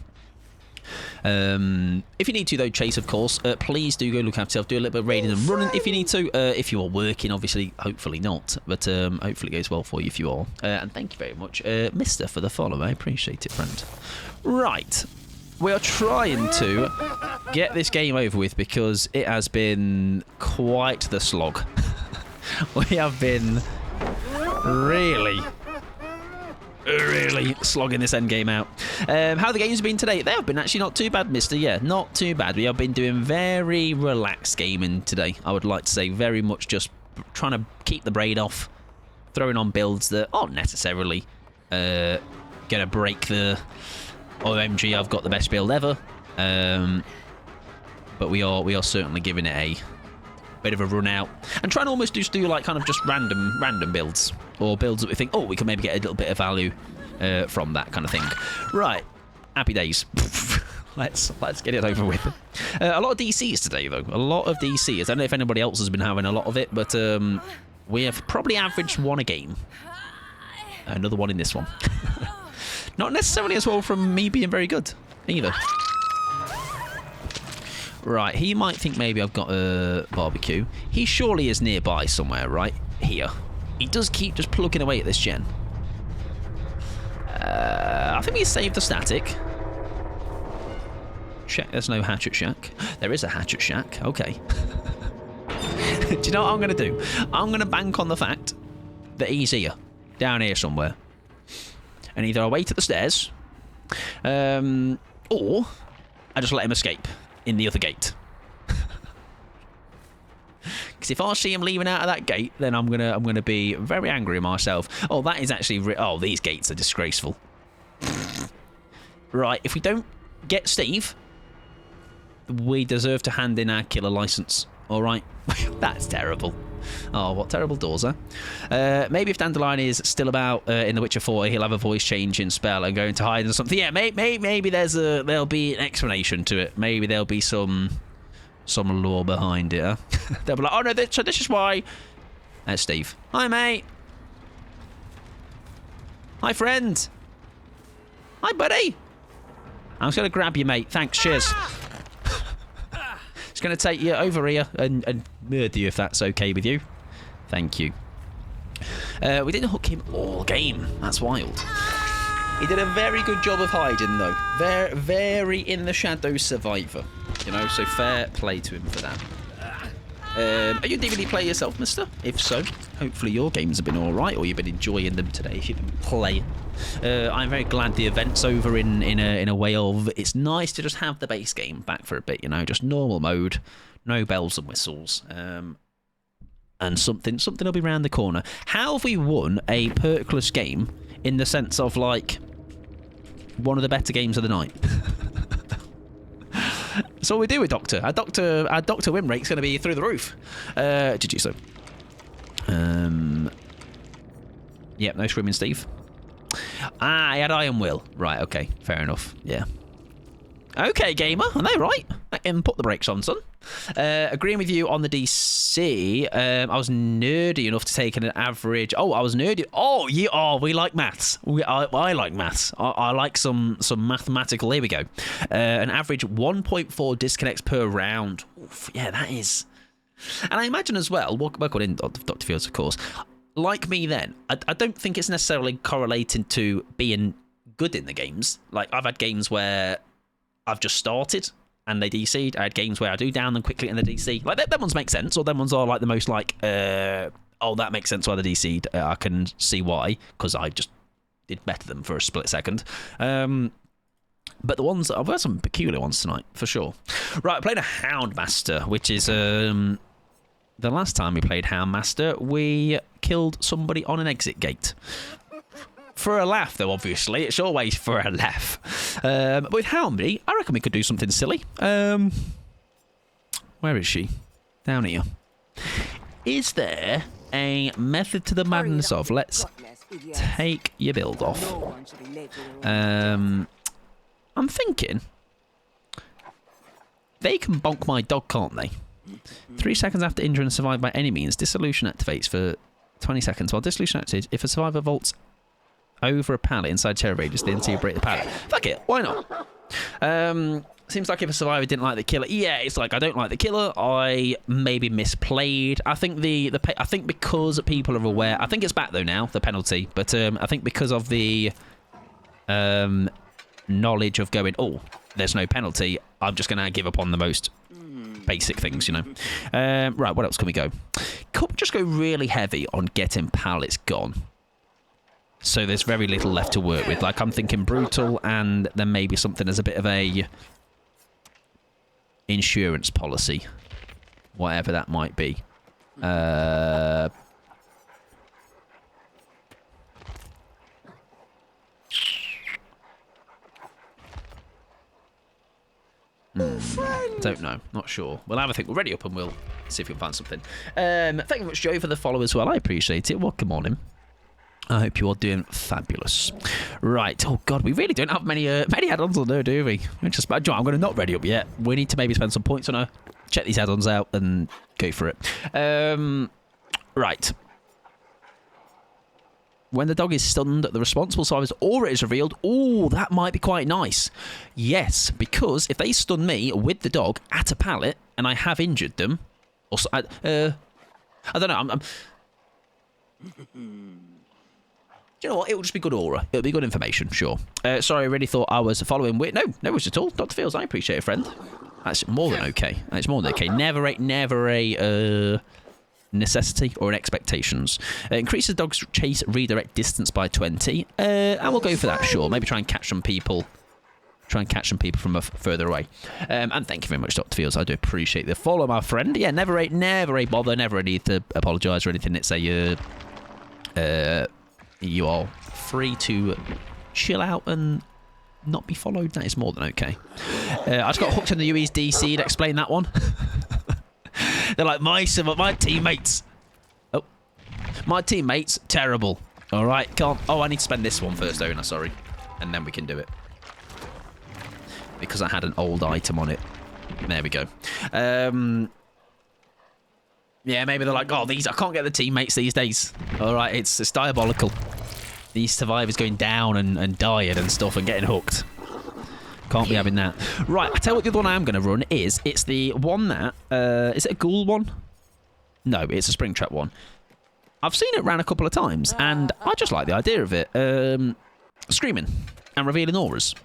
If you need to though, Chase, of course, please do go look after yourself, do a little bit of raiding and running if you need to. If you are working, obviously, hopefully not, but hopefully it goes well for you if you are. And thank you very much, Mister, for the follow. I appreciate it, friend. Right, we are trying to get this game over with because it has been quite the slog. We have been really slogging this end game out. How the games have been today? They have been actually not too bad, mister. Yeah, not too bad. We have been doing very relaxed gaming today. I would like to say very much just trying to keep the brain off, throwing on builds that aren't necessarily going to break the OMG, I've got the best build ever. But we are certainly giving it a bit of a run out and trying to almost just do like kind of just random builds or builds that we think, oh, we can maybe get a little bit of value from that kind of thing. Right, happy days. let's get it over with. A lot of DCs today though, a lot of DCs. I don't know if anybody else has been having a lot of it, but we have probably averaged 1 a game. Another one in this one. Not necessarily as well from me being very good either. Right, he might think maybe I've got a barbecue. He surely is nearby somewhere, right? Here. He does keep just plugging away at this gen. I think we saved the static. Check, there's no hatchet shack. There is a hatchet shack. Okay. Do you know what I'm going to do? I'm going to bank on the fact that he's here. Down here somewhere. And either I wait at the stairs, or I just let him escape in the other gate. Because if I see him leaving out of that gate, then I'm gonna be very angry at myself. Oh, that is actually oh, these gates are disgraceful. Right, if we don't get Steve, we deserve to hand in our killer license. All right, that's terrible. Oh, what terrible doors, huh? Maybe if Dandelion is still about in The Witcher 4, he'll have a voice changing spell and go into hide or something. Yeah, maybe there'll be an explanation to it. Maybe there'll be some lore behind it, huh? They'll be like, oh no, so this is why. There's Steve. Hi, mate. Hi, friend. Hi, buddy. I'm just going to grab you, mate. Thanks, cheers. It's going to take you over here and murder you if that's okay with you. Thank you. We didn't hook him all game. That's wild. He did a very good job of hiding, though. Very in the shadow survivor. You know, so fair play to him for that. Are you a DVD player yourself, mister? If so, Hopefully your games have been all right, or you've been enjoying them today if you've been playing. I'm very glad the event's over in a way of it's nice to just have the base game back for a bit, you know, just normal mode, no bells and whistles, and something will be round the corner. How have we won a perkless game in the sense of like one of the better games of the night? That's all we do with Doctor. Our Doctor win rate's going to be through the roof. Did you so? Yep, no screaming Steve. Ah, I had Iron Will. Right, okay, fair enough. Yeah. Okay, gamer, are they right? I can put the brakes on, son. Agreeing with you on the DC. I was nerdy enough to take an average. Oh, I was nerdy. Oh, yeah. Oh, we like maths. I like maths. I like some mathematical. Here we go. An average 1.4 disconnects per round. Oof, yeah, that is. And I imagine as well. We'll go in Dr. Fields, of course. Like me, then I don't think it's necessarily correlating to being good in the games. Like I've had games where I've just started and they DC'd. I had games where I do down them quickly and they DC. Like them ones make sense, or them ones are like the most like, oh, that makes sense why they DC'd. I can see why, because I just did better than for a split second. But the ones, I've had some peculiar ones tonight, for sure. Right, I played a Houndmaster, which is, the last time we played Houndmaster, we killed somebody on an exit gate. For a laugh, though, obviously. It's always for a laugh. But with Houndby, I reckon we could do something silly. Where is she? Down here. Is there a method to the madness of let's take your build off? I'm thinking they can bonk my dog, can't they? 3 seconds after injury and survived by any means, dissolution activates for 20 seconds. While dissolution activates, if a survivor vaults over a pallet inside terror radius, the NC will break the pallet. Fuck it, why not? Seems like if a survivor didn't like the killer, yeah, it's like I don't like the killer. I maybe misplayed. I think I think because people are aware. I think it's back though now, the penalty. But I think because of the knowledge of going, oh, there's no penalty, I'm just going to give up on the most basic things, you know. Right, what else can we go? Could we just go really heavy on getting pallets gone? So there's very little left to work with. Like, I'm thinking brutal, and then maybe something as a bit of a insurance policy. Whatever that might be. Don't know. Not sure. We'll have a think. We're ready up and we'll see if we can find something. Thank you very much, Joe, for the follow as well. I appreciate it. Welcome on in. I hope you're all doing fabulous. Right. Oh, God. We really don't have many add-ons on there, do we? I'm going to not ready up yet. We need to maybe spend some points on her. Check these add-ons out and go for it. Right. When the dog is stunned, the responsible survivor's aura is revealed. Oh, that might be quite nice. Yes, because if they stun me with the dog at a pallet and I have injured them, or I don't know. Do you know what? It will just be good aura. It'll be good information, sure. Sorry, I really thought I was following with. No worries at all. Dr. Fields, I appreciate it, friend. That's more than okay. That's more than okay. Never a necessity or an expectations. Increases dog's chase redirect distance by 20. And we'll go for that, sure. Maybe try and catch some people. Try and catch some people from further away. And thank you very much, Dr. Fields. I do appreciate the follow, my friend. Yeah, never a bother. Never a need to apologise or anything. It's a you are free to chill out and not be followed. That is more than okay. I just got hooked on the UE's DC to explain that one. They're like, my teammates. Oh, my teammates, terrible. All right, can't. Oh, I need to spend this one first, don't I? Sorry. And then we can do it. Because I had an old item on it. There we go. Yeah, maybe they're like, oh, I can't get the teammates these days. All right, it's diabolical. These survivors going down and dying and stuff and getting hooked. Can't be having that. Right, I tell you what the other one I am going to run is. It's the one that... is it a ghoul one? No, it's a Springtrap one. I've seen it ran a couple of times, and I just like the idea of it. Screaming and revealing auras.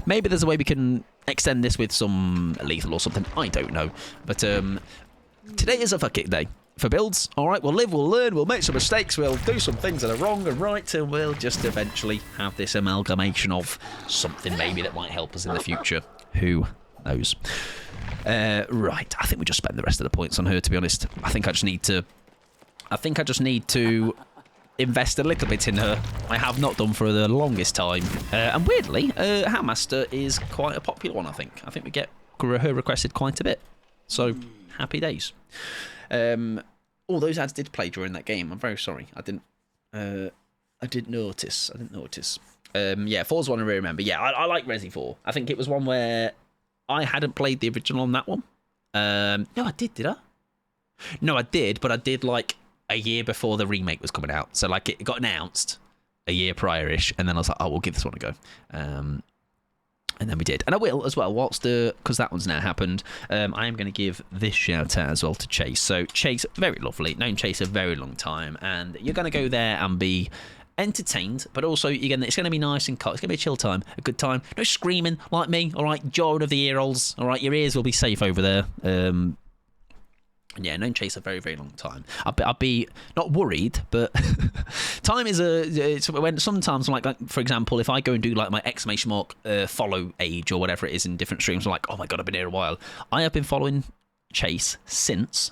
Maybe there's a way we can extend this with some lethal or something. I don't know. But today is a fuck it day. for builds. All right, we'll live, we'll learn, we'll make some mistakes, we'll do some things that are wrong and right, and we'll just eventually have this amalgamation of something maybe that might help us in the future. Who knows? Right, I think we just spend the rest of the points on her, to be honest. I think I just need to invest a little bit in her. I have not done for the longest time. And weirdly, Houndmaster is quite a popular one, I think. I think we get her requested quite a bit. So, happy days. All those ads did play during that game. I'm very sorry. I didn't notice. Yeah, 4's one I really remember. Yeah, I like Resi 4. I think it was one where I hadn't played the original on that one. No, I did I? No, I did, but I did like a year before the remake was coming out. So like it got announced a year prior-ish, and then I was like, oh, we'll give this one a go. And then we did. And I will as well, because that one's now happened, I am going to give this shout out as well to Chase. So Chase, very lovely, known Chase a very long time, and you're going to go there and be entertained, but also it's going to be nice and it's going to be a chill time, a good time. No screaming like me, all right, jawing of the ear holes, all right, your ears will be safe over there. Yeah, known Chase a very, very long time. I'd be not worried, but time is it's when sometimes, like for example, if I go and do like my exclamation mark follow age or whatever it is in different streams, I'm like, oh my god, I've been here a while. I have been following Chase since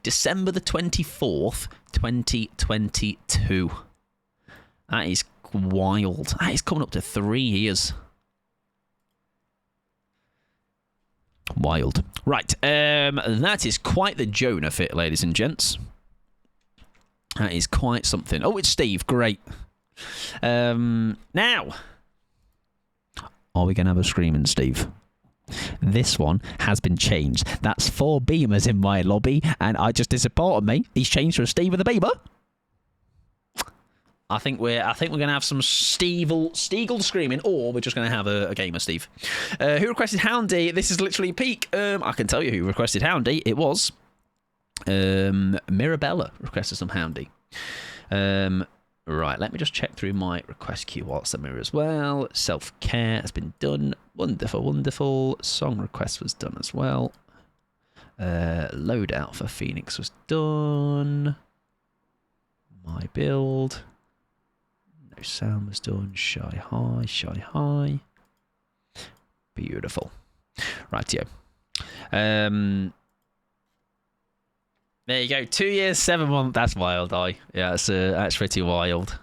December the 24th, 2022. That is wild. That is coming up to 3 years. Wild. Right, that is quite the Jonah fit, ladies and gents. That is quite something. Oh, it's Steve. Great. Now, are we going to have a screaming Steve? This one has been changed. That's 4 beamers in my lobby, and I just disappointed me. He's changed to a Steve with a beamer. I think we're gonna have some Steagle screaming, or we're just gonna have a gamer Steve. Who requested Houndy? This is literally peak. I can tell you who requested Houndy. It was Mirabella requested some Houndy. Right, let me just check through my request queue whilst I'm here as well. Self-care has been done. Wonderful, wonderful. Song request was done as well. Loadout for Phoenix was done. My build. No sound was done. Shy high, shy high. Beautiful. Rightio. There you go. 2 years, 7 months. That's wild, yeah, that's pretty wild.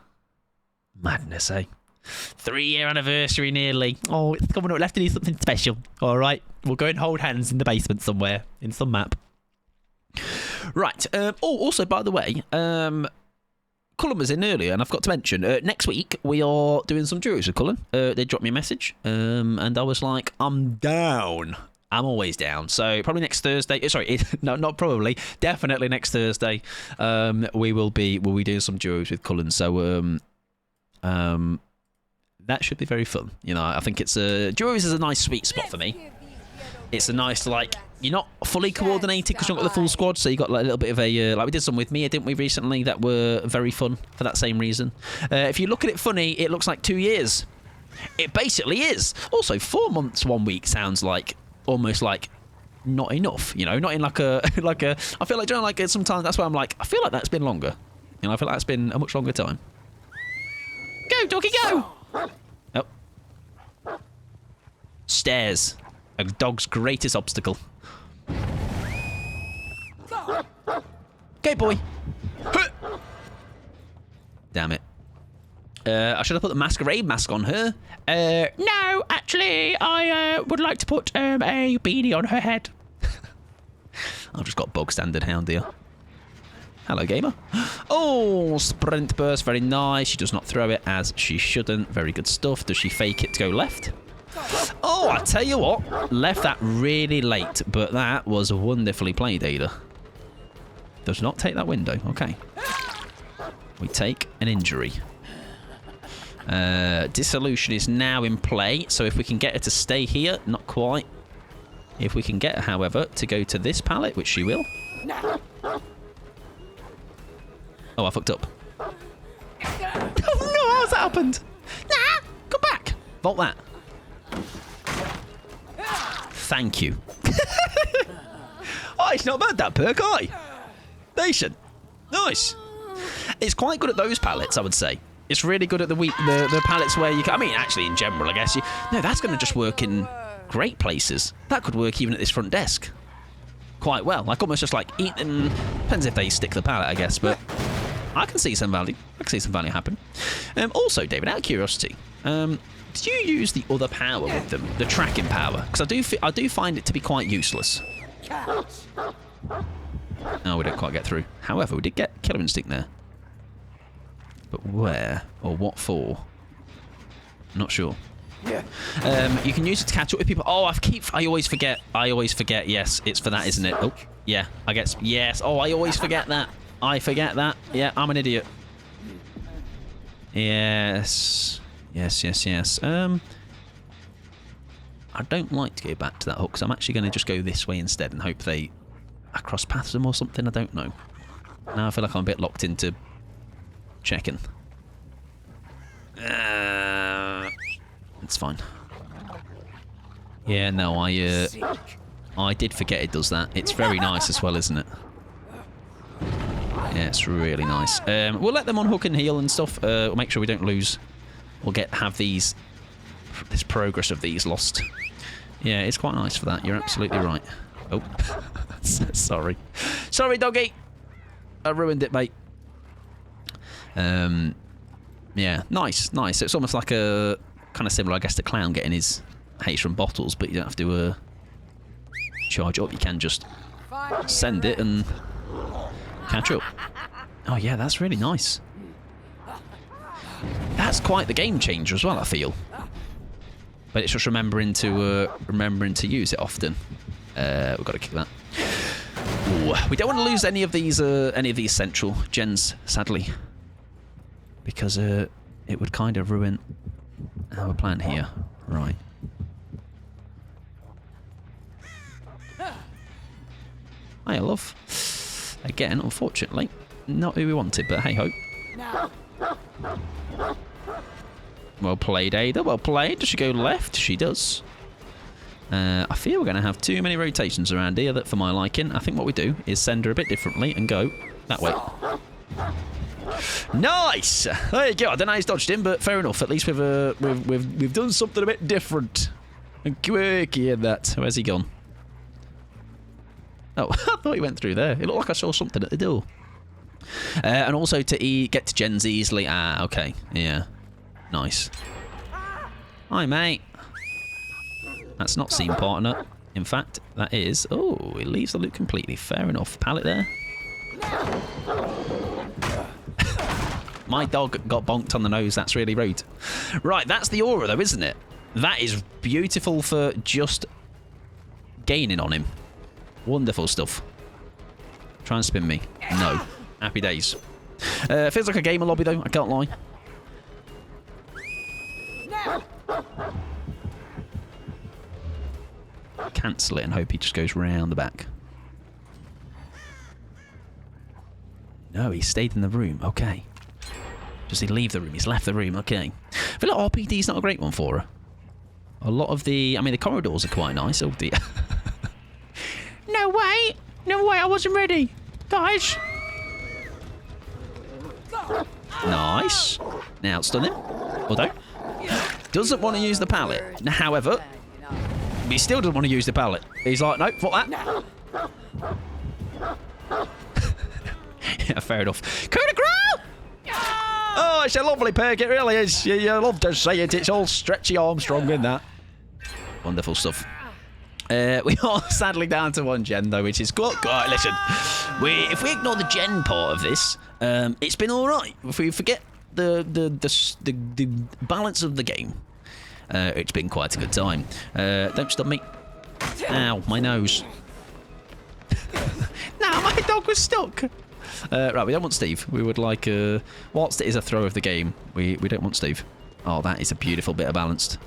Madness, eh? 3-year anniversary nearly. Oh, it's coming up. We'll have to do something special. All right, we'll go and hold hands in the basement somewhere in some map. Right. Also, by the way, Cullen was in earlier, and I forgot to mention, next week we are doing some duos with Cullen. They dropped me a message, and I was like, I'm down. I'm always down. So probably next Thursday. Sorry, no, not probably. Definitely next Thursday. We will be doing some duos with Cullen. So that should be very fun. You know, I think it's duos is a nice sweet spot for me. It's a nice, like, you're not fully coordinated because you've not got the full squad, so you got like a little bit of a like we did some with Mia, didn't we, recently, that were very fun for that same reason. If you look at it funny, it looks like 2 years. It basically is. Also, 4 months, 1 week sounds like almost like not enough, you know, not in like a I feel like, you know, like sometimes that's why I'm like, I feel like that's been longer, you know, I feel like it's been a much longer time. Go doggy, go. Oh, stairs, a dog's greatest obstacle. Go boy. Damn it. I should have put the masquerade mask on her. No, actually, I would like to put a beanie on her head. I've just got bog standard hound here. Hello, gamer. Oh, sprint burst, very nice. She does not throw it as she shouldn't. Very good stuff. Does she fake it to go left? Oh, I tell you what, left that really late, but that was wonderfully played, Ada. Does not take that window. Okay. We take an injury. Dissolution is now in play, so if we can get her to stay here, not quite. If we can get her, however, to go to this pallet, which she will. Oh, I fucked up. Oh no, how's that happened? Nah, come back. Vault that. Thank you. Oh, It's not bad, that perk, aye. Decent. Nice. It's quite good at those pallets, I would say. It's really good at the pallets where you can... I mean, actually, in general, I guess. No, that's going to just work in great places. That could work even at this front desk. Quite well. Like, almost just like eating... Depends if they stick the pallet, I guess, but... I can see some value. I can see some value happen. Also, David, out of curiosity, did you use the other power with them? The tracking power? Because I do find it to be quite useless. Oh, we didn't quite get through. However, we did get Killer Instinct there. But where? Or what for? Not sure. You can use it to catch up with people. Oh, I always forget. Yes, it's for that, isn't it? Oh, yeah, I guess. Yes. Oh, I always forget that. I forget that. Yeah, I'm an idiot. Yes. Yes. I don't like to go back to that hook, so I'm actually going to just go this way instead and hope I cross paths them or something. I don't know. Now I feel like I'm a bit locked into checking. It's fine. Yeah, no, I did forget it does that. It's very nice as well, isn't it? Yeah, it's really nice. We'll let them unhook and heal and stuff. We'll make sure we don't lose. We'll have this progress of these lost. Yeah, it's quite nice for that. You're absolutely right. Oh, sorry. Sorry, doggy. I ruined it, mate. Yeah, nice. It's almost like a kind of similar, I guess, to Clown getting his haste from bottles, but you don't have to charge up. You can just send it and catch up. Oh yeah, that's really nice. That's quite the game changer as well, I feel. But it's just remembering to use it often. We've got to kick that. Ooh, we don't want to lose any of these central gens, sadly, because it would kind of ruin our plan here. Right. Hiya, love. Again, unfortunately, not who we wanted, but hey ho. Well played, Ada. Well played. Does she go left? She does. I fear we're going to have too many rotations around here that for my liking. I think what we do is send her a bit differently and go that way. Nice! There you go. I don't know how he's dodged him, but fair enough. At least we've done something a bit different and quirky in that. Where's he gone? Oh, I thought he went through there. It looked like I saw something at the door. And also to get to gens easily. Ah, okay. Yeah. Nice. Hi, mate. That's not scene partner. In fact, that is... Oh, it leaves the loot completely. Fair enough. Pallet there. My dog got bonked on the nose. That's really rude. Right, that's the aura, though, isn't it? That is beautiful for just gaining on him. Wonderful stuff. Try and spin me. No. Happy days. Feels like a gamer lobby, though. I can't lie. Cancel it and hope he just goes round the back. No, he stayed in the room. Okay. Does he leave the room? He's left the room. Okay. I feel like RPD's not a great one for her. A lot of the... I mean, the corridors are quite nice. Oh, dear. No way! No way, I wasn't ready! Guys! Nice. Now, stun him. Although, doesn't want to use the pallet. However, he still doesn't want to use the pallet. He's like, nope, fuck that. Yeah, fair enough. Coup de grace! Oh, it's a lovely perk, it really is. You love to see it. It's all stretchy Armstrong in that. Wonderful stuff. We are sadly down to one gen though, which is good. Listen, if we ignore the gen part of this, it's been all right. If we forget the balance of the game, it's been quite a good time. Don't stop me! Ow, my nose. Nah, my dog was stuck. Right, we don't want Steve. We would like, whilst it is a throw of the game, we don't want Steve. Oh, that is a beautiful bit of balanced.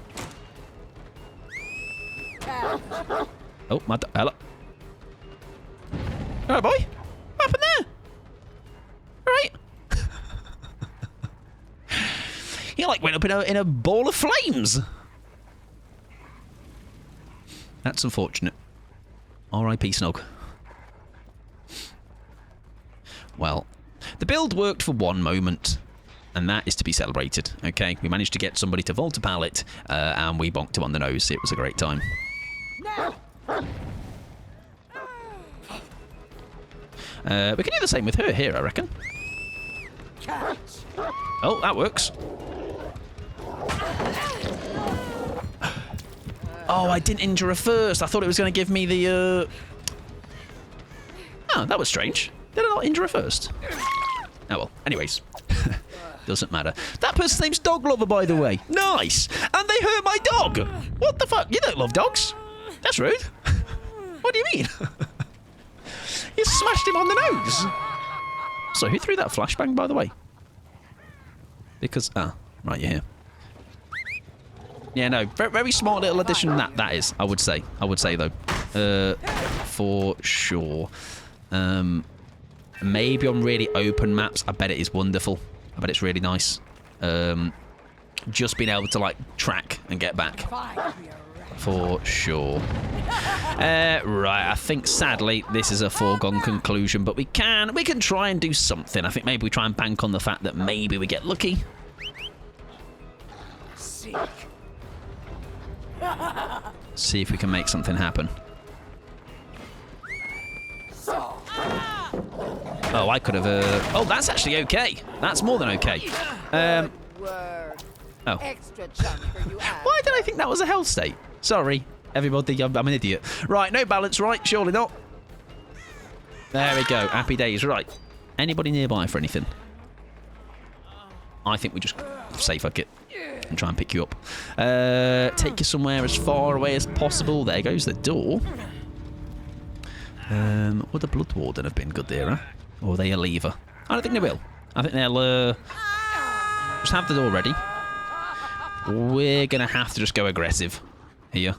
Oh, my... Hello. Hello, boy. What happened there? All right. He, like, went up in a ball of flames. That's unfortunate. R.I.P. Snog. Well, the build worked for one moment, and that is to be celebrated. Okay, we managed to get somebody to vault a pallet, and we bonked him on the nose. It was a great time. We can do the same with her here, I reckon. Oh, that works. Oh, I didn't injure her first. I thought it was going to give me the... Oh, that was strange. Did I not injure her first? Oh, well. Anyways. Doesn't matter. That person's name's Dog Lover, by the way. Nice. And they hurt my dog. What the fuck? You don't love dogs. That's rude. What do you mean? You smashed him on the nose. So, who threw that flashbang, by the way? Because... Ah, right, you're here. Yeah, no, very, very smart little addition that is, I would say. I would say, though. For sure. Maybe on really open maps, I bet it is wonderful. I bet it's really nice. Just being able to, like, track and get back. For sure. Right, I think, sadly, this is a foregone conclusion, but we can try and do something. I think maybe we try and bank on the fact that maybe we get lucky. See if we can make something happen. Oh, I could have... Oh, that's actually okay. That's more than okay. Oh. Why did I think that was a health state? Sorry, everybody, I'm an idiot. Right, no balance, right? Surely not. There we go. Happy days. Right. Anybody nearby for anything? I think we just say fuck it and try and pick you up. Take you somewhere as far away as possible. There goes the door. Would the Blood Warden have been good there, huh? Or are they a lever? I don't think they will. I think they'll just have the door ready. We're going to have to just go aggressive here.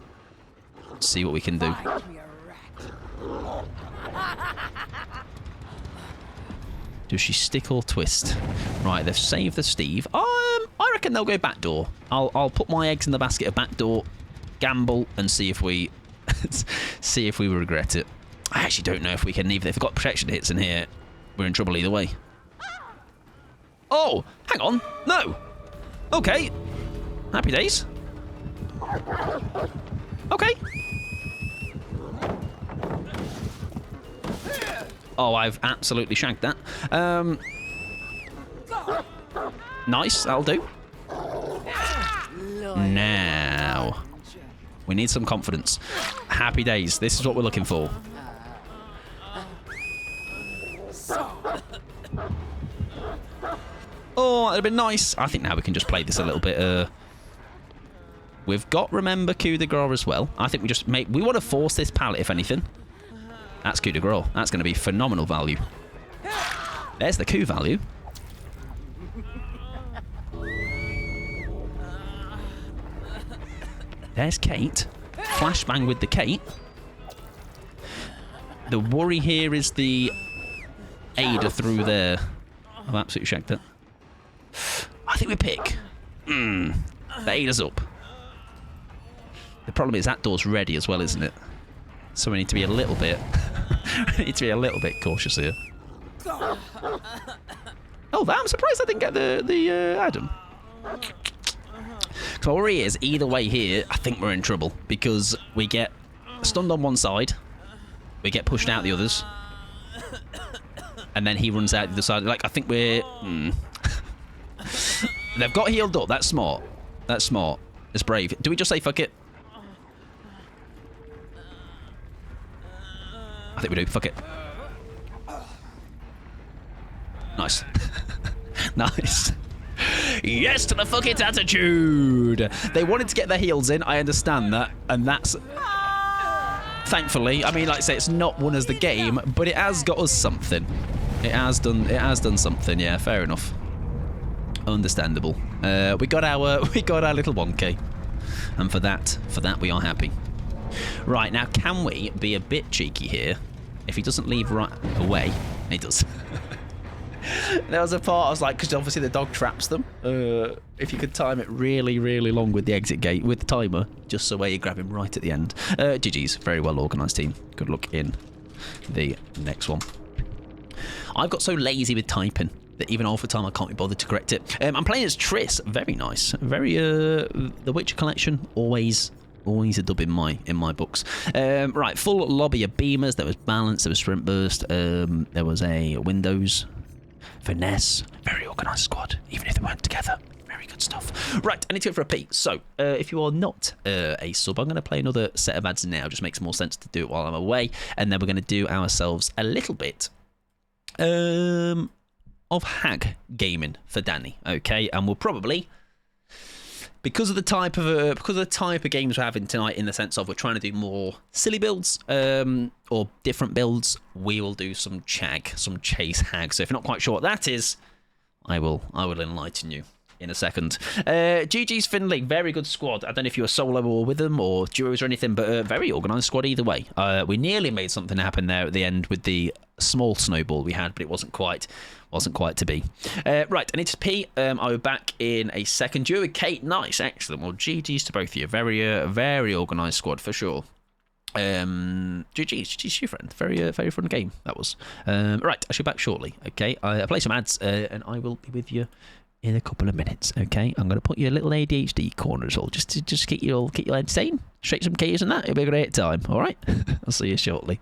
See what we can do. Does she stick or twist? Right, they've saved the Steve. I reckon they'll go back door. I'll put my eggs in the basket of back door, gamble, and see if we see if we regret it. I actually don't know if we can, even if we've got protection hits in here, we're in trouble either way. Oh, hang on. No. Okay. Happy days. Okay. Oh, I've absolutely shagged that. Nice, that'll do. Now, we need some confidence. Happy days. This is what we're looking for. Oh, that'd have been nice. I think now we can just play this a little bit. We've got Remember Coup de Grace as well. I think we just we want to force this pallet, if anything. That's coup de grace. That's going to be phenomenal value. There's the coup value. There's Kate. Flashbang with the Kate. The worry here is the Ada through there. I've absolutely checked it. I think we pick. The Ada's up. The problem is that door's ready as well, isn't it? So we need to be a little bit... we need to be a little bit cautious here. Oh, I'm surprised I didn't get the Adam. So worry is, either way here, I think we're in trouble. Because we get stunned on one side. We get pushed out the others. And then he runs out the other side. Like, I think we're... They've got healed up. That's smart. That's smart. It's brave. Do we just say fuck it? I think we do. Fuck it. Nice. Nice. Yes to the fuck it attitude. They wanted to get their heels in. I understand that. And that's... Thankfully. I mean, like I say, it's not won us the game, but it has got us something. It has done something. Yeah, fair enough. Understandable. We got our little 1k. And for that we are happy. Right, now can we be a bit cheeky here? If he doesn't leave right away, he does. There was a part I was like, because obviously the dog traps them. If you could time it really, really long with the exit gate, with the timer, just so where you grab him right at the end. GG's, very well organised team. Good luck in the next one. I've got so lazy with typing that even half the time I can't be bothered to correct it. I'm playing as Triss. Very nice. Very, the Witcher collection, always a dub in my books. Right, full lobby of beamers. There was balance, there was sprint burst, there was a Windows, finesse. Very organised squad, even if they weren't together. Very good stuff. Right, I need to go for a pee. So, if you are not a sub, I'm going to play another set of ads now. Just makes more sense to do it while I'm away. And then we're going to do ourselves a little bit of hag gaming for Danny. Okay, and we'll probably, because of the type of games we're having tonight, in the sense of we're trying to do more silly builds or different builds, we will do some chase hag. So if you're not quite sure what that is, I will enlighten you in a second. GG's Finley, very good squad. I don't know if you were solo or with them or duos or anything, but very organised squad either way. We nearly made something happen there at the end with the small snowball we had, but it wasn't quite to be. Right, I need to pee. I'll be back in a second. Duo with Kate, nice, excellent. Well, GG's to both of you. Very organised squad for sure. GG's to you, friend. Very fun game that was. Right, I should be back shortly. Okay, I'll play some ads and I will be with you in a couple of minutes. Okay, I'm going to put you a little ADHD corner as well, just to keep you all entertained. Straight some keys and that. It'll be a great time. All right, I'll see you shortly.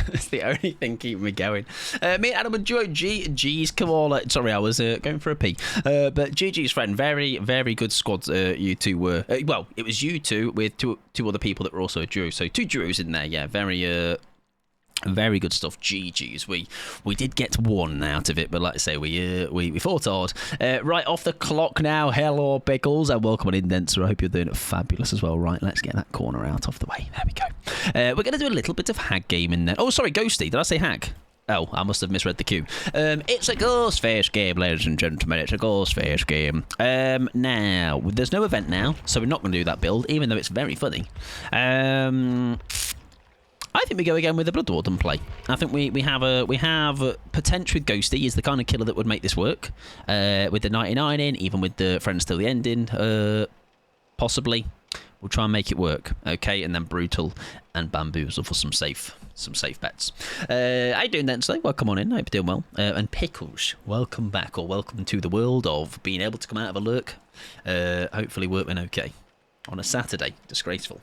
It's the only thing keeping me going. Me and Adam and Joe, G's, come on. Sorry, I was going for a pee. But GG's friend, very good squad you two were. Well, it was you two with two other people that were also a duo. So 2 duos in there, yeah. Very good stuff. GG's. We did get 1 out of it, but like I say, we fought hard. Right, off the clock now. Hello, Pickles, and welcome on in, Denser. I hope you're doing fabulous as well. Right, let's get that corner out of the way. There we go. We're going to do a little bit of hag game in there. Oh, sorry, Ghosty. Did I say hag? Oh, I must have misread the cue. It's a ghost face game, ladies and gentlemen. It's a ghost face game. Now, there's no event now, so we're not going to do that build, even though it's very funny. I think we go again with the Blood Warden play. I think we have potential with Ghosty. He's the kind of killer that would make this work. With the 99 in, even with the Friends Till the End in, possibly. We'll try and make it work. Okay, and then Brutal and Bamboozle for some safe bets. How you doing then today? Welcome on in. I hope you're doing well. And Pickles, welcome back, or welcome to the world of being able to come out of a lurk. Hopefully working okay on a Saturday. Disgraceful.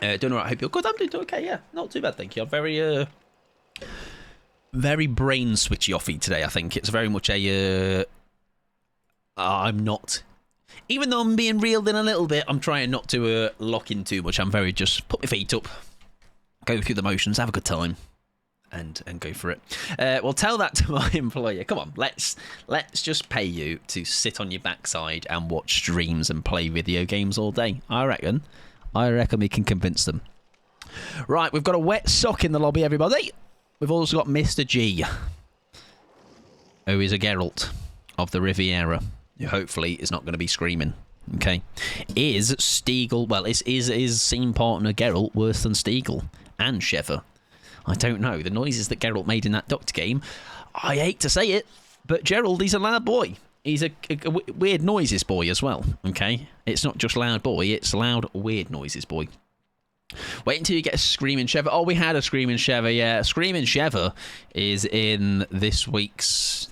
Doing alright, I hope you're good. I'm doing okay, yeah. Not too bad, thank you. I'm very brain switchy offy today, I think. It's very much a... I'm not... Even though I'm being reeled in a little bit, I'm trying not to lock in too much. I'm very just put my feet up, go through the motions, have a good time, and go for it. Well, tell that to my employer. Come on, let's just pay you to sit on your backside and watch streams and play video games all day. I reckon we can convince them. Right, we've got a wet sock in the lobby, everybody. We've also got Mr. G, who is a Geralt of the Riviera, who hopefully is not going to be screaming. Okay, is Stiegel? Well, is scene partner Geralt worse than Stiegel and Sheva? I don't know. The noises that Geralt made in that Doctor game, I hate to say it, but Gerald, he's a loud boy. He's a weird noises boy as well. Okay, it's not just loud boy; it's loud weird noises boy. Wait until you get a Screaming Sheva. Oh, we had a Screaming Sheva, yeah. Screaming Sheva is in next week's,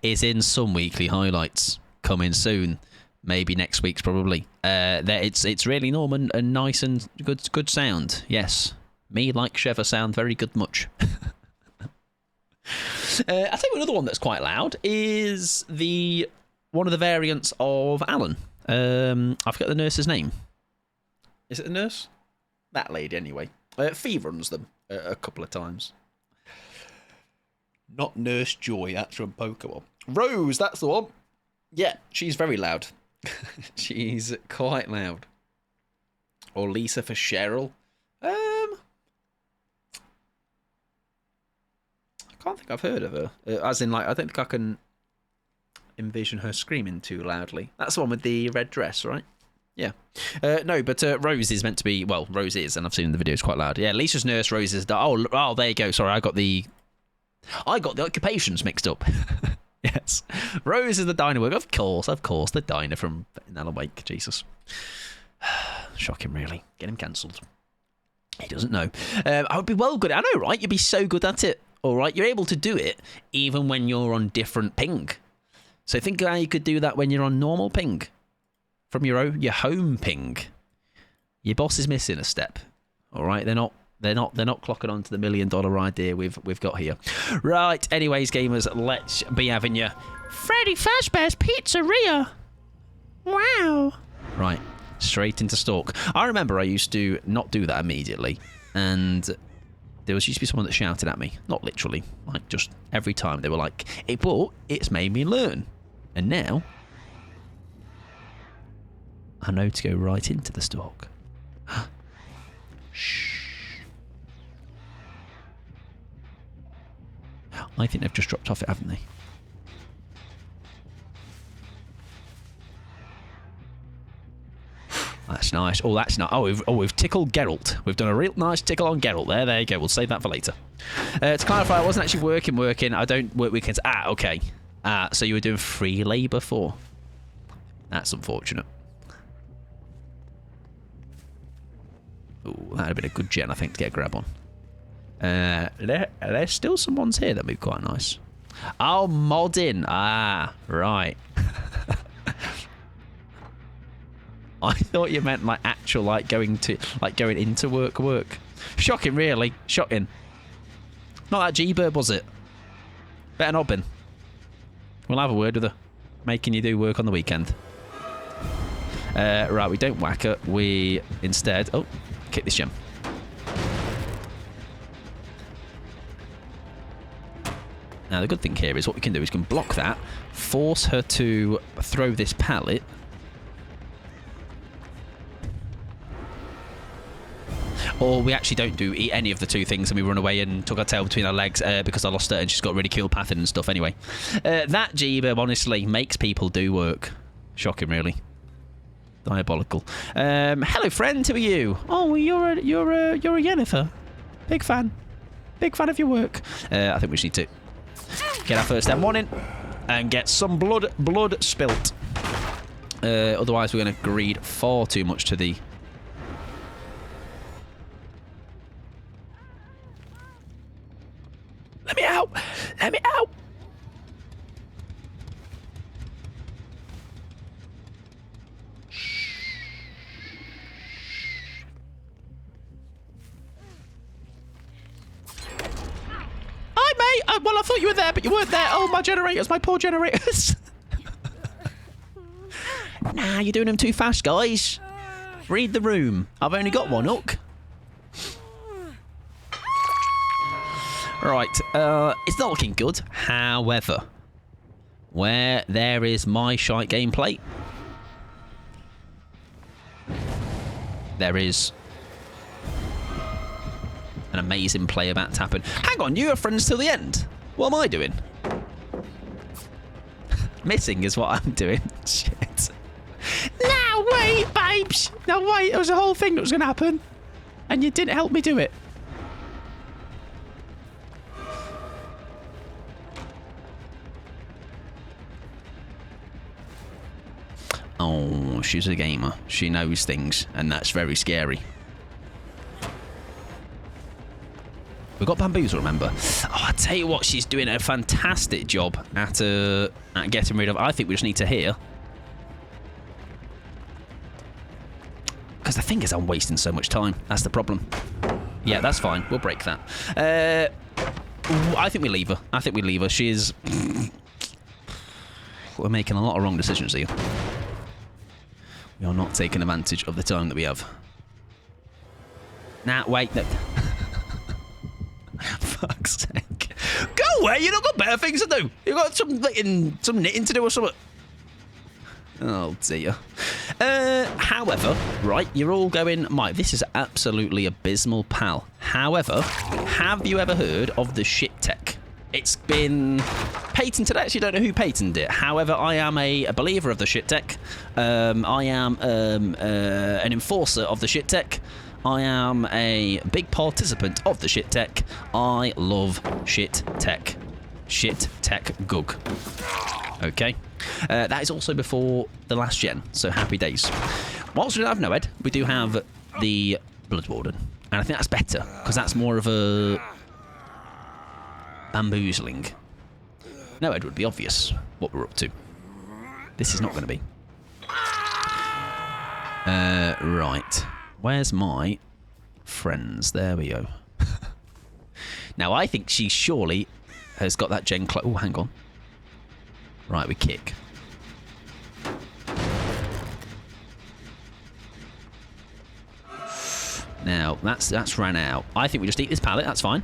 is in some weekly highlights coming soon. Maybe next week's probably. It's really normal and nice and good sound. Yes, me like Sheva sound very good much. I think another one that's quite loud is one of the variants of Alan. I forget the nurse's name. Is it the nurse? That lady, anyway. Fee runs them a couple of times. Not Nurse Joy, that's from Pokemon. Rose, that's the one. Yeah, she's very loud. She's quite loud. Or Lisa for Cheryl. I can't think I've heard of her. As in, like, I don't think I can envision her screaming too loudly. That's the one with the red dress, right? Yeah. No, but Rose is meant to be... Well, Rose is, and I've seen the videos quite loud. Yeah, Lisa's nurse, Rose is... Oh, there you go. Sorry, I got the occupations mixed up. Yes. Rose is the diner worker. Of course, the diner from Alan Wake. Jesus. Shocking, really. Get him cancelled. He doesn't know. I would be well good at it. I know, right? You'd be so good at it. All right? You're able to do it even when you're on different ping. So think how you could do that when you're on normal ping. From your home ping, your boss is missing a step. All right, they're not clocking on to the $1 million idea we've got here. Right. Anyways, gamers, let's be having you. Freddy Fazbear's Pizzeria. Wow. Right. Straight into stalk. I remember I used to not do that immediately, and there used to be someone that shouted at me. Not literally, like just every time they were like, but it's made me learn, and now I know to go right into the stalk. Shh. I think they've just dropped off it, haven't they? That's nice. Oh, that's nice. Oh, we've tickled Geralt. We've done a real nice tickle on Geralt there. There you go. We'll save that for later. To clarify, I wasn't actually working. I don't work weekends. Okay. So you were doing free labour for? That's unfortunate. Ooh, that'd have been a good gen, I think, to get a grab on. There's still some ones here that move quite nice. Oh, modding. Ah, right. I thought you meant like actual, like going into work. Shocking, really. Shocking. Not that G-Bird, was it? Better not been. We'll have a word with her. Making you do work on the weekend. Right, we don't whack her. We instead... Oh, kick this gem. Now, the good thing here is what we can do is we can block that, force her to throw this pallet. Or we actually don't do any of the two things and we run away and tuck our tail between our legs because I lost her and she's got ridiculed pathing and stuff anyway. That G-Burb honestly makes people do work. Shocking, really. Diabolical. Hello, friend. Who are you? Oh, you're a Yennefer. Big fan. Big fan of your work. I think we just need to get our first M1 in and get some blood spilt. Otherwise, we're going to greed far too much to the... Let me out! Let me out! thought you were there, but you weren't there. Oh, my generators, my poor generators. Nah, you're doing them too fast, guys. Read the room. I've only got one hook. Right, it's not looking good. However, where there is my shite gameplay, there is an amazing play about to happen. Hang on, you are friends till the end. What am I doing? Missing is what I'm doing. Shit. Now wait, babes. Now wait, there was a whole thing that was going to happen. And you didn't help me do it. Oh, she's a gamer. She knows things, and that's very scary. We've got bamboozle, remember? Oh, I tell you what, she's doing a fantastic job at getting rid of. I think we just need to hear. Because the thing is, I'm wasting so much time. That's the problem. Yeah, that's fine. We'll break that. I think we leave her. I think we leave her. She is. We're making a lot of wrong decisions here. We are not taking advantage of the time that we have. Nah, wait. No. Fuck's sake. Go away, you've not got better things to do. You've got some knitting to do or something. Oh dear. However, right, you're all going, Mike, this is absolutely abysmal, pal. However, have you ever heard of the shit tech? It's been patented. I actually don't know who patented it. However, I am a believer of the shit tech. I am an enforcer of the shit tech. I am a big participant of the shit tech. I love shit tech. Shit tech gug. Okay. That is also before the last gen, so happy days. Whilst we don't have Noed, we do have the Blood Warden. And I think that's better, because that's more of a bamboozling. Noed would be obvious what we're up to. This is not going to be. Right. Where's my friends? There we go. Now, I think she surely has got that gen clo— oh, hang on. Right, we kick. Now, that's ran out. I think we just eat this pallet, that's fine.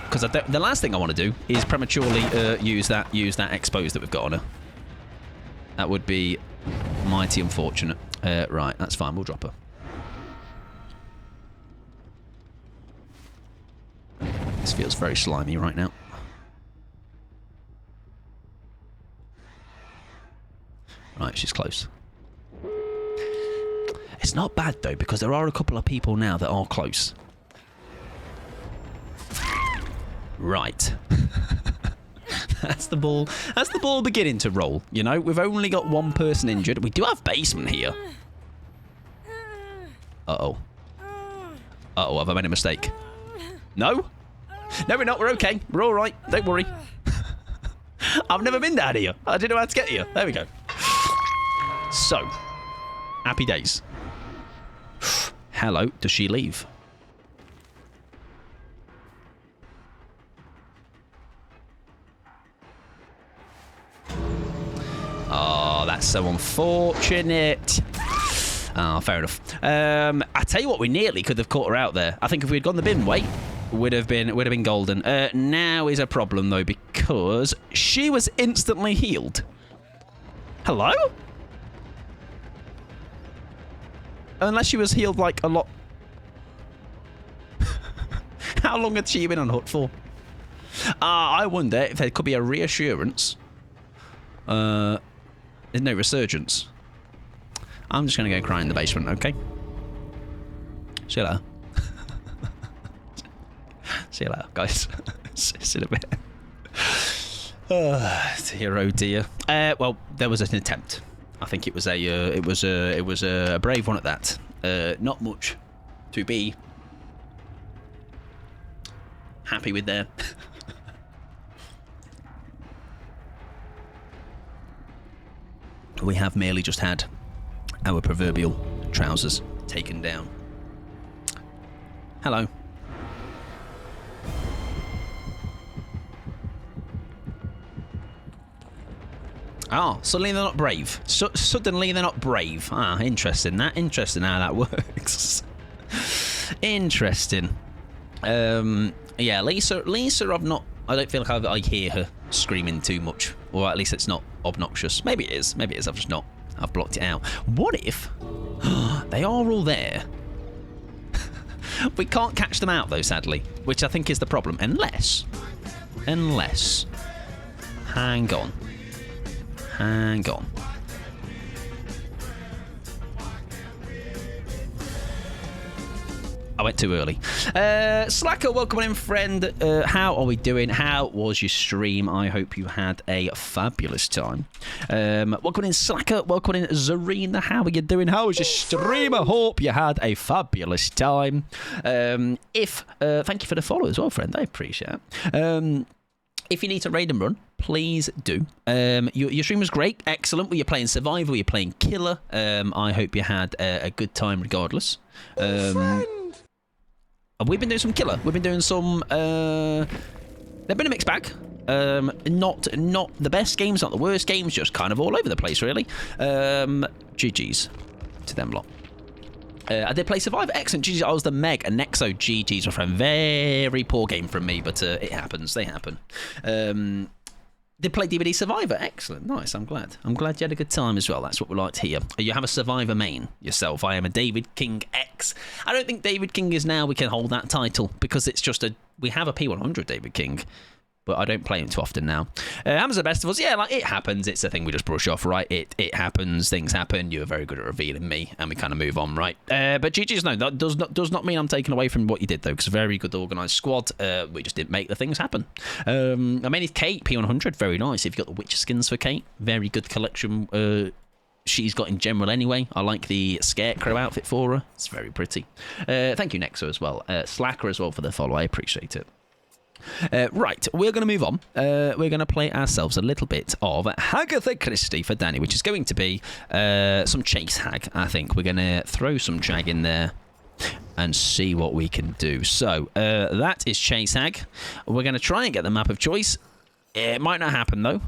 Because the last thing I want to do is prematurely use that expose that we've got on her. That would be mighty unfortunate. Right, that's fine. We'll drop her. This feels very slimy right now. Right, she's close. It's not bad, though, because there are a couple of people now that are close. Right. That's the ball. That's the ball beginning to roll. You know, we've only got one person injured. We do have basement here. Uh-oh. Uh-oh, have I made a mistake? No? No, we're not. We're okay. We're all right. Don't worry. I've never been down here. I didn't know how to get here. There we go. So, happy days. Hello. Does she leave? Oh, that's so unfortunate. Oh, fair enough. I tell you what, we nearly could have caught her out there. I think if we had gone the bin way, would have been golden. Now is a problem though, because she was instantly healed. Hello? Unless she was healed like a lot. How long had she been on hut for? I wonder if there could be a reassurance. There's no resurgence. I'm just going to go cry in the basement, okay? See you later. See you later, guys. See you in a bit. Dear, oh dear. Well, there was an attempt. I think it was a brave one at that. Not much to be happy with there. We have merely just had our proverbial trousers taken down. Hello. Oh, suddenly they're not brave. Suddenly they're not brave. Ah, interesting. Interesting how that works. Interesting. Yeah, Lisa, I don't feel like I hear her screaming too much, or at least it's not obnoxious. Maybe it is. I've blocked it out. What if they are all there? We can't catch them out though, sadly, which I think is the problem. Unless, hang on. I went too early. Slacker, welcome in, friend. How are we doing? How was your stream? I hope you had a fabulous time. Welcome in, Slacker. Welcome in, Zarina. How are you doing? How was your stream? I hope you had a fabulous time. Thank you for the follow as well, friend. I appreciate it. If you need to raid and run, please do. Your stream was great. Excellent. Were you playing Survivor? Were you playing Killer? I hope you had a good time regardless. We've been doing some Killer. We've been doing some... they've been a mixed bag. Not the best games, not the worst games, just kind of all over the place, really. GG's to them lot. I did play Survivor. Excellent. GG's. I was the Meg and Nexo. GG's, my friend. Very poor game from me, but it happens. They happen. Did play DVD Survivor. Excellent. Nice. I'm glad. I'm glad you had a good time as well. That's what we like to hear. You have a Survivor main yourself. I am a David King X. I don't think David King is now we can hold that title because it's just we have a P100 David King, but I don't play him too often now. Hammer's the best of us. Yeah, like it happens. It's a thing we just brush off, right? It happens. Things happen. You're very good at revealing me, and we kind of move on, right? But GG's, no, that does not mean I'm taking away from what you did, though, because very good organised squad. We just didn't make the things happen. I mean, it's Kate, P100, very nice. If you've got the Witcher skins for Kate, very good collection. She's got in general anyway. I like the Scarecrow outfit for her. It's very pretty. Thank you, Nexo, as well. Slacker as well for the follow. I appreciate it. Right, we're going to move on. We're going to play ourselves a little bit of Agatha Christie for Danny, which is going to be some Chase Hag, I think. We're going to throw some Jag in there and see what we can do. So, that is Chase Hag. We're going to try and get the map of choice. It might not happen, though.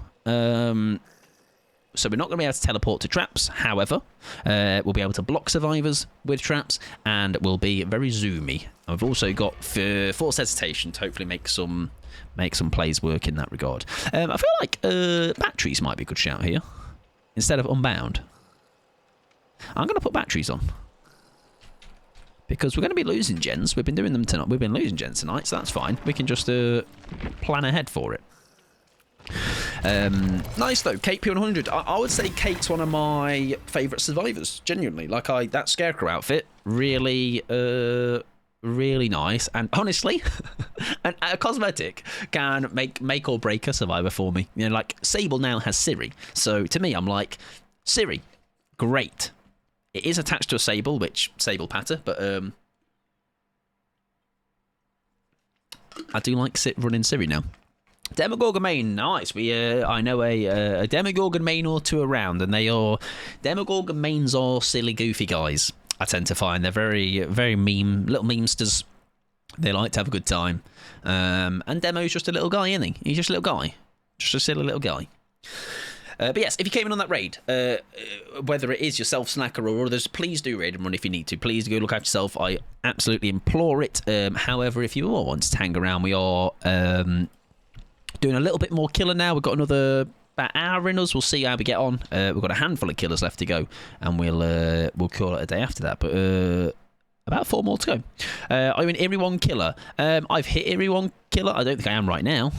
So we're not going to be able to teleport to traps. However, we'll be able to block survivors with traps, and we'll be very zoomy. I've also got forced hesitation to hopefully make some plays work in that regard. I feel like batteries might be a good shout here instead of unbound. I'm going to put batteries on because we're going to be losing gens. We've been doing them tonight. We've been losing gens tonight, so that's fine. We can just plan ahead for it. Nice though, Kate P100. I would say Kate's one of my favourite survivors, genuinely. Like that Scarecrow outfit, really nice. And honestly, a cosmetic can make or break a survivor for me. You know, like Sable now has Siri, so to me, I'm like, Siri, great. It is attached to a Sable, which Sable patter, but I do like running Siri now. Demogorgon main, nice. I know a Demogorgon main or two around, and Demogorgon mains are silly, goofy guys. I tend to find they're very, very little memesters. They like to have a good time. And Demo's just a little guy, isn't he? He's just a little guy, just a silly little guy. But yes, if you came in on that raid, whether it is yourself, Slacker, or others, please do raid and run if you need to. Please go look after yourself. I absolutely implore it. However, if you all want to hang around, we are doing a little bit more Killer now. We've got about an hour in us. We'll see how we get on. We've got a handful of Killers left to go, and we'll call it a day after that. But about 4 more to go. I'm in Eerie 1 Killer. I've hit Eerie 1 Killer. I don't think I am right now.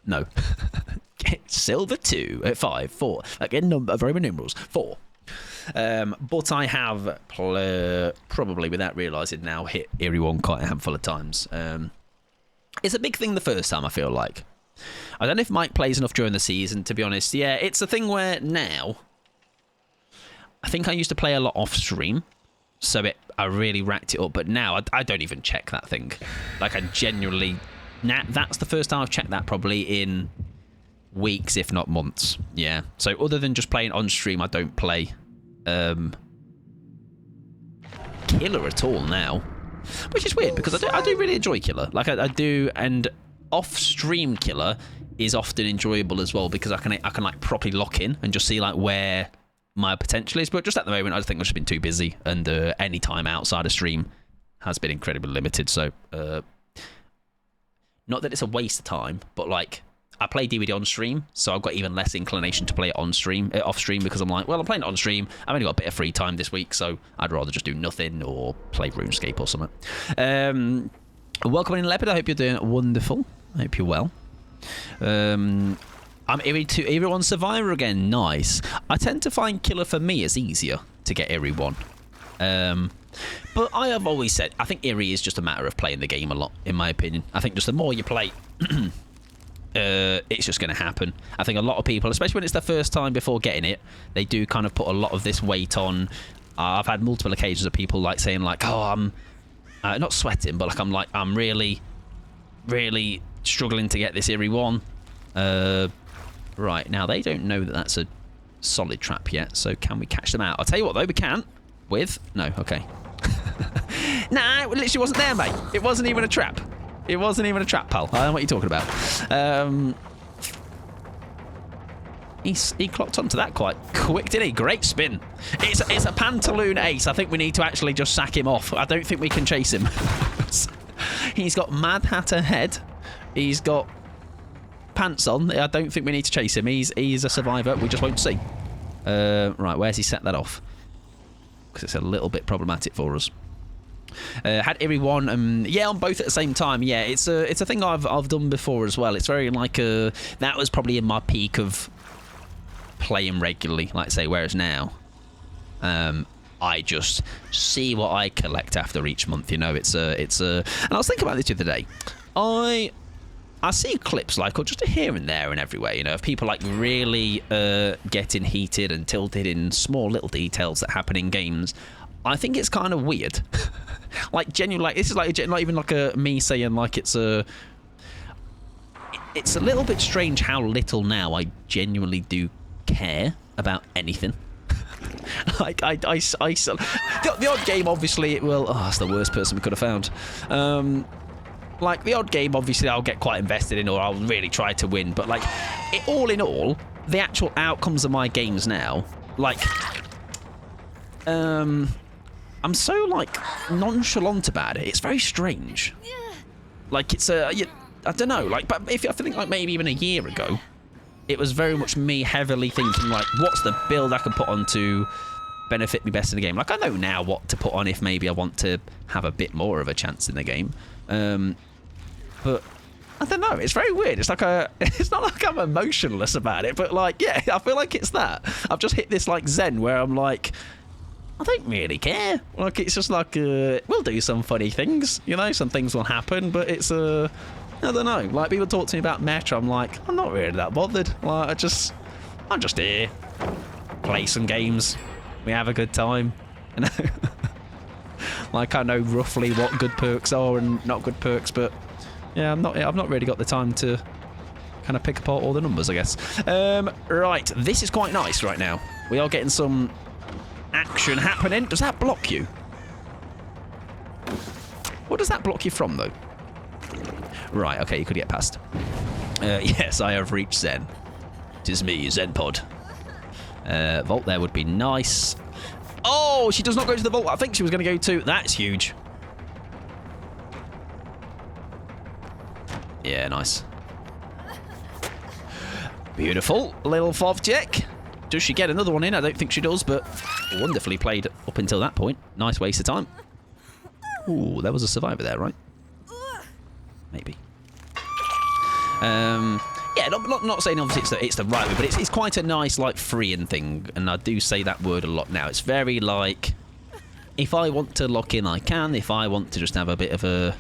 No. Silver 2, 5, 4. Again, very many numerals. 4. But I have probably, without realising now, hit Eerie 1 quite a handful of times. It's a big thing the first time, I feel like. I don't know if Mike plays enough during the season, to be honest. Yeah, it's a thing where now, I think I used to play a lot off stream, so I really racked it up, but now I don't even check that thing. Like, I genuinely, that's the first time I've checked that probably in weeks, if not months. Yeah, so other than just playing on stream, I don't play Killer at all now, which is weird because I do really enjoy Killer. Like, I do, and off-stream killer is often enjoyable as well because I can like properly lock in and just see like where my potential is. But just at the moment, I just think I've just been too busy, and any time outside of stream has been incredibly limited. So not that it's a waste of time, but like I play DVD on stream, so I've got even less inclination to play it on stream, off stream, because I'm like, well, I'm playing it on stream. I've only got a bit of free time this week, so I'd rather just do nothing or play RuneScape or something. Welcome in, Leopard. I hope you're doing wonderful. I hope you're well. I'm Eerie 1 Survivor again. Nice. I tend to find Killer for me is easier to get Eerie 1. But I have always said, I think Eerie is just a matter of playing the game a lot, in my opinion. I think just the more you play, it's just going to happen. I think a lot of people, especially when it's their first time before getting it, they do kind of put a lot of this weight on. I've had multiple occasions of people like saying like, oh, I'm not sweating, but like I'm really, really struggling to get this Eerie 1. Right, now they don't know that that's a solid trap yet, so can we catch them out? I'll tell you what though, we can. With? No, okay. Nah, it literally wasn't there, mate. It wasn't even a trap. It wasn't even a trap, pal. I don't know what you're talking about. He clocked onto that quite quick, didn't he? Great spin. It's a Pantaloon ace. I think we need to actually just sack him off. I don't think we can chase him. He's got Mad Hatter head. He's got pants on. I don't think we need to chase him. He's a survivor. We just won't see. Right, where's he set that off? Because it's a little bit problematic for us. Had Eerie 1, yeah, on both at the same time. Yeah, it's a thing I've done before as well. It's very like that was probably in my peak of playing regularly, like say, whereas now I just see what I collect after each month. You know, it's and I was thinking about this the other day. I see clips like, or just here and there and everywhere, you know, of people like really getting heated and tilted in small little details that happen in games. I think it's kind of weird. Like genuine, like this is like not even like me saying like it's a little bit strange how little now I genuinely do care about anything. Like the odd game, obviously it will. Oh, that's the worst person we could have found. Like the odd game, obviously I'll get quite invested in, or I'll really try to win. But like, all in all, the actual outcomes of my games now, like, I'm so like nonchalant about it. It's very strange. Like it's I don't know. Like, but if I think like maybe even a year ago, it was very much me heavily thinking like, what's the build I can put on to benefit me best in the game? Like I know now what to put on if maybe I want to have a bit more of a chance in the game. But I don't know. It's very weird. It's like it's not like I'm emotionless about it, but like, yeah, I feel like it's that. I've just hit this like zen where I'm like, I don't really care. Like it's just like we'll do some funny things, you know. Some things will happen, but it's I don't know. Like people talk to me about Meta, I'm like, I'm not really that bothered. Like I'm just here, play some games, we have a good time, you know. Like I know roughly what good perks are and not good perks, but yeah, I've not really got the time to kind of pick apart all the numbers, I guess. Right, this is quite nice right now. We are getting some action happening. Does that block you? What does that block you from, though? Right, okay, you could get past. Yes, I have reached Zen. 'Tis me, Zenpod. Vault there would be nice. Oh, she does not go to the vault. I think she was going to go to... That's huge. Yeah, nice. Beautiful. Little FOV check. Does she get another one in? I don't think she does, but wonderfully played up until that point. Nice waste of time. Ooh, there was a survivor there, right? Maybe. Yeah, not saying obviously it's the right way, but it's quite a nice, like, freeing thing, and I do say that word a lot now. It's very, like, if I want to lock in, I can. If I want to just have a bit of a...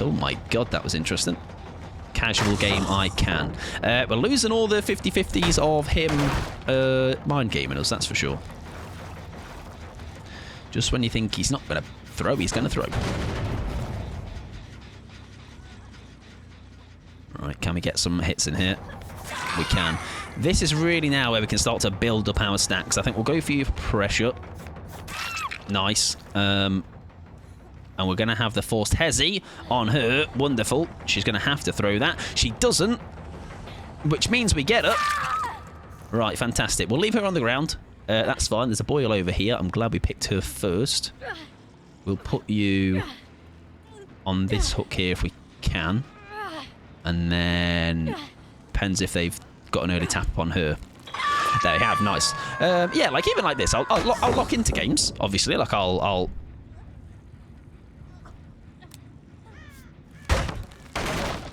Oh, my God, that was interesting. Casual game, I can. We're losing all the 50-50s of him mind gaming us, that's for sure. Just when you think he's not going to throw, he's going to throw. Right, can we get some hits in here? We can. This is really now where we can start to build up our stacks. I think we'll go for you for pressure. Nice. And we're going to have the forced hezi on her. Wonderful. She's going to have to throw that. She doesn't, which means we get her. Right, fantastic. We'll leave her on the ground. That's fine. There's a boil over here. I'm glad we picked her first. We'll put you on this hook here if we can. And then depends if they've got an early tap on her. There you have. Nice. Yeah, like even like this, I'll lock into games, obviously. Like I'll...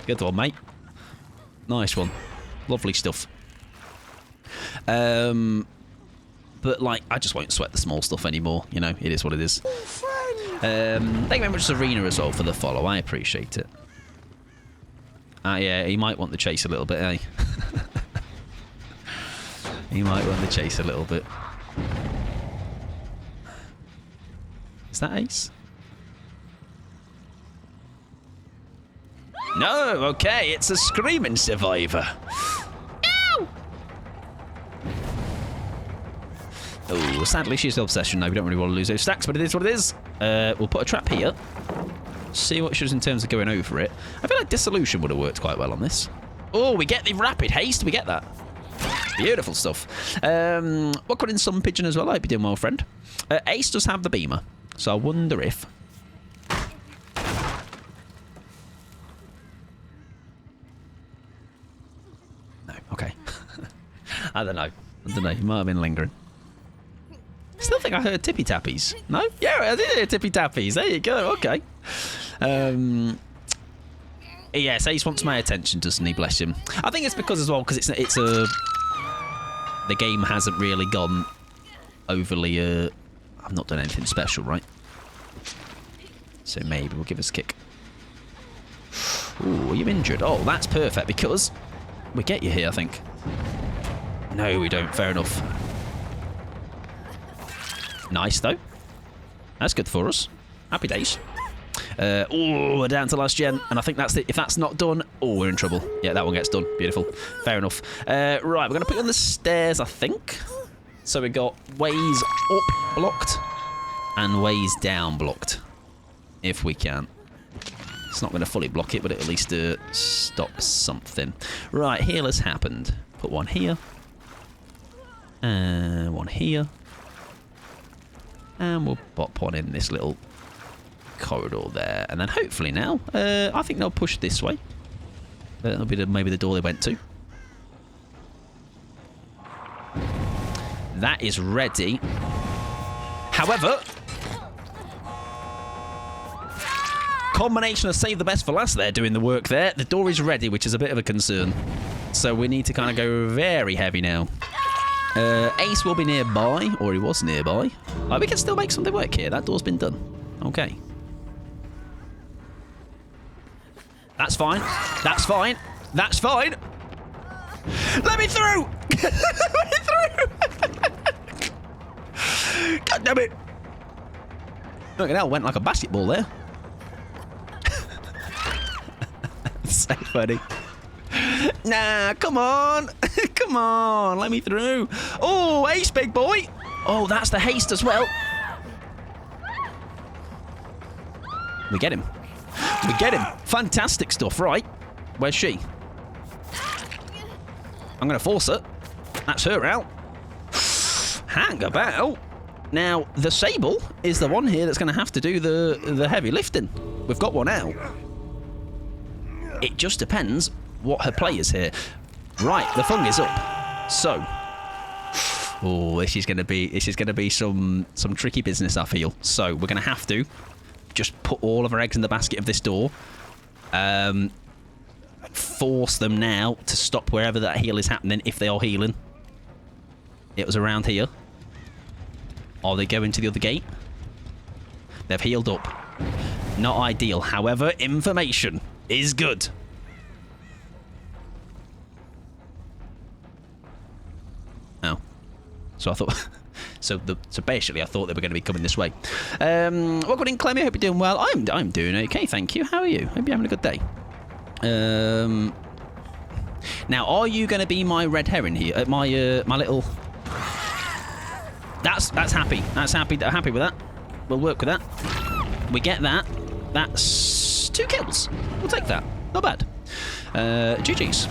Good one, mate. Nice one. Lovely stuff. But, like, I just won't sweat the small stuff anymore. You know, it is what it is. Thank you very much, Serena, as well, for the follow. I appreciate it. Yeah, he might want the chase a little bit, eh? He might want the chase a little bit. Is that Ace? No, okay, it's a screaming survivor. Oh, sadly, she's the obsession. No, we don't really want to lose those stacks, but it is what it is. We'll put a trap here. See what she does in terms of going over it. I feel like Dissolution would have worked quite well on this. Oh, we get the rapid haste. We get that. Beautiful stuff. We'll put in some pigeon as well. I hope you're doing well, friend. Ace does have the beamer, so I wonder if... No, okay. I don't know. He might have been lingering. Still think I heard tippy tappies. No? Yeah, I did hear tippy tappies. There you go. Okay. Yes, Ace wants my attention, doesn't he? Bless him. I think it's because as well, because it's a... The game hasn't really gone overly... I've not done anything special, right? So maybe we'll give us a kick. Ooh, are you injured? Oh, that's perfect, because we get you here, I think. No, we don't. Fair enough. Nice, though. That's good for us. Happy days. Oh, we're down to last gen, and I think that's it. If that's not done, oh, we're in trouble. Yeah, that one gets done. Beautiful. Fair enough. Right, we're going to put you on the stairs, I think. So we got ways up blocked and ways down blocked, if we can. It's not going to fully block it, but it at least stops something. Right, healer's happened. Put one here. And one here. And we'll pop one in this little corridor there. And then hopefully now, I think they'll push this way. That'll be maybe the door they went to. That is ready. However, combination of save the best for last there doing the work there. The door is ready, which is a bit of a concern. So we need to kind of go very heavy now. Ace will be nearby, or he was nearby. Oh, we can still make something work here. That door's been done. Okay. That's fine. That's fine. That's fine. Let me through! Let me through! God damn it! Look at that, went like a basketball there. So funny. Nah, come on. Come on, let me through. Oh, Ace, big boy. Oh, that's the haste as well. We get him. We get him. Fantastic stuff, right? Where's she? I'm going to force her. That's her out. Hang about. Now, the Sable is the one here that's going to have to do the heavy lifting. We've got one out. It just depends what her play is here. Right, the Fung is up. So, oh, this is going to be some tricky business, I feel. So we're going to have to just put all of our eggs in the basket of this door. Force them now to stop wherever that heal is happening, if they are healing. It was around here. Are they going to the other gate? They've healed up. Not ideal. However, information is good. Oh. So I thought... So basically, I thought they were going to be coming this way. Welcome in, Clemmy. I hope you're doing well. I'm doing okay, thank you. How are you? Hope you're having a good day. Now, are you going to be my red herring here? My little... That's happy. That's happy. Happy with that. We'll work with that. We get that. That's 2 kills. We'll take that. Not bad. GG's.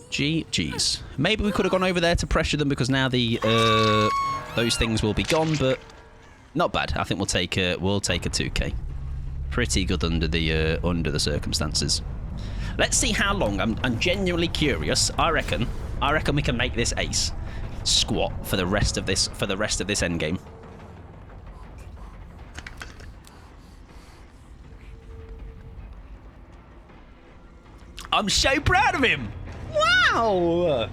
GG's. Maybe we could have gone over there to pressure them because now the those things will be gone, but not bad. I think we'll take a 2k. Pretty good under the circumstances. Let's see how long. I'm genuinely curious. I reckon we can make this ace squat for the rest of this end game. I'm so proud of him. Wow.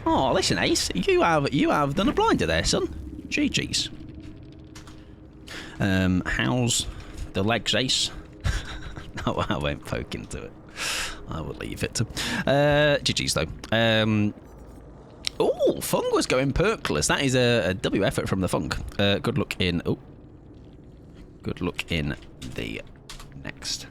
Oh, listen, Ace, you have done a blinder there, son. GG's. How's the legs, Ace? No, I won't poke into it. I will leave it to... GG's, though. Oh, Fung was going perkless. That is a W effort from the Fung. Good luck in... Oh. Good luck in the next.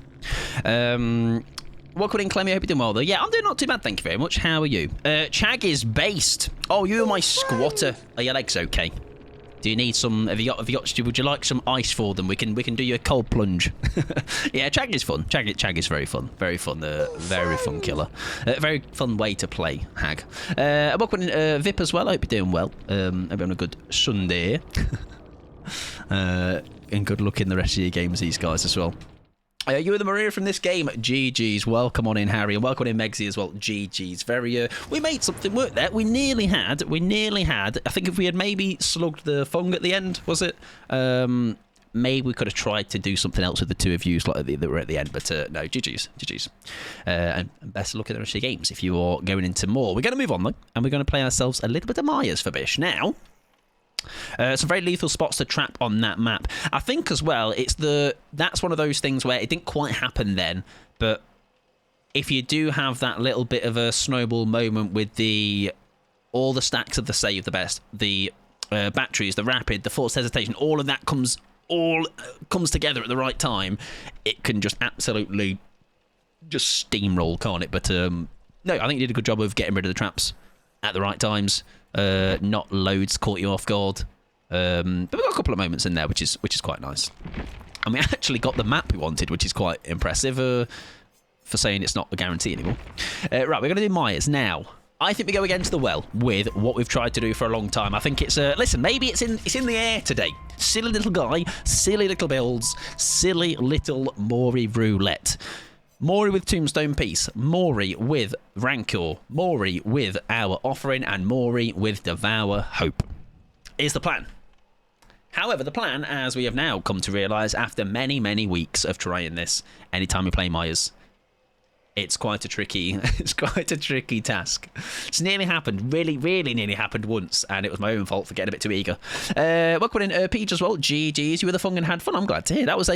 Welcome in, Clemmy. I hope you're doing well, though. Yeah, I'm doing not too bad, thank you very much. How are you? Chag is based. Oh, you are my squatter. Are your legs okay? Do you need some... Have you got... Would you like some ice for them? We can do you a cold plunge. Yeah, Chag is fun. Chag is very fun. Very fun. Very fun killer. Very fun way to play Hag. Welcome in, Vip as well. I hope you're doing well. Hope you're having a good Sunday. And good luck in the rest of your games, these guys, as well. You were the Maria from this game. GG's. Welcome on in, Harry, and welcome in, Megsy, as well. GG's. Very. We made something work there. We nearly had. I think if we had maybe slugged the Fung at the end, was it? Maybe we could have tried to do something else with the two of you like that were at the end, but no. GG's. And best of luck at the rest of your games if you are going into more. We're going to move on though, and we're going to play ourselves a little bit of Myers for Bish now. Some very lethal spots to trap on that map. I think as well, that's one of those things where it didn't quite happen then, but if you do have that little bit of a snowball moment with all the stacks of the save the best, the batteries, the rapid, the forced hesitation, all of that comes together at the right time, it can just absolutely just steamroll, can't it? But no, I think you did a good job of getting rid of the traps at the right times. Not loads caught you off guard, but we got a couple of moments in there, which is quite nice. And we actually got the map we wanted, which is quite impressive for saying it's not a guarantee anymore. Right, we're going to do Myers now. I think we go against the well with what we've tried to do for a long time. I think it's listen, maybe it's in the air today. Silly little guy, silly little builds, silly little Mori roulette. Mori with Tombstone Piece, Mori with Rancor, Mori with our offering, and Mori with Devour Hope is the plan. However, the plan, as we have now come to realise after many, many weeks of trying this, anytime we play Myers, it's quite a tricky task. It's nearly happened, really nearly happened once, and it was my own fault for getting a bit too eager. Welcome in, Peach as well. GG's, you were the Fung and had fun. I'm glad to hear. That was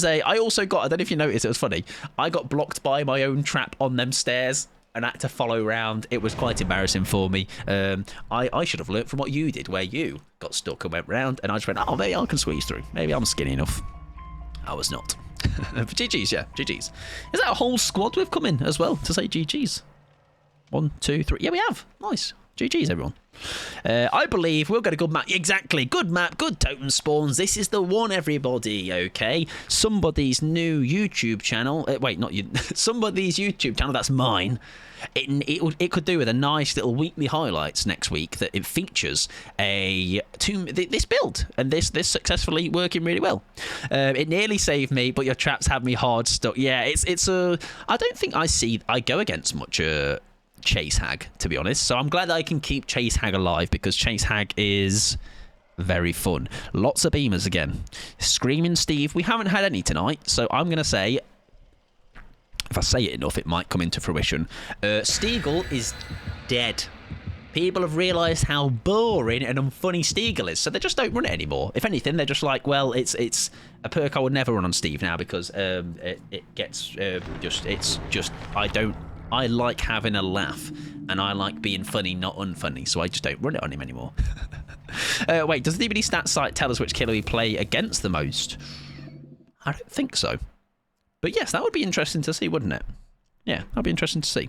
a. I also got. I don't know if you noticed. It was funny. I got blocked by my own trap on them stairs, and I had to follow around. It was quite embarrassing for me. I should have learnt from what you did, where you got stuck and went round, and I just went, oh, maybe I can squeeze through. Maybe I'm skinny enough. I was not. But GG's, yeah, GG's. Is that a whole squad we've come in as well to say GG's? 1, 2, 3. Yeah, we have. Nice. GG's, everyone. I believe we'll get a good map. Exactly. Good map, good totem spawns. This is the one, everybody, okay? Somebody's new YouTube channel. Wait, not you. Somebody's YouTube channel. That's mine. It could do with a nice little weekly highlights next week that it features this build and this successfully working really well. It nearly saved me, but your traps have me hard stuck. Yeah, it's I don't think I go against much Chase Hag, to be honest. So I'm glad that I can keep Chase Hag alive because Chase Hag is very fun. Lots of beamers again. Screaming Steve. We haven't had any tonight, so I'm going to say, if I say it enough, it might come into fruition. Steagle is dead. People have realised how boring and unfunny Steagle is, so they just don't run it anymore. If anything, they're just like, well, it's a perk I would never run on Steve now because it gets I like having a laugh, and I like being funny, not unfunny, so I just don't run it on him anymore. Wait, does the DBD stats site tell us which killer we play against the most? I don't think so. But yes, that would be interesting to see, wouldn't it? Yeah, that'd be interesting to see.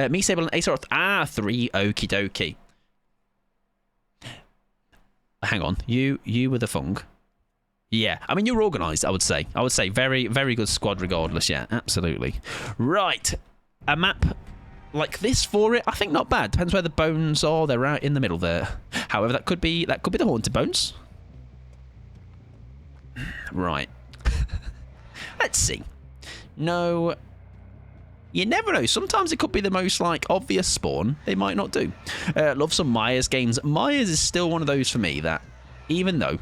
Me, Sable, and Ace 3, okie dokie. Hang on, you were the Fung. Yeah, I mean, you're organised, I would say. I would say very, very good squad regardless. Yeah, absolutely. Right. A map like this for it, I think not bad. Depends where the bones are. They're right in the middle there. However, that could be the haunted bones. Right. Let's see. No, you never know. Sometimes it could be the most like obvious spawn. They might not do. Love some Myers games. Myers is still one of those for me that, even though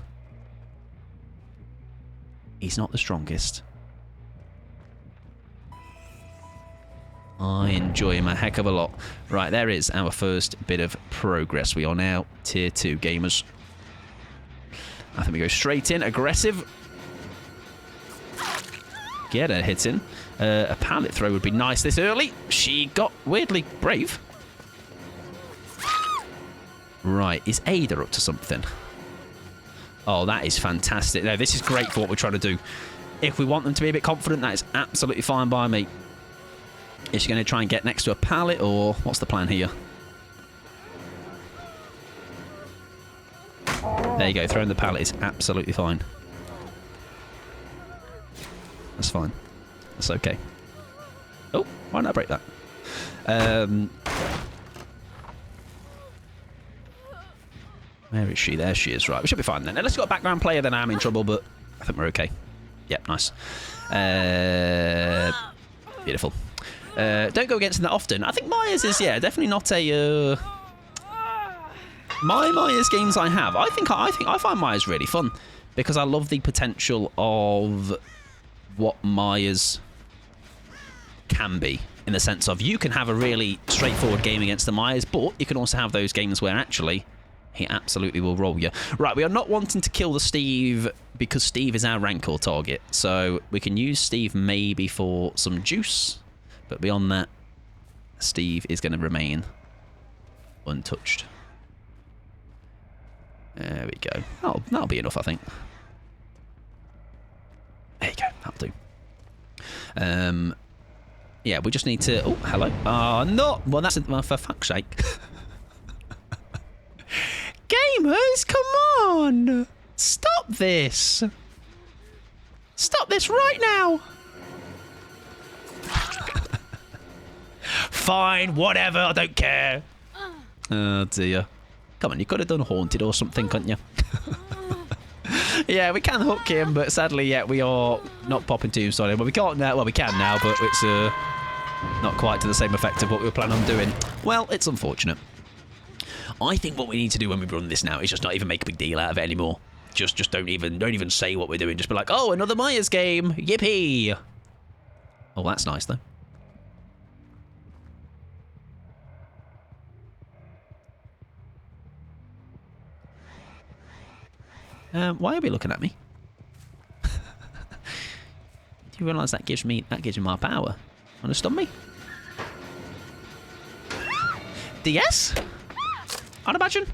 he's not the strongest, I enjoy him a heck of a lot. Right, there is our first bit of progress. We are now tier 2 gamers. I think we go straight in, aggressive. Get a hit in. A pallet throw would be nice this early. She got weirdly brave. Right, is Ada up to something? Oh, that is fantastic. No, this is great for what we're trying to do. If we want them to be a bit confident, that is absolutely fine by me. Is she going to try and get next to a pallet, or what's the plan here? There you go. Throwing the pallet is absolutely fine. That's fine. That's okay. Oh, why not break that? Where is she? There she is. Right, we should be fine then. Unless you've got a background player, then I'm in trouble, but I think we're okay. Yep, nice. Beautiful. Don't go against them that often. I think Myers is, yeah, definitely not a... My Myers games I have, I think I find Myers really fun because I love the potential of what Myers can be, in the sense of you can have a really straightforward game against the Myers, but you can also have those games where actually he absolutely will roll you. Right, we are not wanting to kill the Steve because Steve is our Rancor target, so we can use Steve maybe for some juice, but beyond that, Steve is going to remain untouched. There we go. Oh, that'll be enough, I think. There you go. That'll do. Yeah, we just need to... Oh, hello. Oh, no. Well, that's... Well, for fuck's sake. Gamers, come on. Stop this. Stop this right now. Fine, whatever. I don't care. Oh, dear. Come on, you could have done Haunted or something, couldn't you? Yeah, we can hook him, but sadly, yeah, we are not popping tombstone him. Well, we can't now. Well, we can now, but it's not quite to the same effect of what we were planning on doing. Well, it's unfortunate. I think what we need to do when we run this now is just not even make a big deal out of it anymore. Just don't even say what we're doing. Just be like, oh, another Myers game. Yippee. Oh, that's nice, though. Why are we looking at me? Do you realise that gives me my power? Want to stun me? DS? I'd imagine.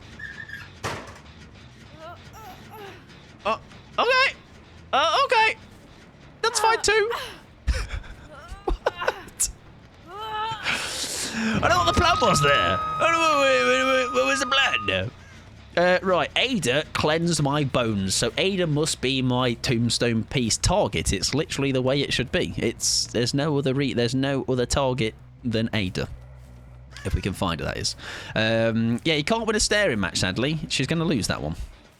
Oh, okay. Okay. That's fine too. What? I don't know what the plan was there. What was the plan? Right, Ada cleansed my bones, so Ada must be my tombstone piece target. It's literally the way it should be. There's no other target than Ada, if we can find her, that is. Yeah, you can't win a staring match, sadly. She's going to lose that one.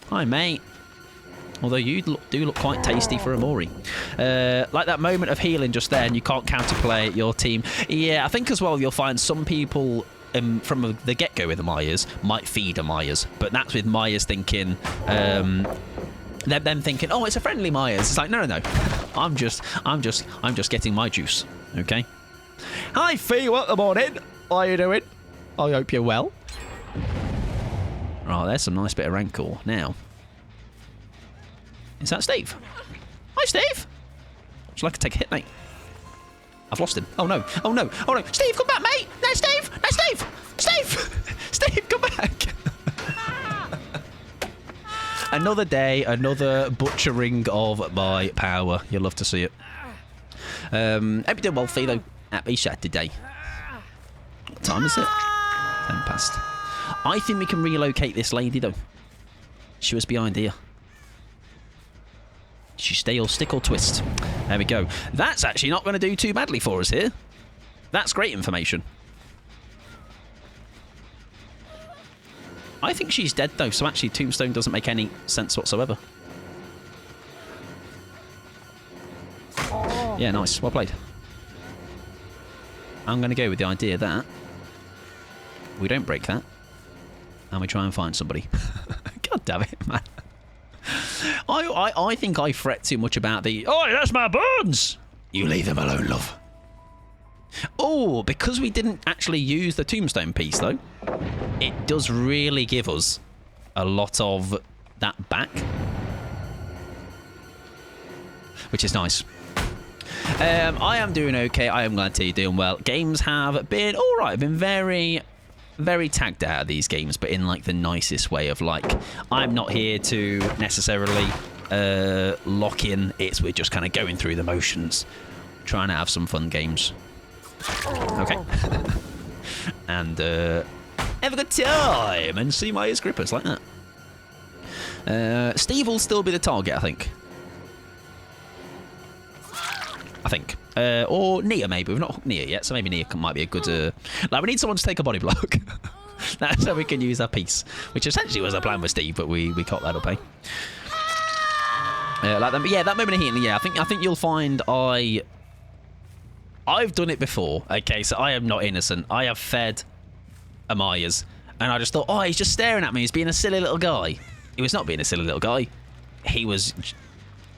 Hi, mate. Although you do look quite tasty for a Mori. Like that moment of healing just there, and you can't counterplay your team. Yeah, I think as well you'll find some people... from the get-go with the Myers might feed a Myers, but that's with Myers thinking them thinking, oh, it's a friendly Myers. It's like, no, I'm just getting my juice. Okay. Hi Fee, what the morning? How are you doing? I hope you're well. Oh, there's some nice bit of Rancor. Now, is that Steve? Hi Steve. Would you like to take a hit, mate? I've lost him. Oh no. Oh no. Oh no. Steve, come back, mate. No, Steve. No, Steve. Steve. Steve, come back. Another day, another butchering of my power. You'll love to see it. Hope you're doing well, Philo. Happy Saturday. What time is it? 10 past. I think we can relocate this lady, though. She was behind here. Did she stay or stick or twist? There we go. That's actually not going to do too badly for us here. That's great information. I think she's dead, though, so actually Tombstone doesn't make any sense whatsoever. Yeah, nice. Well played. I'm going to go with the idea that we don't break that and we try and find somebody. God damn it, man. I think I fret too much about the... Oh, that's my bones! You leave them alone, love. Oh, because we didn't actually use the tombstone piece, though, it does really give us a lot of that back. Which is nice. I am doing okay. I am glad to you're doing well. Games have been alright. I've been very, very tagged out of these games, but in like the nicest way of like, I'm not here to necessarily lock in. We're just kind of going through the motions, trying to have some fun games. Okay. And have a good time and see my grippers like that. Steve will still be the target, I think. Or Nia, maybe. We've not hooked Nia yet, so maybe Nia might be a good... Like, we need someone to take a body block. That's how we can use our piece. Which essentially was our plan with Steve, but we caught that up, eh? Like that, yeah, that moment of healing, yeah. I think you'll find I've done it before. Okay, so I am not innocent. I have fed Amaya's, and I just thought, oh, he's just staring at me. He's being a silly little guy. He was not being a silly little guy. He was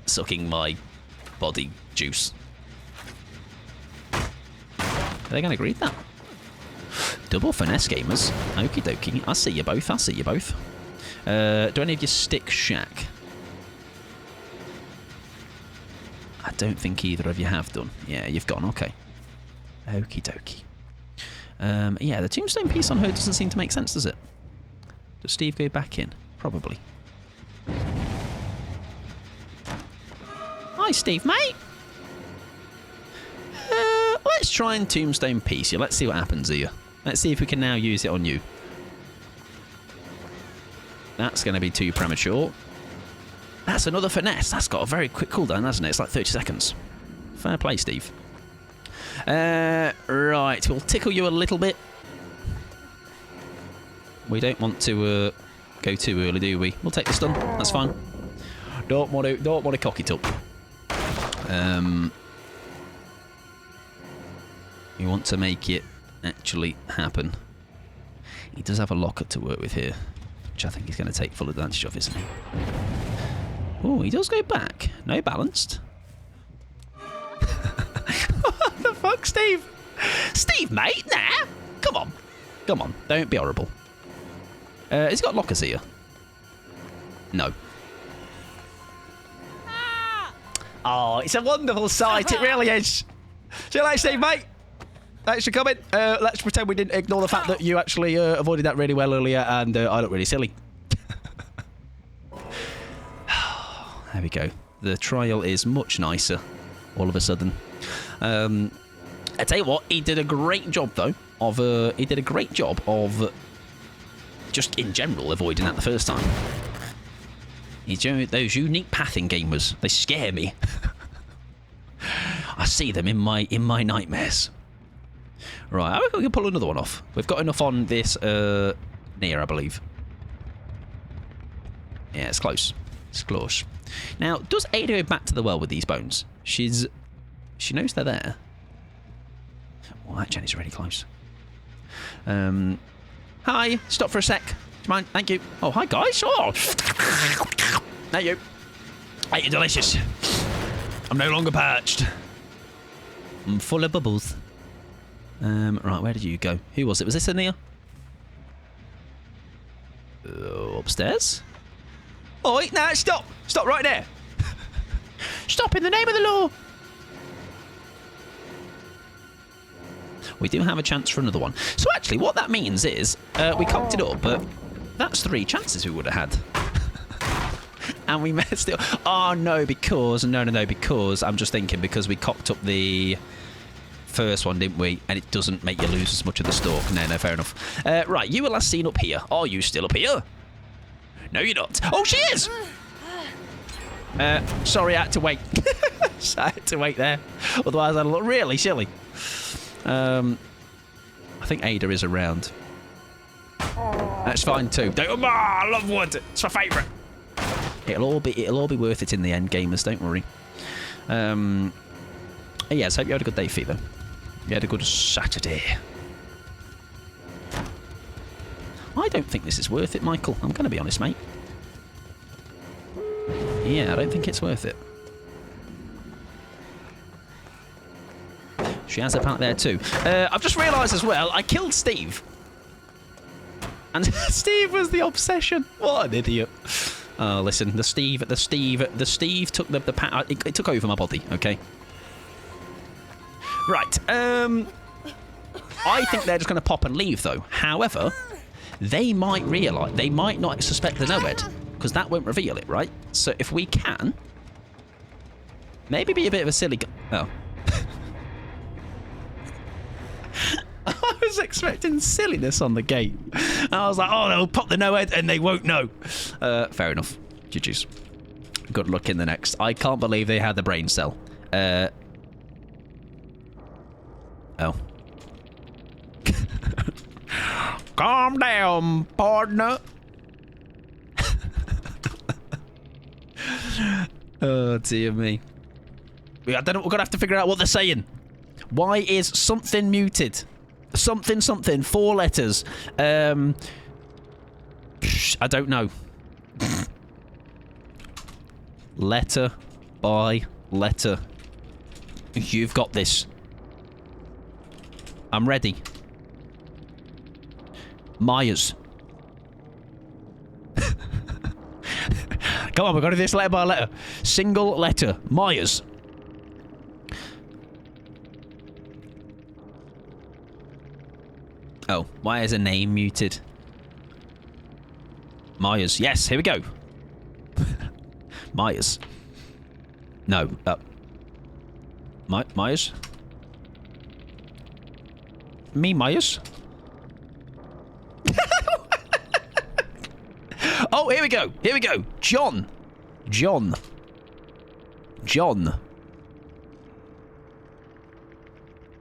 sucking my body juice. Are they going to agree with that? Double finesse gamers. Okie dokie. I see you both. I see you both. Do any of you stick Shack? I don't think either of you have done. Yeah, you've gone. Okay. Okie dokie. Yeah, the tombstone piece on her doesn't seem to make sense, does it? Does Steve go back in? Probably. Hi, Steve, mate. Let's try and tombstone piece you. Let's see what happens here. Let's see if we can now use it on you. That's going to be too premature. That's another finesse. That's got a very quick cooldown, hasn't it? It's like 30 seconds. Fair play, Steve. Right, we'll tickle you a little bit. We don't want to go too early, do we? We'll take the stun. That's fine. Don't want to cock it up. We want to make it actually happen. He does have a locker to work with here, which I think he's going to take full advantage of, isn't he? Oh, he does go back. No balanced. What the fuck, Steve? Steve, mate, nah. Come on. Come on. Don't be horrible. Has he got lockers here? No. Oh, it's a wonderful sight. It really is. See you later, Steve, mate. Thanks for coming. Let's pretend we didn't ignore the fact that you actually avoided that really well earlier, and I look really silly. There we go. The trial is much nicer all of a sudden. I tell you what, he did a great job though of just in general avoiding that the first time. Those unique pathing gamers, they scare me. I see them in my nightmares. Right, I reckon we can pull another one off. We've got enough on this near, I believe. Yeah, it's close. It's close. Now, does Ada go back to the well with these bones? She knows they're there. Oh, that Jenny's really close. Hi, stop for a sec. Do you mind? Thank you. Oh, hi, guys. Oh. Thank you. Hey, you're delicious. I'm no longer parched. I'm full of bubbles. Right, where did you go? Who was it? Was this Ania? Upstairs? Oh, wait, no, stop! Stop right there! Stop in the name of the law! We do have a chance for another one. So actually, what that means is, we cocked it up, but that's 3 chances we would have had. And we messed it up. Oh, no, because... No, because I'm just thinking, because we cocked up the first one, didn't we? And it doesn't make you lose as much of the stalk. No, fair enough. Right, you were last seen up here. Are you still up here? No, you're not. Oh, she is! Sorry, I had to wait. I had to wait there. Otherwise, I'd look really silly. I think Ada is around. That's fine too. I love wood. It's my favourite. It'll all be worth it in the end, gamers. Don't worry. Yes, hope you had a good day, Fever. You had a good Saturday. I don't think this is worth it, Michael. I'm going to be honest, mate. Yeah, I don't think it's worth it. She has a pant there too. I've just realised as well, I killed Steve. And Steve was the obsession. What an idiot. Oh, listen, the Steve took the pat. It took over my body, okay? Right, I think they're just going to pop and leave, though. However, they might realise, they might not suspect the NOED, because that won't reveal it, right? So if we can, maybe be a bit of a silly oh. I was expecting silliness on the gate. I was like, oh, they'll pop the NOED and they won't know. Fair enough. GG's. Good luck in the next. I can't believe they had the brain cell. Oh. Calm down, partner. Oh, dear me. I don't know. We're going to have to figure out what they're saying. Why is something muted? Something, 4 letters. I don't know. Letter by letter. You've got this. I'm ready. Myers. Come on, we've got to do this letter by letter. Single letter. Myers. Oh, why is a name muted? Myers. Yes, here we go. Myers. No. Myers? Me, Myers? Oh, here we go. Here we go. John. John. John.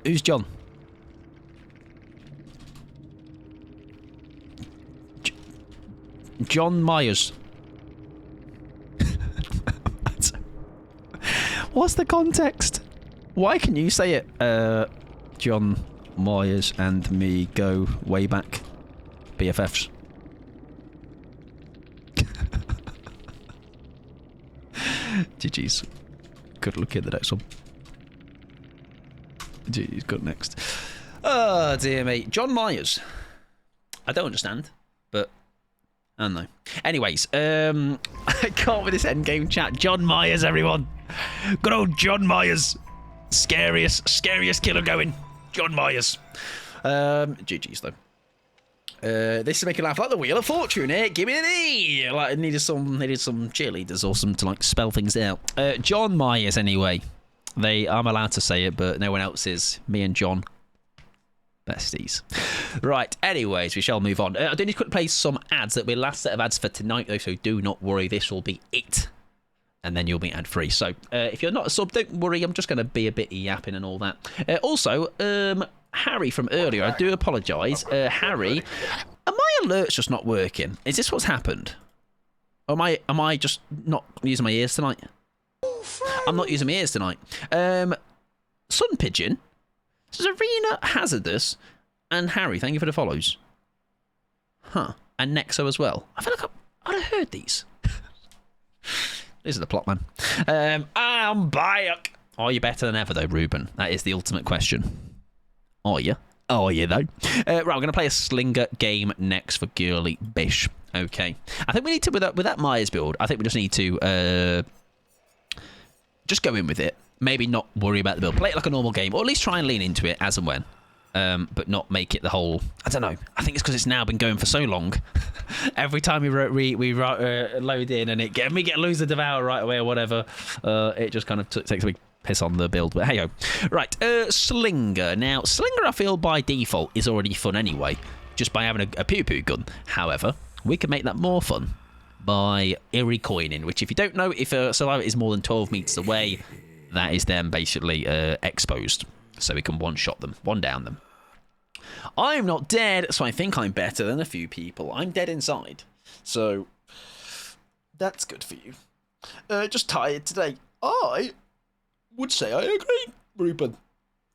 Who's John? John Myers. What's the context? Why can you say it? John Myers and me go way back. BFFs. GG's. Good luck in the next one. GG's good next. Oh, dear me. John Myers. I don't understand, but I don't know. Anyways, I can't with this endgame chat. John Myers, everyone. Good old John Myers. Scariest killer going. John Myers. GG's though. This is making me laugh like the Wheel of Fortune. Give me an E. Like, needed some cheerleaders or some to like spell things out. John Myers, anyway. I'm allowed to say it, but no one else is. Me and John. Besties. Right, anyways, we shall move on. I do need to quickly play some ads. That'll be the last set of ads for tonight, though, so do not worry. This will be it. And then you'll be ad-free. So, if you're not a sub, don't worry. I'm just going to be a bit yapping and all that. Also, Harry from earlier, I do apologise. Harry, are my alerts just not working? Is this what's happened? Or am I just not using my ears tonight? I'm not using my ears tonight. Sun Pigeon. This is Arena Hazardous and Harry. Thank you for the follows. Huh. And Nexo as well. I feel like I'd have heard these. This is the plot, man. I'm back. Are you better than ever, though, Ruben? That is the ultimate question. Are you? Are you, though? Right, we're going to play a Slinger game next for Girly Bish. Okay. I think we need to, with that Myers build, I think we just need to just go in with it. Maybe not worry about the build. Play it like a normal game, or at least try and lean into it as and when. But not make it the whole... I don't know. I think it's because it's now been going for so long. Every time we load in and we get lose the devour right away or whatever, it just kind of takes a big piss on the build. But hey-ho. Right, Slinger. Now, Slinger, I feel, by default, is already fun anyway, just by having a pew-pew gun. However, we can make that more fun by Eerie coining, which if you don't know, if a survivor is more than 12 meters away, that is them basically exposed. So we can one-shot them, one-down them. I'm not dead, so I think I'm better than a few people. I'm dead inside. So that's good for you. Just tired today. I would say I agree, Ruben.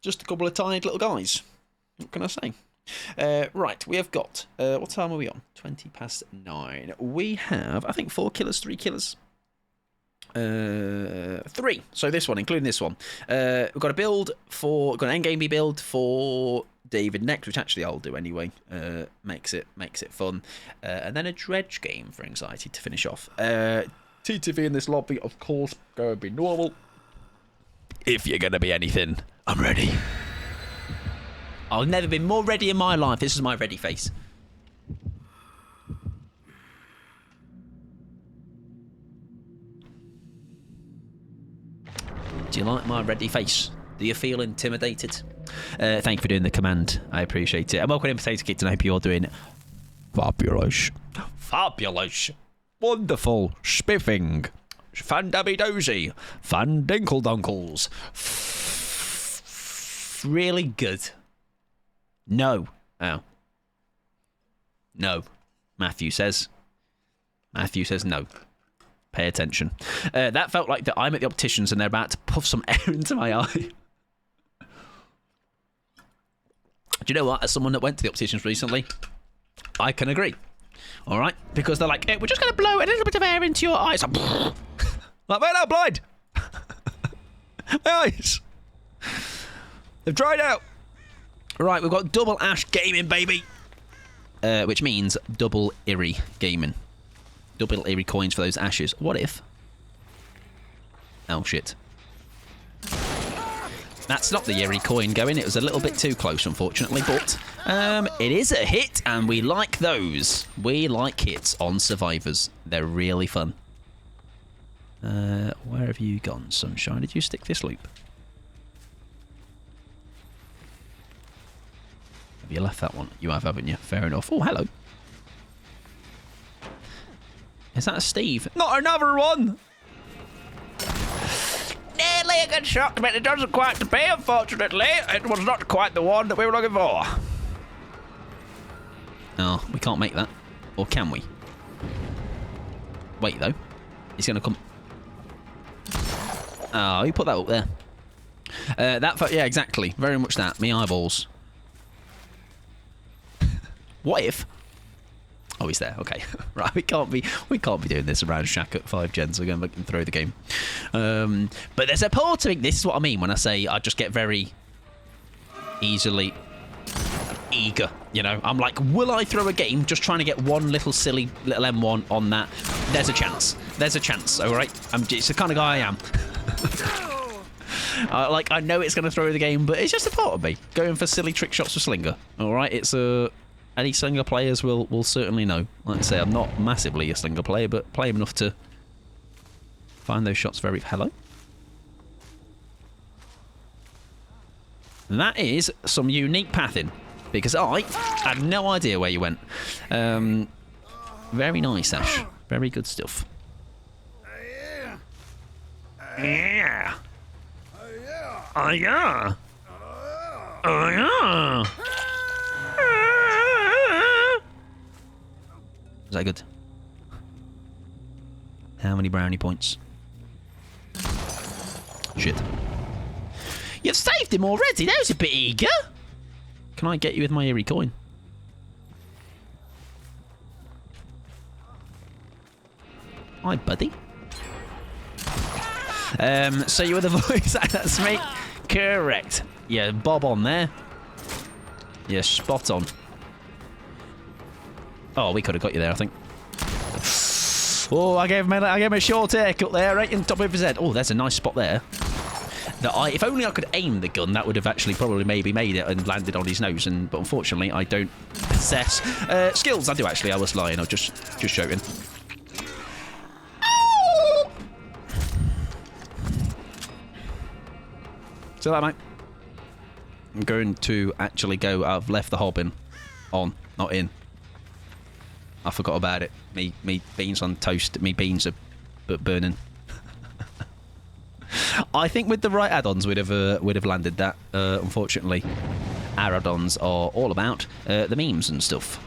Just a couple of tired little guys. What can I say? Right, we have got... what time are we on? 9:20. We have, I think, 4 killers, 3 killers. 3. So this one, including this one. We've got a build for... We've got an endgame build for David next, which actually I'll do anyway. Makes it fun. And then a dredge game for anxiety to finish off. TTV in this lobby, of course, going to be normal. If you're going to be anything, I'm ready. I've never been more ready in my life. This is my ready face. Do you like my ready face? Do you feel intimidated? Thank you for doing the command. I appreciate it. And welcome in, Potato Kids, and I hope you're doing fabulous. Fabulous. Wonderful. Spiffing. Fandabby-dozy. Fandinkle-dunkles. Really good. No. Oh. No. Matthew says. Matthew says no. Pay attention. That felt like that I'm at the opticians and they're about to puff some air into my eye. Do you know what? As someone that went to the opticians recently, I can agree. All right? Because they're like, hey, we're just going to blow a little bit of air into your eyes. Like, man, I'm blind. My eyes. They've dried out. Right, we've got double Ash gaming, baby. Which means double Eerie gaming. Double Eerie coins for those ashes. What if... Oh, shit. That's not the Eerie coin going. It was a little bit too close, unfortunately. But it is a hit, and we like those. We like hits on survivors. They're really fun. Where have you gone, Sunshine? Did you stick this loop? Have you left that one? You have, haven't you? Fair enough. Oh, hello. Is that a Steve? Not another one! Nearly a good shot, but it doesn't quite appear, unfortunately. It was not quite the one that we were looking for. Oh, we can't make that. Or can we? Wait, though. He's going to come... Oh, you put that up there. Yeah, exactly. Very much that. Me eyeballs. What if? Oh, he's there. Okay, right. We can't be doing this around Shaq at 5 gens. We're going to throw the game. But there's a part of it. This is what I mean when I say I just get very easily eager. You know, I'm like, will I throw a game just trying to get one little silly little M1 on that? There's a chance. There's a chance. All right. It's the kind of guy I am. Like I know it's going to throw the game, but it's just a part of me going for silly trick shots with Slinger. All right. It's a Any Slinger players will certainly know. Like I say, I'm not massively a Slinger player, but play him enough to find those shots very... Hello? And that is some unique pathing, because I had no idea where you went. Very nice, Ash. Very good stuff. Yeah. Oh, yeah. Oh, yeah. Is that good? How many brownie points? Shit. You've saved him already? That was a bit eager. Can I get you with my Eerie coin? Hi, buddy. So you were the voice. That's me. Correct. Yeah, bob on there. Yeah, spot on. Oh, we could have got you there, I think. Oh, I gave him a short haircut there, right in top of his head. Oh, there's a nice spot there. If only I could aim the gun, that would have actually probably maybe made it and landed on his nose. But unfortunately, I don't possess skills. I do actually. I was lying. I was just joking. See that, mate? I'm going to actually go. I've left the hob in, on, not in. I forgot about it. Me beans on toast. Me beans are burning. I think with the right add-ons, we'd have landed that. Unfortunately, our add-ons are all about the memes and stuff.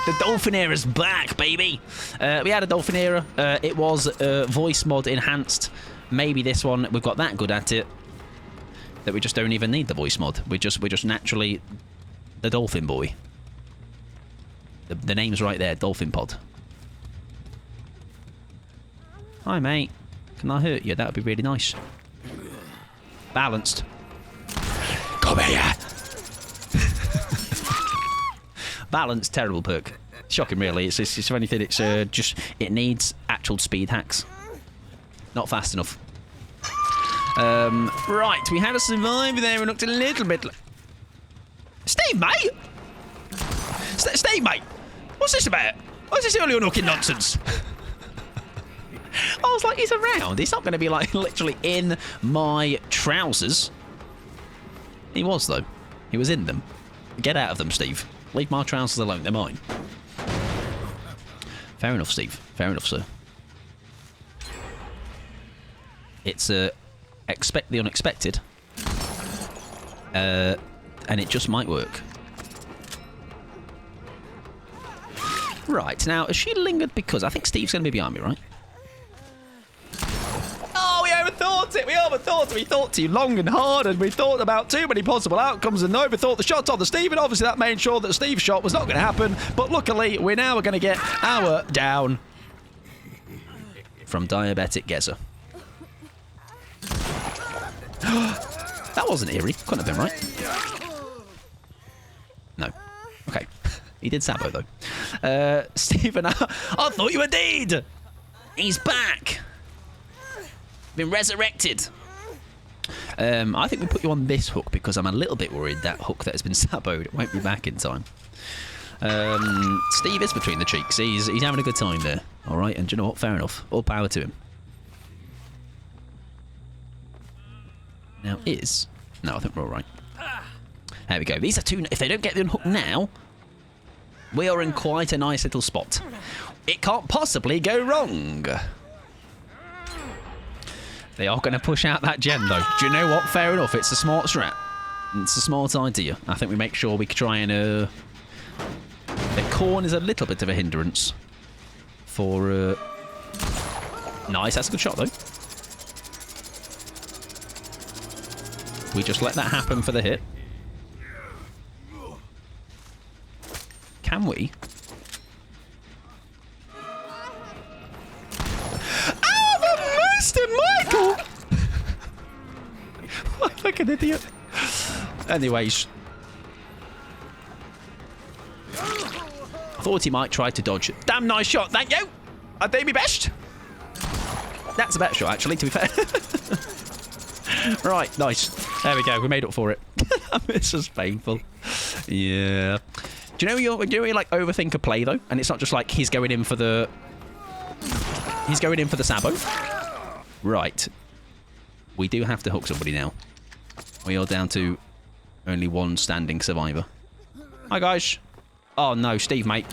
The Dolphin Era's back, baby. We had a Dolphin Era. It was voice mod enhanced. Maybe this one we've got that good at it that we just don't even need the voice mod. We're just naturally the Dolphin Boy. The name's right there, Dolphin Pod. Hi, mate. Can I hurt you? That would be really nice. Balanced. Come here. Balanced, terrible perk. Shocking, really. It's if anything, it's just it needs actual speed hacks. Not fast enough. Right, we had a survivor there and looked a little bit. Steve, mate. Steve, mate. What's this about? What's this early unhooking nonsense? I was like, he's around. He's not going to be like literally in my trousers. He was though. He was in them. Get out of them, Steve. Leave my trousers alone. They're mine. Fair enough, Steve. Fair enough, sir. It's expect the unexpected, and it just might work. Right, now has she lingered because I think Steve's going to be behind me, right? Oh, we overthought it. We overthought it. We thought too long and hard, and we thought about too many possible outcomes, and overthought the shot on the Steve, and obviously that made sure that Steve's shot was not going to happen. But luckily, we're now going to get our down from Diabetic Geza. That wasn't eerie. Couldn't have been right. No. Okay. He did Sabo, though. Stephen, I thought you were dead. He's back. Been resurrected. I think we'll put you on this hook because I'm a little bit worried that hook that has been Saboed won't be back in time. Steve is between the cheeks. He's having a good time there. All right, and do you know what? Fair enough. All power to him. Now is... No, I think we're all right. There we go. These are two... If they don't get the unhook now, we are in quite a nice little spot. It can't possibly go wrong. They are going to push out that gem, though. Do you know what? Fair enough. It's a smart strat. It's a smart idea. I think we make sure we try and... The corn is a little bit of a hindrance for... Nice. That's a good shot, though. We just let that happen for the hit. Can we? Oh, the Master Michael! What like an idiot. Anyways. I thought he might try to dodge it. Damn nice shot, thank you! I did my best. That's a better shot, actually, to be fair. Right, nice. There we go. We made up for it. This was painful. Yeah. Do you know you like overthink a play though, and it's not just like he's going in for the Sabo. Right. We do have to hook somebody now. We are down to only one standing survivor. Hi guys. Oh no, Steve, mate.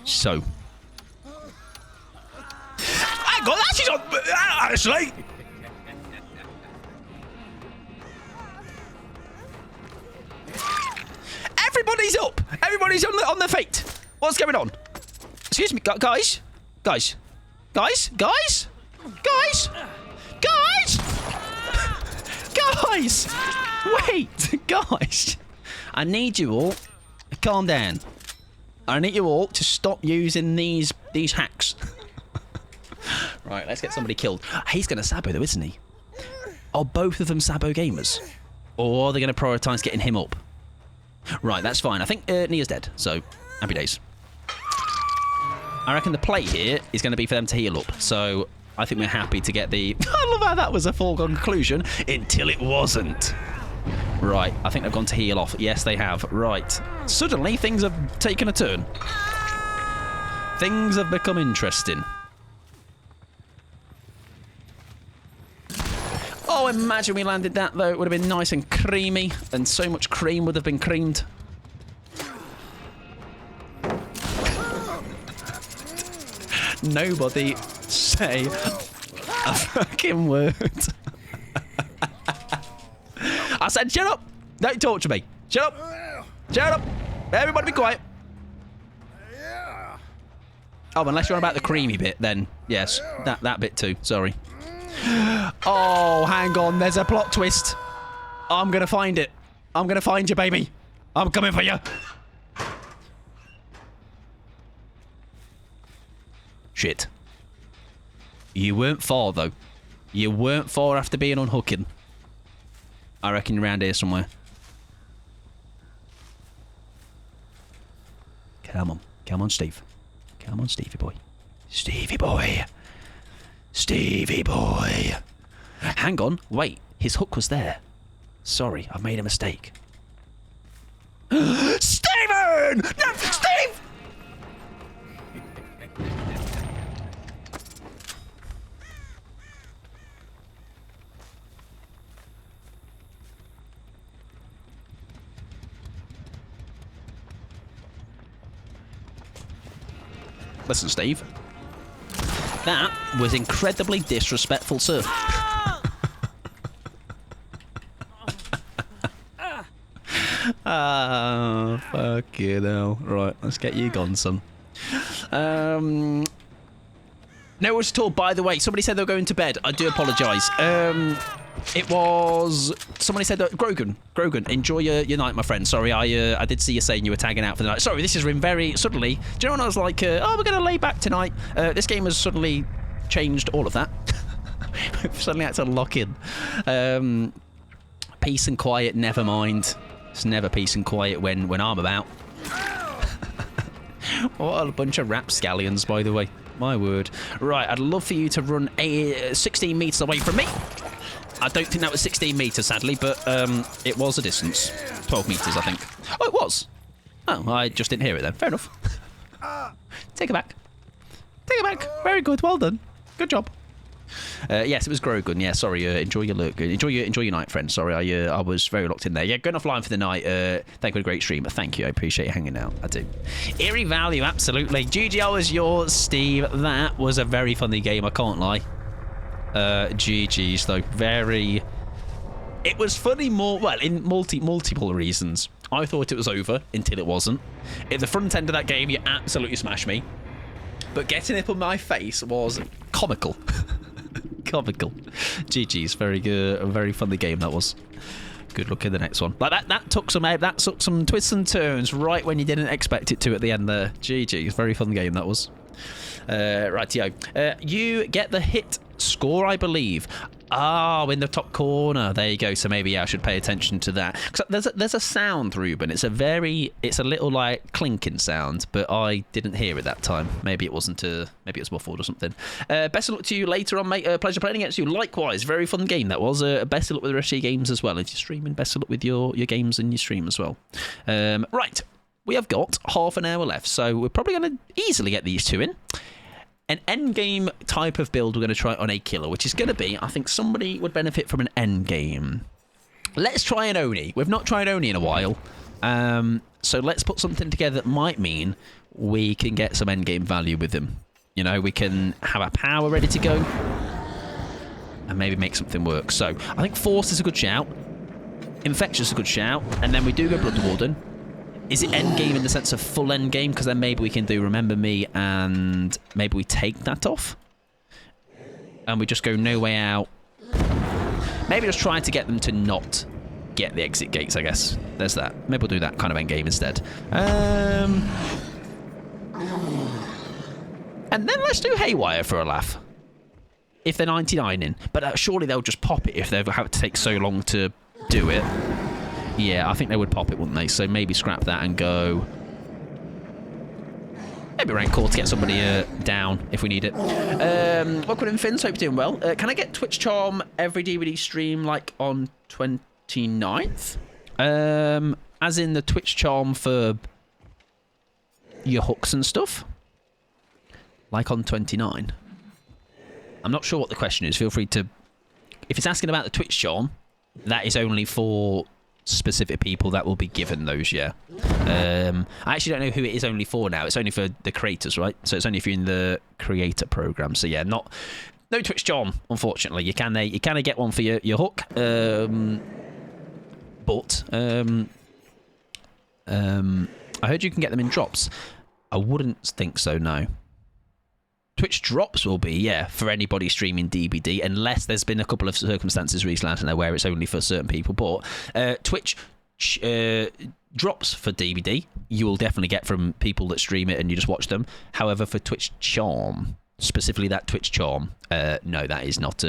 So. I got that. She's on. Actually. Everybody's up. Everybody's on their feet. What's going on? Excuse me, guys. Guys. Guys. Guys. Guys. Guys. Guys. Wait, guys. I need you all to calm down. I need you all to stop using these hacks. Right, let's get somebody killed. He's going to Sabo though, isn't he? Are both of them Sabo gamers? Or are they going to prioritise getting him up? Right, that's fine. I think Nia's dead, so happy days. I reckon the play here is going to be for them to heal up. So I think we're happy to get the... I love how that was a foregone conclusion until it wasn't. Right, I think they've gone to heal off. Yes, they have. Right. Suddenly, things have taken a turn. Things have become interesting. Oh, imagine we landed that, though. It would have been nice and creamy, and so much cream would have been creamed. Nobody say a fucking word. I said, shut up. Don't talk to me. Shut up. Shut up. Everybody be quiet. Oh, unless you're on about the creamy bit, then yes, that bit too. Sorry. Oh, hang on. There's a plot twist. I'm going to find it. I'm going to find you, baby. I'm coming for you. Shit. You weren't far, though. You weren't far after being unhooking. I reckon you're around here somewhere. Come on. Come on, Steve. Come on, Stevie boy. Stevie boy. Stevie boy. Hang on. Wait. His hook was there. Sorry, I've made a mistake. Steven! No, Steve! Listen, Steve. That was incredibly disrespectful, sir. Ah, fucking hell. Right, let's get you gone, son. No, it was at all. By the way, somebody said they were going to bed. I do apologise. It was... Somebody said that... Grogan, enjoy your night, my friend. Sorry, I did see you saying you were tagging out for the night. Sorry, this has been very... Suddenly... Do you know when I was like, oh, we're going to lay back tonight? This game has suddenly changed all of that. We've suddenly had to lock in. Peace and quiet, never mind. It's never peace and quiet when I'm about. What a bunch of rapscallions, by the way. My word. Right, I'd love for you to run 16 metres away from me. I don't think that was 16 metres, sadly, but it was a distance. 12 metres, I think. Oh, it was. Oh, I just didn't hear it then. Fair enough. Take it back. Take it back. Very good. Well done. Good job. Yes, it was Grogan. Yeah, sorry. Enjoy your look. Enjoy your night, friend. Sorry, I was very locked in there. Yeah, going offline for the night. Thank you for a great stream. Thank you. I appreciate you hanging out. I do. Eerie value, absolutely. GG, was yours, Steve. That was a very funny game. I can't lie. GG's though. Very. It was funny in multiple reasons. I thought it was over until it wasn't. At the front end of that game, you absolutely smashed me. But getting it on my face was comical. Comical. GG's, very good. A very funny game that was. Good luck in the next one. Like that took some twists and turns right when you didn't expect it to at the end there. GG's, very fun game that was. Rightio. You get the hit score, I believe. Oh, in the top corner. There you go. So maybe I should pay attention to that. Cause there's a sound, Ruben. It's a little like clinking sound, but I didn't hear it that time. Maybe it wasn't. Maybe it was muffled or something. Best of luck to you later on, mate. Pleasure playing against you. Likewise, very fun game that was. Best of luck with the rest of your games as well. If you're streaming, best of luck with your games and your stream as well. Right, we have got half an hour left, so we're probably going to easily get these two in. An endgame type of build we're going to try on a killer, which is going to be, I think somebody would benefit from an endgame. Let's try an Oni. We've not tried Oni in a while. So let's put something together that might mean we can get some endgame value with him. You know, we can have our power ready to go and maybe make something work. So I think Force is a good shout. Infectious is a good shout. And then we do go Blood Warden. Is it endgame in the sense of full endgame? Because then maybe we can do Remember Me and maybe we take that off. And we just go No Way Out. Maybe just trying to get them to not get the exit gates, I guess. There's that. Maybe we'll do that kind of endgame instead. And then let's do Haywire for a laugh. If they're 99 in. But surely they'll just pop it if they've had to take so long to do it. Yeah, I think they would pop it, wouldn't they? So maybe scrap that and go... Maybe rank core to get somebody down if we need it. Welcome in, Finns. Hope you're doing well. Can I get Twitch Charm every DVD stream like on 29th? As in the Twitch Charm for your hooks and stuff? Like on 29? I'm not sure what the question is. Feel free to if it's asking about the Twitch charm, that is only for specific people that will be given those, yeah. I actually don't know who it is only for now. It's only for the creators, right? So it's only if you're in the creator program. So yeah, no Twitch charm, unfortunately. You can get one for your hook, but I heard you can get them in drops. I wouldn't think so, no. Twitch drops will be, yeah, for anybody streaming DBD, unless there's been a couple of circumstances recently, I don't know, where it's only for certain people. But Twitch drops for DBD, you will definitely get from people that stream it and you just watch them. However, for Twitch charm, specifically that Twitch charm, no, that is not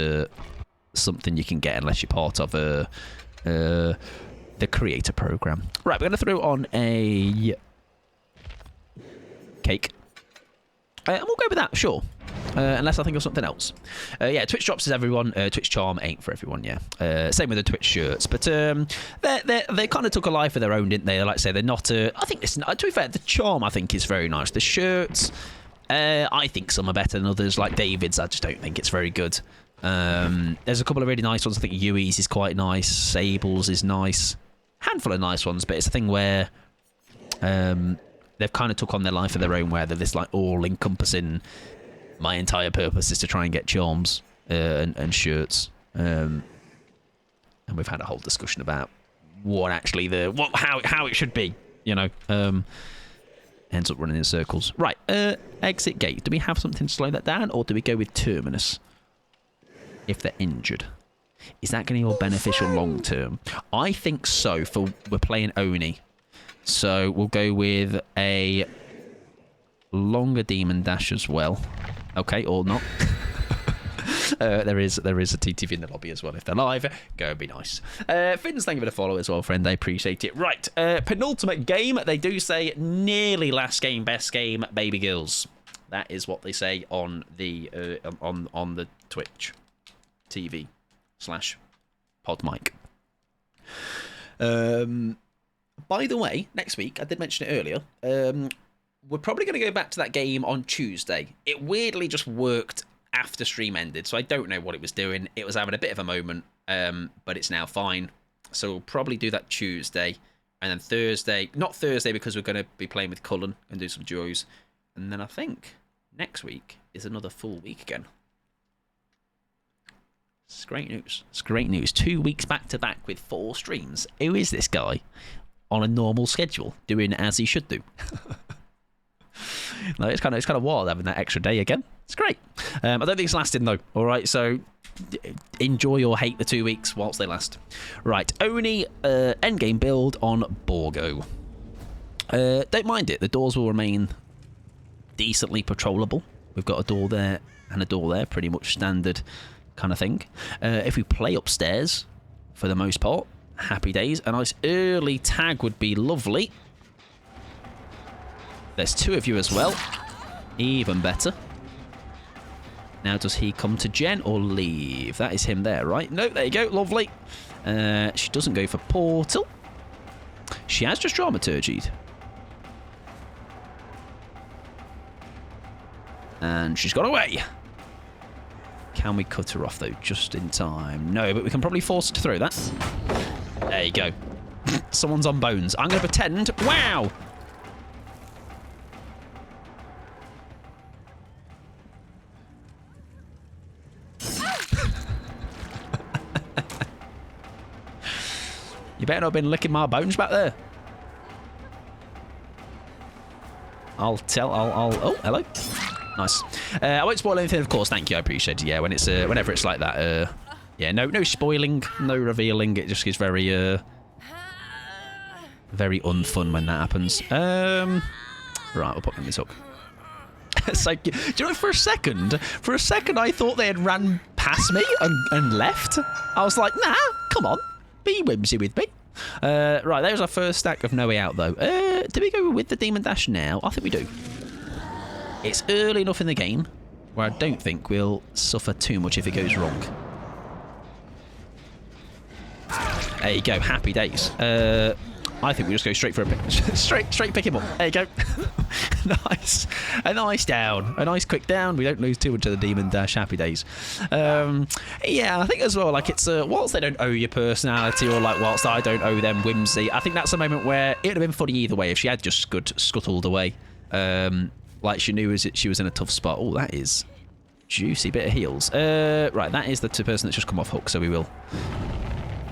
something you can get unless you're part of the creator program. Right, we're going to throw on a cake. And we'll go with that, sure. Unless I think of something else. Yeah, Twitch drops is everyone. Twitch charm ain't for everyone, yeah. Same with the Twitch shirts. But they kind of took a life of their own, didn't they? Like I say, they're not... I think, to be fair, the charm, I think, is very nice. The shirts, I think some are better than others. Like David's, I just don't think it's very good. There's a couple of really nice ones. I think Yui's is quite nice. Sable's is nice. Handful of nice ones, but it's a thing where... they've kind of took on their life of their own, where they're this like all-encompassing. My entire purpose is to try and get charms and shirts, and we've had a whole discussion about what actually how it should be. You know, ends up running in circles. Right, exit gate. Do we have something to slow that down, or do we go with terminus if they're injured? Is that going to be more beneficial long term? I think so. We're playing Oni. So we'll go with a longer demon dash as well. Okay, or not. There is a TTV in the lobby as well. If they're live, go and be nice. Fins, thank you for the follow as well, friend. I appreciate it. Right, penultimate game. They do say nearly last game, best game, baby girls. That is what they say on the on the Twitch TV / pod mic. By the way, next week, I did mention it earlier, we're probably going to go back to that game on Tuesday. It weirdly just worked after stream ended, so I don't know what it was doing. It was having a bit of a moment, but it's now fine. So we'll probably do that Tuesday, and then Thursday, not Thursday because we're going to be playing with Cullen and do some duos, and then I think next week is another full week again. It's great news. It's great news. 2 weeks back to back with 4 streams. Who is this guy? On a normal schedule, doing as he should do. No, it's kind of wild having that extra day again. It's great. I don't think it's lasting though. All right, so enjoy or hate the 2 weeks whilst they last. Right, Oni endgame build on Borgo. Don't mind it. The doors will remain decently patrollable. We've got a door there and a door there, pretty much standard kind of thing. If we play upstairs, for the most part. Happy days. A nice early tag would be lovely. There's 2 of you as well. Even better. Now, does he come to Jen or leave? That is him there, right? No, there you go. Lovely. She doesn't go for portal. She has just dramaturgied. And she's gone away. Can we cut her off, though, just in time? No, but we can probably force her to throw that. There you go. Someone's on bones. I'm going to pretend. Wow! You better not have been licking my bones back there. Oh, hello. Nice. I won't spoil anything, of course. Thank you. I appreciate it. Yeah, when it's whenever it's like that. Yeah, no spoiling, no revealing. It just is very unfun when that happens. Right, we'll put in this hook. So, do you know, for a second, I thought they had ran past me and left. I was like, nah, come on, be whimsy with me. Right, there's our first stack of No Way Out, though. Do we go with the Demon Dash now? I think we do. It's early enough in the game where I don't think we'll suffer too much if it goes wrong. There you go, happy days. I think we just go straight for a pick. straight pick him up. There you go. Nice. A nice down. A nice quick down. We don't lose too much of the demon dash. Happy days. Yeah, I think as well, like, it's whilst they don't owe you personality, or like whilst I don't owe them whimsy, I think that's a moment where it would have been funny either way if she had just scuttled away. Like she knew she was in a tough spot. Oh, that is juicy bit of heals. Right, that is the person that's just come off hook, so we will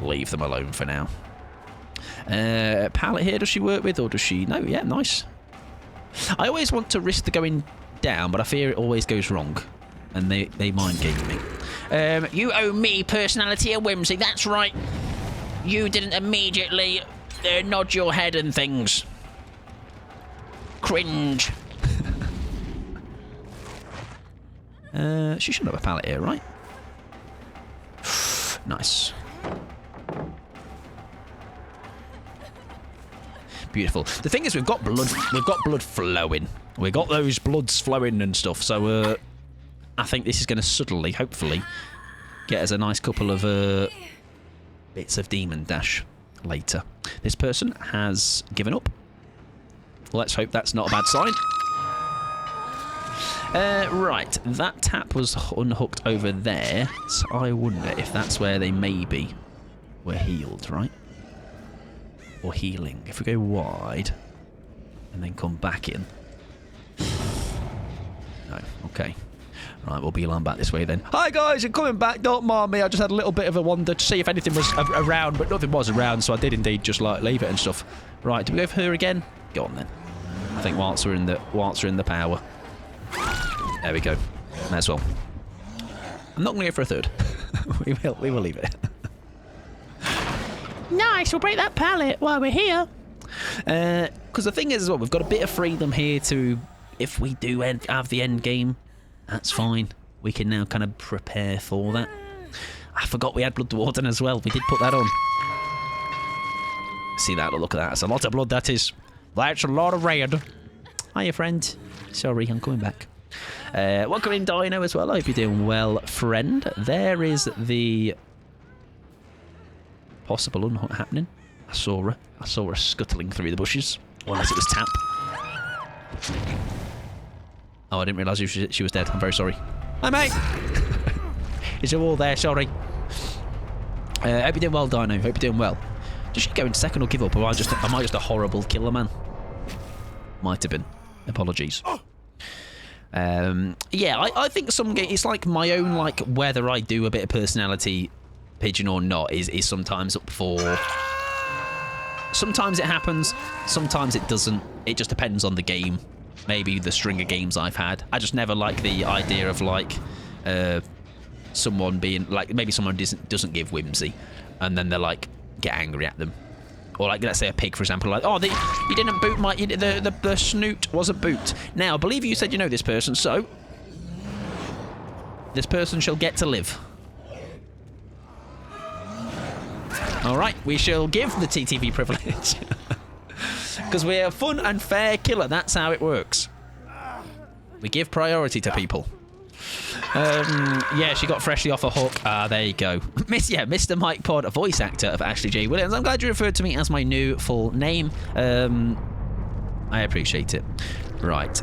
leave them alone for now. Pallet here, does she work with, or does she... No, yeah, nice. I always want to risk the going down, but I fear it always goes wrong. And they mind game me. You owe me personality and whimsy, that's right. You didn't immediately nod your head and things. Cringe. She should have a pallet here, right? Nice. Beautiful. The thing is, we've got blood flowing. We've got those bloods flowing and stuff. So I think this is going to subtly, hopefully, get us a nice couple of bits of demon dash later. This person has given up. Let's hope that's not a bad sign. Right, that tap was unhooked over there, so I wonder if that's where they maybe were healed, right? Or healing. If we go wide and then come back in. No, okay. Right, we'll beeline back this way then. Hi guys, I'm coming back, don't mind me. I just had a little bit of a wander to see if anything was around, but nothing was around, so I did indeed just like leave it and stuff. Right, do we go for her again? Go on then. I think whilst we're in the power. There we go. May as well. I'm not going to go for a third. we will leave it. Nice, we'll break that pallet while we're here. Because the thing is as well, we've got a bit of freedom here to, if we do have the end game, that's fine. We can now kind of prepare for that. I forgot we had Blood Warden as well. We did put that on. See that? Look at that. That's a lot of blood, that is. That's a lot of red. Hiya, friend. Sorry, I'm coming back. Welcome in, Dino, as well. I hope you're doing well, friend. There is the possible unhook happening. I saw her scuttling through the bushes. Or unless it was tap. Oh, I didn't realise she was dead. I'm very sorry. Hi, mate. Is you all there? Sorry. Hope you're doing well, Dino. Hope you're doing well. Does she go in second or give up? Or am I just a horrible killer, man? Might have been. Apologies. Yeah, I think some game, it's like my own, like, whether I do a bit of personality pigeon or not is sometimes up for... Sometimes it happens, sometimes it doesn't. It just depends on the game. Maybe the string of games I've had. I just never like the idea of, like, someone being, like, maybe someone doesn't give whimsy, and then they're like, get angry at them. Or like, let's say a pig, for example, like, oh, you didn't boot my... The snoot wasn't boot. Now, I believe you said you know this person, so... This person shall get to live. Alright, we shall give the TTV privilege. Because we're a fun and fair killer, that's how it works. We give priority to people. Yeah, she got freshly off a hook. There you go. Mr. Mike Pod, a voice actor of Ashley J. Williams. I'm glad you referred to me as my new full name. I appreciate it. Right.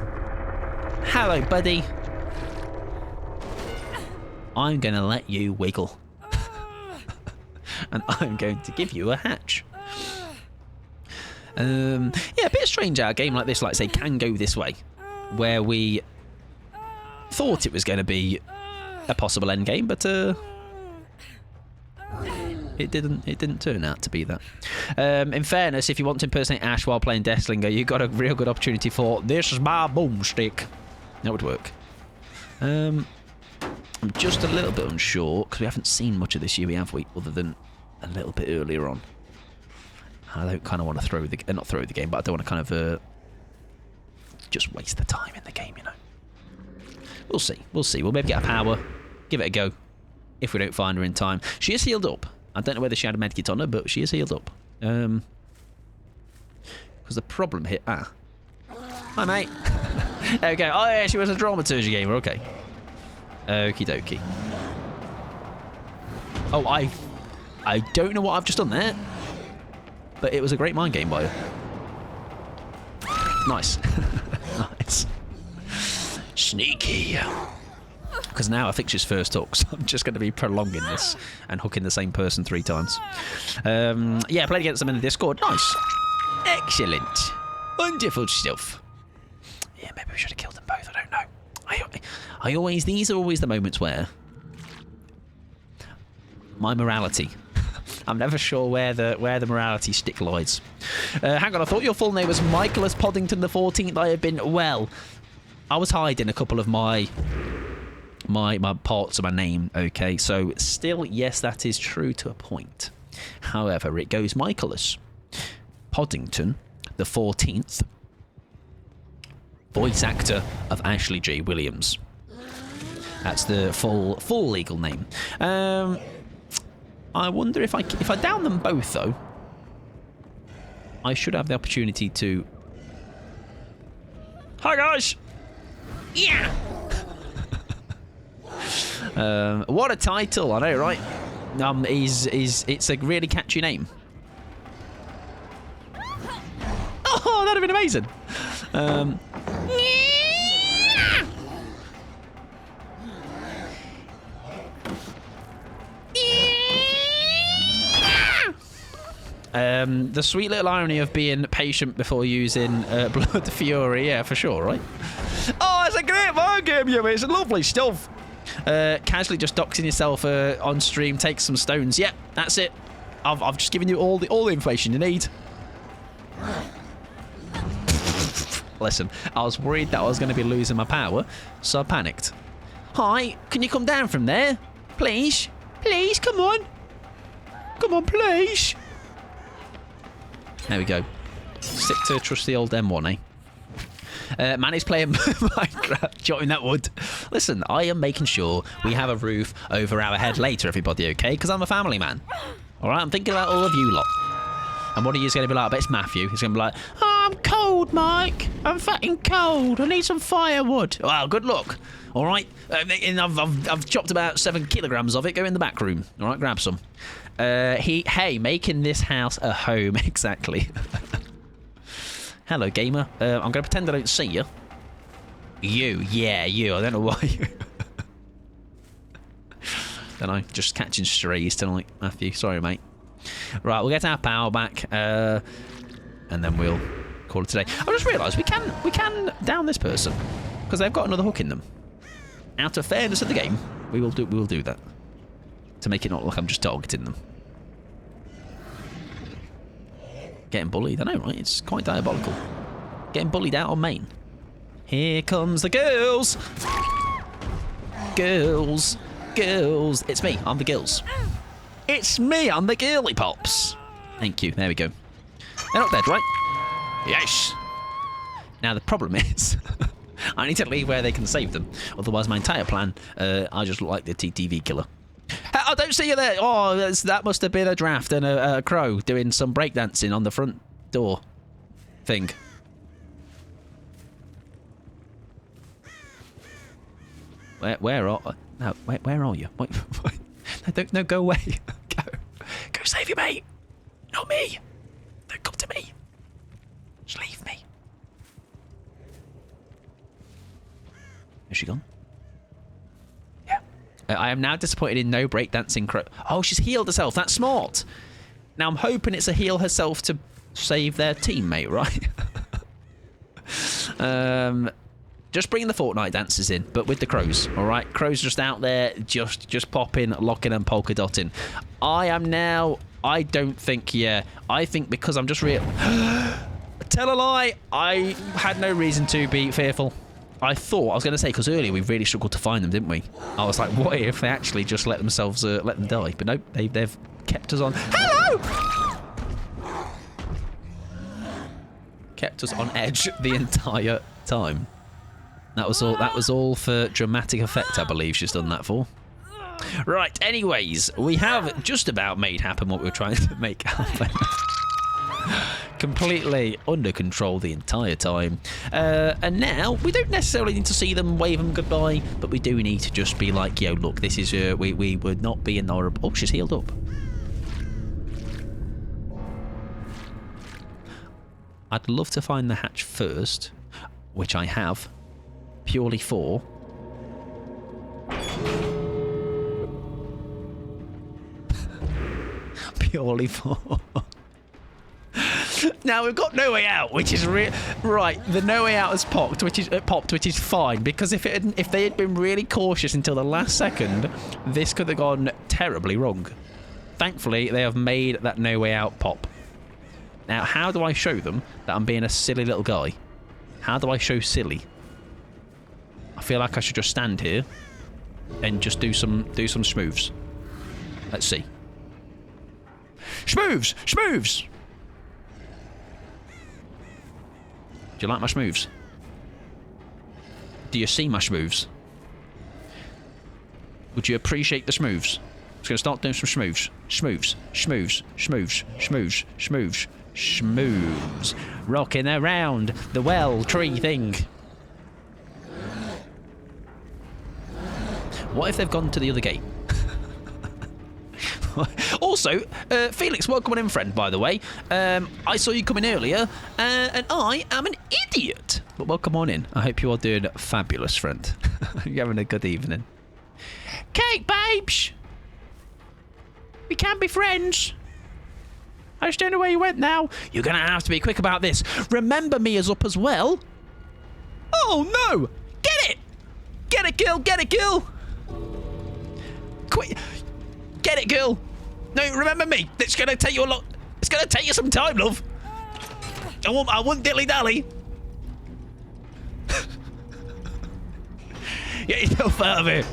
Hello, buddy. I'm going to let you wiggle. And I'm going to give you a hatch. Yeah, a bit strange how a game like this, like say, can go this way. Where we thought it was going to be a possible end game, but it didn't turn out to be that. In fairness, if you want to impersonate Ash while playing Deathlinger, you got a real good opportunity for "This is my boomstick." That would work. I'm just a little bit unsure because we haven't seen much of this Yui, have we? Other than a little bit earlier on. I don't kind of want to not throw the game, but I don't want to kind of just waste the time in the game, you know. We'll see. We'll see. We'll maybe get a power. Give it a go. If we don't find her in time. She is healed up. I don't know whether she had a medkit on her, but she is healed up. Because the problem here... Hi, mate. There we go. Oh, yeah, she was a dramaturgy gamer. Okay. Okie dokie. Oh, I don't know what I've just done there. but it was a great mind game by her. Nice. Nice. Sneaky. Because now I think she's first hook, so I'm just going to be prolonging this and hooking the same person 3 times. Yeah, played against them in the Discord. Nice. Excellent. Wonderful stuff. Yeah, maybe we should have killed them both. I don't know. I always... These are always the moments where... My morality. I'm never sure where the morality stick lies. Hang on, I thought your full name was Michaelis Poddington the 14th. I have been... Well, I was hiding a couple of my parts of my name, okay? So, still, yes, that is true to a point. However, it goes Michaelis Poddington the 14th, voice actor of Ashley G. Williams. That's the full legal name. I wonder if I down them both, though, I should have the opportunity to... Hi, guys! Yeah! What a title, I know, right? It's a really catchy name. Oh, that'd have been amazing. The sweet little irony of being patient before using Blood Fury, yeah, for sure, right? Oh, it's a great mind game, you mate. It's lovely stuff. Casually just doxing yourself on stream, take some stones. Yeah, that's it. I've just given you all the information you need. Listen, I was worried that I was going to be losing my power, so I panicked. Hi, can you come down from there? Please? Please, come on. Come on, please. There we go. Stick to trust the old M1, eh? Man is playing Minecraft, chopping that wood. Listen, I am making sure we have a roof over our head later, everybody, okay? Because I'm a family man. All right, I'm thinking about all of you lot. And what are you going to be like? I bet it's Matthew. He's going to be like, oh, I'm cold, Mike. I'm fucking cold. I need some firewood. Well, good luck. All right? And I've chopped about 7 kilograms of it. Go in the back room. All right, grab some. Hey, making this house a home. Exactly. Hello, gamer. I'm going to pretend I don't see you. Yeah, you. I don't know why. Don't know. Just catching strays tonight, Matthew. Sorry, mate. Right, we'll get our power back, and then we'll call it today. I just realised we can down this person because they've got another hook in them. Out of fairness of the game, we will do that to make it not look like I'm just targeting them. Getting bullied, I know, right? It's quite diabolical. Getting bullied out on main. Here comes the girls. Girls. It's me. I'm the girls. It's me. I'm the girly pops. Thank you. There we go. They're not dead, right? Yes. Now the problem is, I need to leave where they can save them. Otherwise, my entire plan, I just look like the TTV killer. I don't see you there. Oh, that must have been a draft and a crow doing some breakdancing on the front door thing. Where are you? Wait, no, go away. Go save your mate. Not me. Don't come to me. Just leave me. Is she gone? Yeah. I am now disappointed in no breakdancing crow. Oh, she's healed herself. That's smart. Now I'm hoping it's a heal herself to save their teammate, right? Just bringing the Fortnite dancers in, but with the crows, all right? Crows just out there, just popping, locking and polka dotting. I don't think, yeah. I think because I'm just Tell a lie. I had no reason to be fearful. I was going to say, because earlier we really struggled to find them, didn't we? I was like, what if they actually just let them die? But nope, they've kept us on. Hello! Kept us on edge the entire time. That was all for dramatic effect, I believe she's done that for. Right, anyways, we have just about made happen what we were trying to make happen. Completely under control the entire time. And now, we don't necessarily need to see them wave them goodbye, but we do need to just be like, yo, look, this is, we would not be in our... Oh, she's healed up. I'd love to find the hatch first, which I have, purely for... purely for... Now we've got no way out, which is right. The no way out has popped, which is fine, because if they had been really cautious until the last second, this could have gone terribly wrong. Thankfully, they have made that no way out pop. Now, how do I show them that I'm being a silly little guy? How do I show silly? I feel like I should just stand here and just do some schmoves. Let's see. Schmoves! Schmoves! Do you like my schmoves? Do you see my schmoves? Would you appreciate the schmoves? I'm just going to start doing some schmoves. Schmoves. Schmoves. Schmoves. Schmoves. Schmoves. Schmoves. Rocking around the well tree thing. What if they've gone to the other gate? Also, Felix, welcome on in, friend, by the way. I saw you coming earlier, and I am an idiot. But welcome on in. I hope you are doing fabulous, friend. You're having a good evening. Cake, babes! We can't be friends. I just don't know where you went now. You're going to have to be quick about this. Remember me is up as well. Oh, no! Get it! Get it, girl! Get it, girl! Quick! Get it, girl! No, remember me. It's going to take you a lot. It's going to take you some time, love. I won't dilly-dally. Get yourself out of here.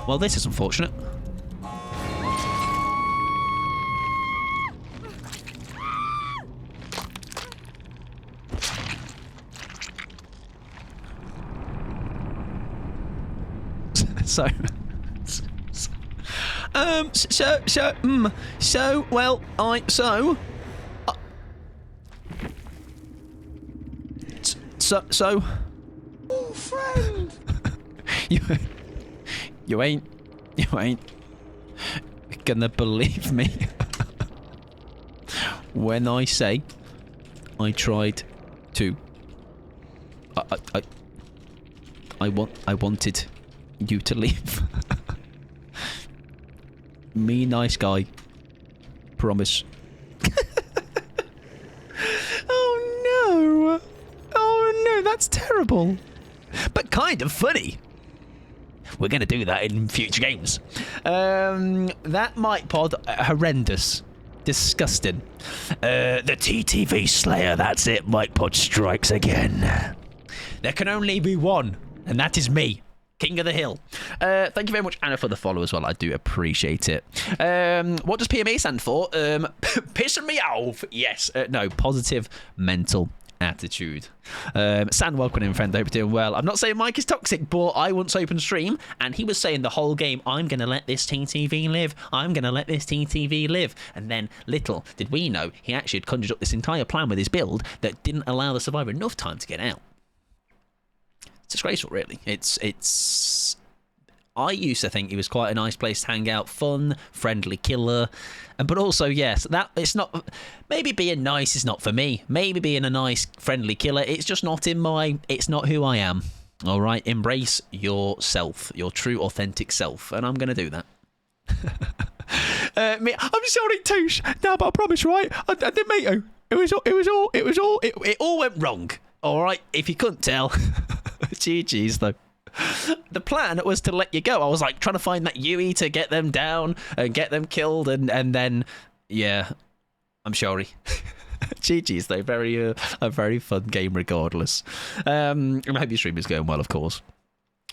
Well, this is unfortunate. So.
Oh, friend.
You ain't gonna believe me when I say I tried to. I wanted you to leave. Me, nice guy. Promise. Oh no, that's terrible. But kind of funny. We're going to do that in future games. That mic pod, horrendous. Disgusting. The TTV Slayer, that's it. Mic pod strikes again. There can only be one, and that is me. King of the Hill. Thank you very much, Anna, for the follow as well. I do appreciate it. What does PMA stand for? Pissing me off. Yes. No, positive mental attitude. San, welcome in, friend. Hope you're doing well. I'm not saying Mike is toxic, but I once opened stream and he was saying the whole game, I'm going to let this TTV live. I'm going to let this TTV live. And then little did we know, he actually had conjured up this entire plan with his build that didn't allow the survivor enough time to get out. It's disgraceful, really. It's. I used to think it was quite a nice place to hang out, fun, friendly killer, but also yes, that it's not. Maybe being nice is not for me. Maybe being a nice, friendly killer, it's just not in my. It's not who I am. All right, embrace yourself, your true, authentic self, and I'm gonna do that. I'm sorry, Touche. No, but I promise, right? I didn't mean to. It all went wrong. All right, if you couldn't tell. GG's though. The plan was to let you go. I was like trying to find that Yui to get them down and get them killed, and then yeah, I'm sorry. GG's though. A very fun game regardless. I hope your stream is going well, of course.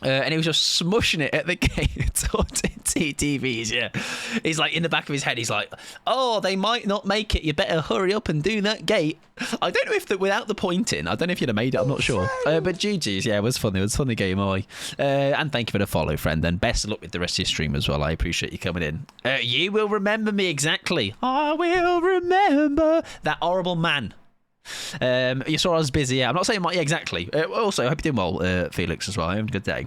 And he was just smushing it at the gate on TVs, yeah. He's like, in the back of his head, he's like, oh, they might not make it. You better hurry up and do that gate. I don't know if without the pointing, I don't know if you'd have made it, I'm not sure. But GG's, yeah, it was fun. It was a funny game, and thank you for the follow, friend, and best of luck with the rest of your stream as well. I appreciate you coming in. You will remember me exactly. I will remember that horrible man. You saw I was busy. Yeah, I'm not saying yeah, exactly. Also, I hope you're doing well, Felix, as well. Having a good day.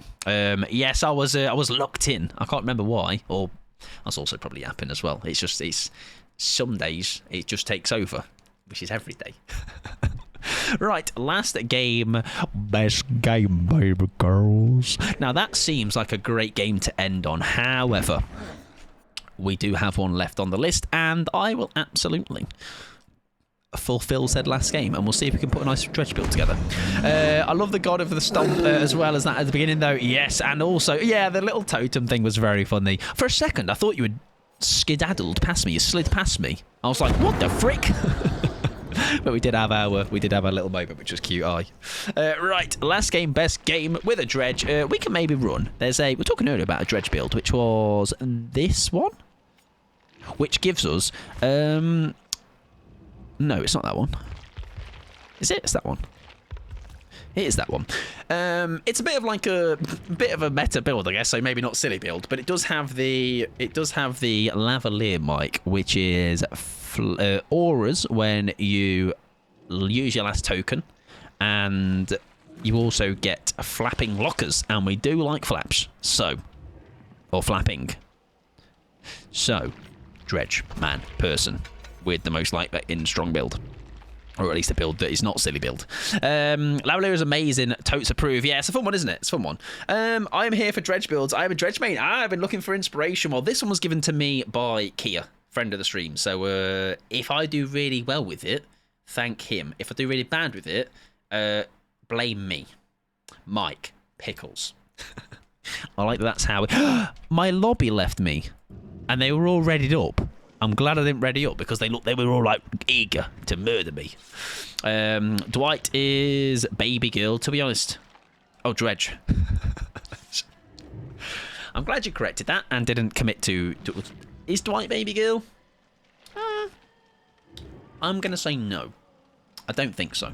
Yes, I was locked in. I can't remember why, or I was also probably yapping as well. It's some days it just takes over, which is every day. Right, last game, best game, baby girls. Now that seems like a great game to end on. However, we do have one left on the list, and I will absolutely fulfill said last game, and we'll see if we can put a nice dredge build together. I love the God of the Stomp as well as that at the beginning, though. Yes, and also, yeah, the little totem thing was very funny. For a second, I thought you had skedaddled past me. You slid past me. I was like, what the frick? But we did have our little moment, which was cute. Right, last game, best game with a dredge. We can maybe run. We're talking earlier about a dredge build, which was this one, which gives us no, it's not that one. Is it? It's that one. It is that one. It's a bit of like a meta build, I guess. So maybe not silly build, but it does have the lavalier mic, which is auras when you use your last token, and you also get flapping lockers, and we do like flaps, or flapping. So, dredge person with the most like in strong build. Or at least a build that is not silly build. Lavalier is amazing. Totes approve. Yeah, it's a fun one, isn't it? It's a fun one. I am here for dredge builds. I am a dredge main. I've been looking for inspiration. Well, this one was given to me by Kia, friend of the stream. So if I do really well with it, thank him. If I do really bad with it, blame me. Mike Pickles. I like that's how my lobby left me, and they were all readied up. I'm glad I didn't ready up because they were all like eager to murder me. Dwight is baby girl, to be honest. Oh, dredge. I'm glad you corrected that and didn't commit to is Dwight baby girl? I'm going to say no. I don't think so.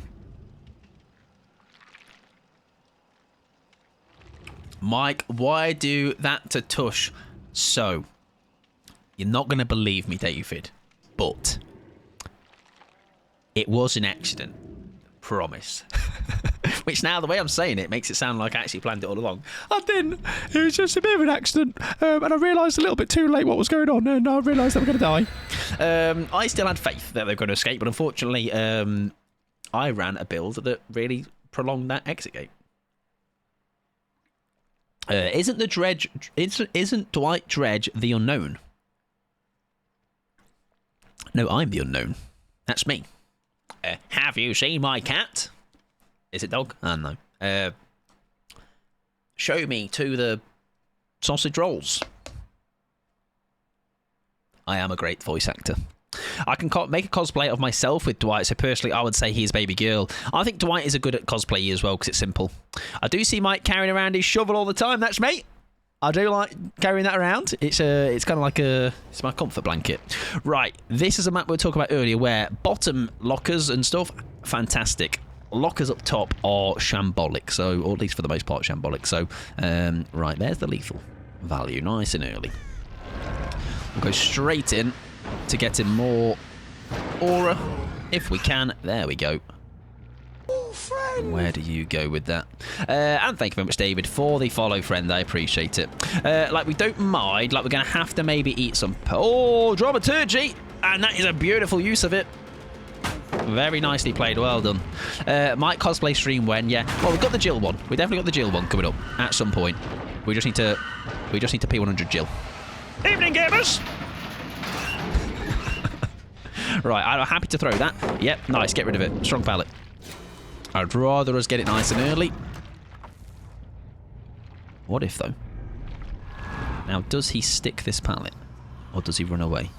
Mike, why do that to Tush? So, you're not going to believe me, David, but it was an accident. Promise. Which now, the way I'm saying it, makes it sound like I actually planned it all along. I didn't. It was just a bit of an accident. And I realised a little bit too late what was going on, and I realised they were going to die. I still had faith that they were going to escape, but unfortunately, I ran a build that really prolonged that exit gate. Isn't Dwight Dredge the unknown? No, I'm the unknown. That's me. Have you seen my cat? Is it dog? No. Show me to the sausage rolls. I am a great voice actor. I can make a cosplay of myself with Dwight, so personally I would say he's baby girl. I think Dwight is a good at cosplay as well because it's simple. I do see Mike carrying around his shovel all the time. That's me. I do like carrying that around. It's kind of like it's my comfort blanket. Right, this is a map we were talking about earlier where bottom lockers and stuff, fantastic. Lockers up top are shambolic, so, or at least for the most part shambolic. So, right, there's the lethal value, nice and early. We'll go straight in to getting more aura if we can. There we go. Where do you go with that? And thank you very much, David, for the follow, friend. I appreciate it. Like, we don't mind. Like, we're going to have to maybe eat some... Oh, dramaturgy! And that is a beautiful use of it. Very nicely played. Well done. Might cosplay stream when, yeah. Well, we've got the Jill one. We definitely got the Jill one coming up at some point. We just need to P100 Jill. Evening, gamers! Right, I'm happy to throw that. Yep, nice. Get rid of it. Strong pallet. I'd rather us get it nice and early. What if, though? Now, does he stick this pallet? Or does he run away?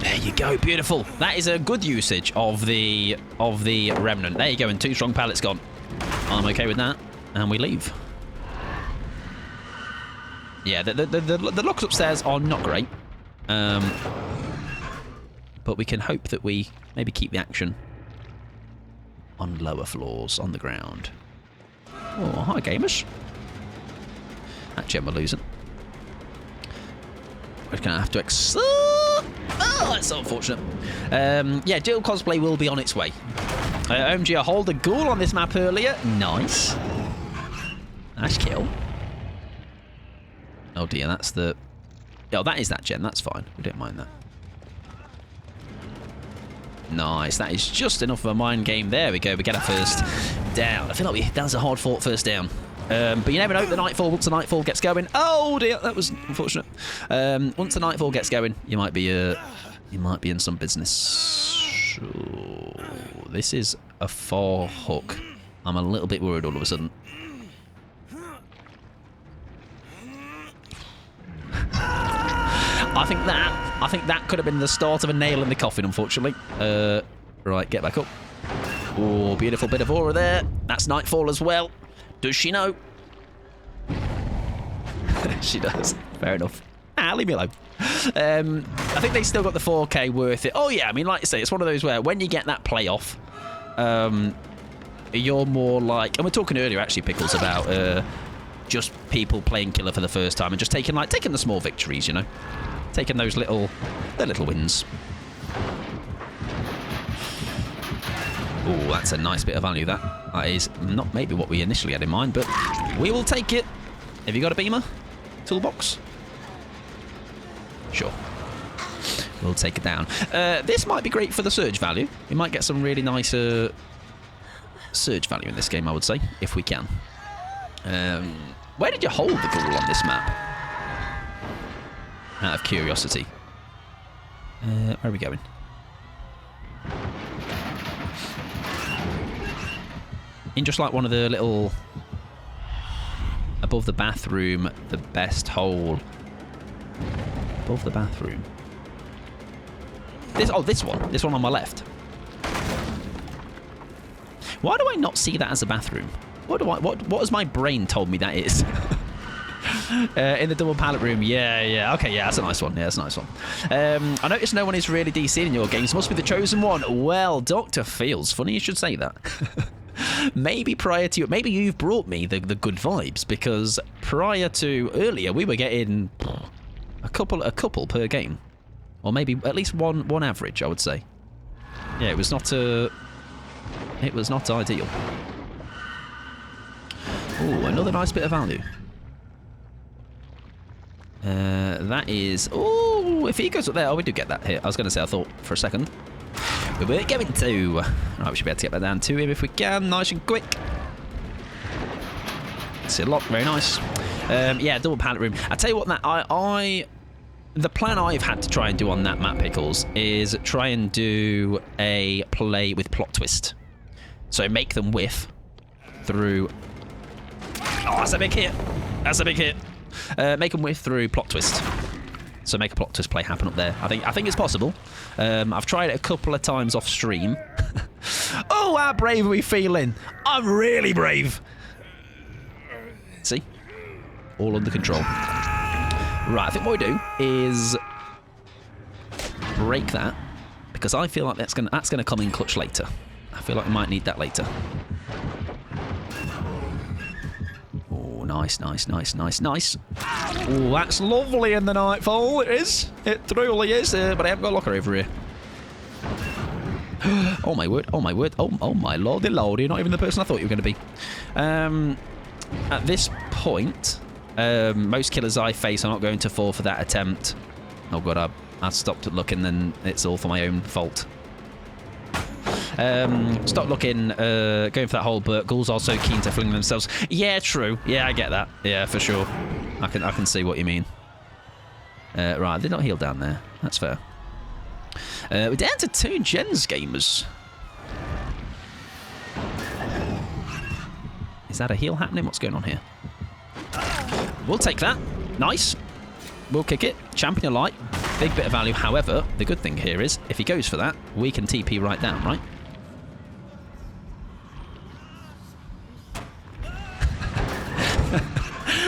There you go. Beautiful. That is a good usage of the remnant. There you go, and 2 strong pallets gone. I'm okay with that. And we leave. Yeah, the locks upstairs are not great. But we can hope that we maybe keep the action on lower floors, on the ground. Oh, hi, gamers. Actually, we're losing. We're going to have to... Oh, that's so unfortunate. Yeah, dual cosplay will be on its way. OMG, I hold a ghoul on this map earlier. Nice. Nice kill. Oh dear, that's the... Oh, that is that gen. That's fine. We don't mind that. Nice. That is just enough of a mind game. There we go. We get our first down. I feel like that was a hard-fought first down. But you never know the Nightfall. Once the Nightfall gets going... Oh dear, that was unfortunate. Once the Nightfall gets going, you might be in some business. Oh, this is a far hook. I'm a little bit worried all of a sudden. I think that could have been the start of a nail in the coffin, unfortunately. Right, get back up. Oh, beautiful bit of aura there. That's Nightfall as well. Does she know? She does. Fair enough. Leave me alone. I think they still got the 4K worth it. Oh, yeah, I mean, like I say, it's one of those where when you get that playoff, you're more like... And we're talking earlier, actually, Pickles, about just people playing Killer for the first time and just taking the small victories, you know? Taking those little wins. Oh, that's a nice bit of value, that. That is not maybe what we initially had in mind, but we will take it. Have you got a beamer? Toolbox? Sure. We'll take it down. This might be great for the surge value. We might get some really nice surge value in this game, I would say, if we can. Where did you hold the ghoul on this map? Out of curiosity. Where are we going? In just like one of the little... Above the bathroom, the best hole. Above the bathroom. This one. This one on my left. Why do I not see that as a bathroom? What has my brain told me that is? In the double pallet room, yeah, okay, yeah, that's a nice one. Yeah, that's a nice one. I noticed no one is really DC in your games. Must be the chosen one. Well, Dr. Fields, funny you should say that. Maybe prior to you, maybe you've brought me the good vibes, because prior to earlier, we were getting a couple per game, or maybe at least one average, I would say. Yeah, it was not ideal. Oh, another nice bit of value. That is... Oh, if he goes up there... Oh, we do get that here. I was going to say, I thought for a second. We were going to... Right, we should be able to get that down to him if we can. Nice and quick. See a lock. Very nice. Yeah, double pallet room. I tell you what, the plan I've had to try and do on that map, Pickles, is try and do a play with plot twist. So make them whiff through... Oh, that's a big hit. That's a big hit. Make them whiff through plot twist. So make a plot twist play happen up there. I think it's possible. I've tried it a couple of times off stream. Oh, how brave are we feeling? I'm really brave. See? All under control. Right, I think what we do is break that, because I feel like that's gonna come in clutch later. I feel like we might need that later. Nice. Oh, that's lovely in the Nightfall. It is. It truly is. But I haven't got a locker over here. Oh my word. Oh my lordy lordy. You're not even the person I thought you were going to be. At this point, most killers I face are not going to fall for that attempt. Oh god, I stopped looking, then it's all for my own fault. Stop looking, going for that hole, but ghouls are so keen to fling themselves. Yeah, true. Yeah, I get that. Yeah, for sure. I can see what you mean. Right, they're not healed down there. That's fair. We're down to 2 gens gamers. Is that a heal happening? What's going on here? We'll take that. Nice. We'll kick it. Champion light. Big bit of value. However, the good thing here is, if he goes for that, we can TP right down, right?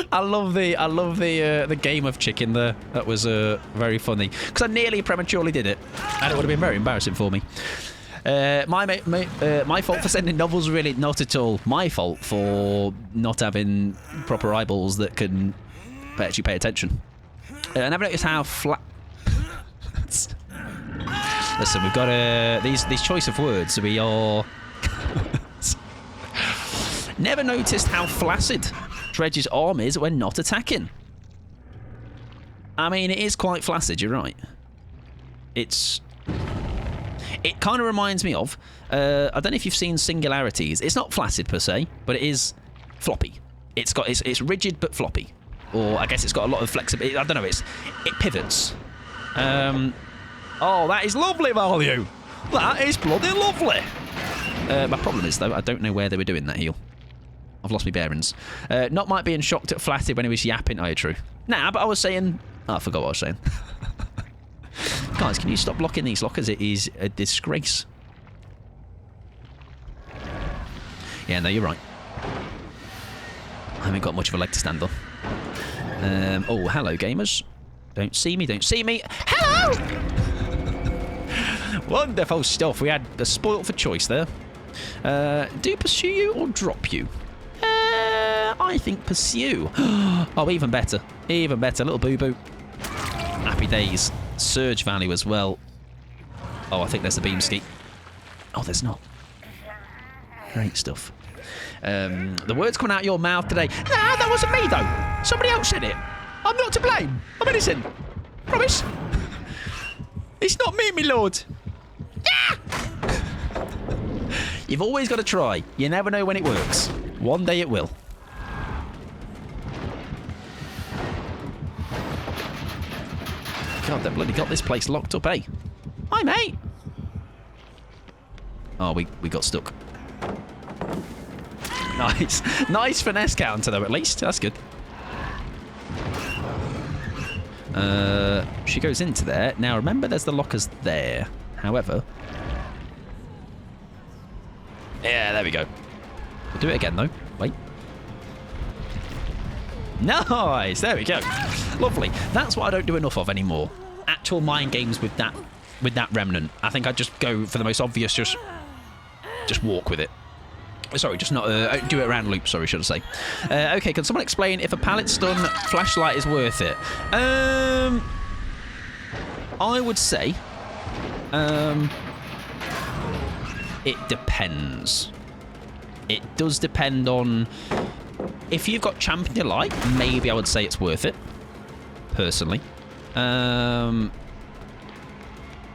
I love the game of chicken there. That was very funny, because I nearly prematurely did it, and it would have been very embarrassing for me. My fault for sending novels, really not at all. My fault for not having proper eyeballs that can actually pay attention. And I've noticed how flat. Listen, we've got these choice of words. We are... Never noticed how flaccid Dredge's arm is when not attacking. I mean, it is quite flaccid, you're right. It kind of reminds me of... I don't know if you've seen Singularities. It's not flaccid per se, but it is floppy. It's rigid but floppy. Or I guess it's got a lot of flexibility. I don't know, it pivots. Oh, that is lovely value. That is bloody lovely. My problem is, though, I don't know where they were doing that heal. I've lost my bearings. Not Mike being shocked at Flaccid when he was yapping. Oh, true. Nah, but I was saying... Oh, I forgot what I was saying. Guys, can you stop blocking these lockers? It is a disgrace. Yeah, no, you're right. I haven't got much of a leg to stand on. Oh, hello, gamers. Don't see me, don't see me. Hello! Wonderful stuff. We had a spoilt for choice there. Do pursue you or drop you? I think pursue. Oh, even better. Even better. Little boo-boo. Happy days. Surge value as well. Oh, I think there's a beam ski. Oh, there's not. Great stuff. The words coming out of your mouth today. Nah, that wasn't me, though. Somebody else said it. I'm not to blame. I'm innocent. Promise. It's not me, my lord. Yeah! You've always got to try. You never know when it works. One day it will. God, they bloody got this place locked up, eh? Hi, mate. Oh, we got stuck. Nice. Nice finesse counter, though, at least. That's good. She goes into there. Now, remember, there's the lockers there. However... Yeah, there we go. We'll do it again, though. Wait. Nice! There we go. Lovely. That's what I don't do enough of anymore. Actual mind games with that remnant. I think I'd just go for the most obvious, just walk with it. Sorry, just not do it around loop, sorry, should I say. Okay, can someone explain if a pallet stun flashlight is worth it? I would say... it depends. It does depend on... If you've got Champion Light, maybe I would say it's worth it. Personally. I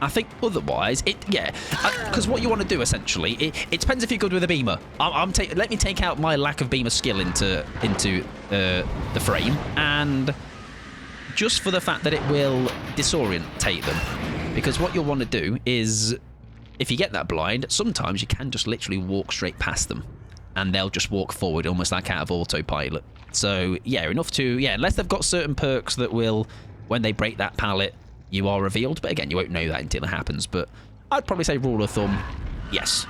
think otherwise, because what you want to do essentially, it depends if you're good with a beamer. Let me take out my lack of beamer skill into the frame, and just for the fact that it will disorientate them, because what you'll want to do is, if you get that blind, sometimes you can just literally walk straight past them, and they'll just walk forward almost like out of autopilot. So yeah, unless they've got certain perks that will, when they break that pallet, you are revealed, but again, you won't know that until it happens. But I'd probably say rule of thumb, yes.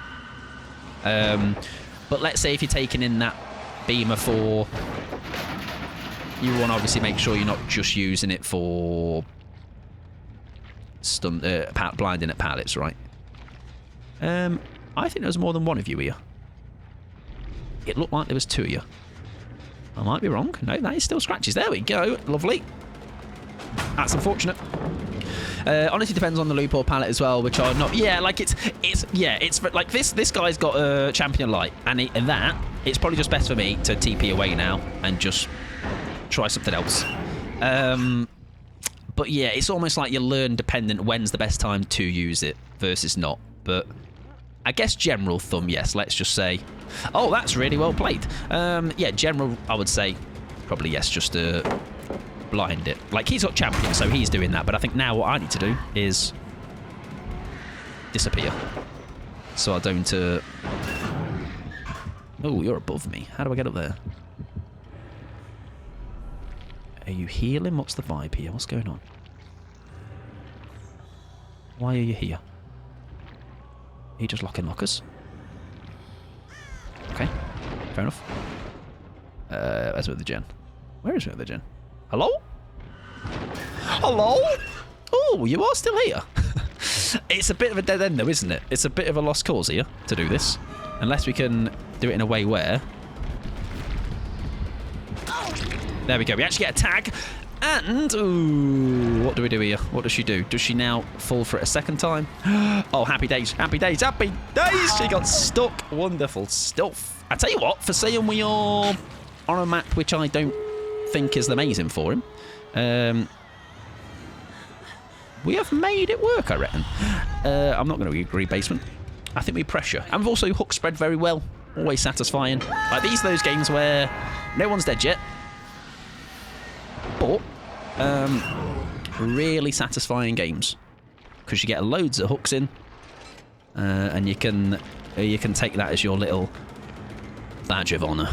But let's say if you're taking in that beamer for... You want to obviously make sure you're not just using it for blinding at pallets, right? I think there was more than one of you here. It looked like there was two of you. I might be wrong. No, that is still scratches. There we go. Lovely. That's unfortunate. Honestly, depends on the loop or pallet as well, which are not. Yeah, like it's like this guy's got a champion light, and it's probably just best for me to TP away now and just try something else. But yeah, it's almost like you learn dependent when's the best time to use it versus not. But I guess general thumb, yes. Let's just say, oh, that's really well played. Yeah, general, I would say probably yes. Just blind it. Like, he's got champion, so he's doing that, but I think now what I need to do is disappear, so I don't oh, you're above me. How do I get up there? Are you healing? What's the vibe here? What's going on? Why are you here? Are you just locking lockers? Okay, fair enough. Where's the gen? Where is the gen? Hello? Hello? Oh, you are still here. It's a bit of a dead end though, isn't it? It's a bit of a lost cause here to do this. Unless we can do it in a way where... There we go. We actually get a tag. And, ooh, what do we do here? What does she do? Does she now fall for it a second time? Oh, happy days, happy days, happy days. She got stuck. Wonderful stuff. I tell you what, for saying we are on a map which I don't think is amazing for him, we have made it work, I reckon. I'm not going to agree basement. I think we pressure. And we've also hook spread very well. Always satisfying. Like, these are those games where no one's dead yet. But really satisfying games. Because you get loads of hooks in. And you can take that as your little badge of honour.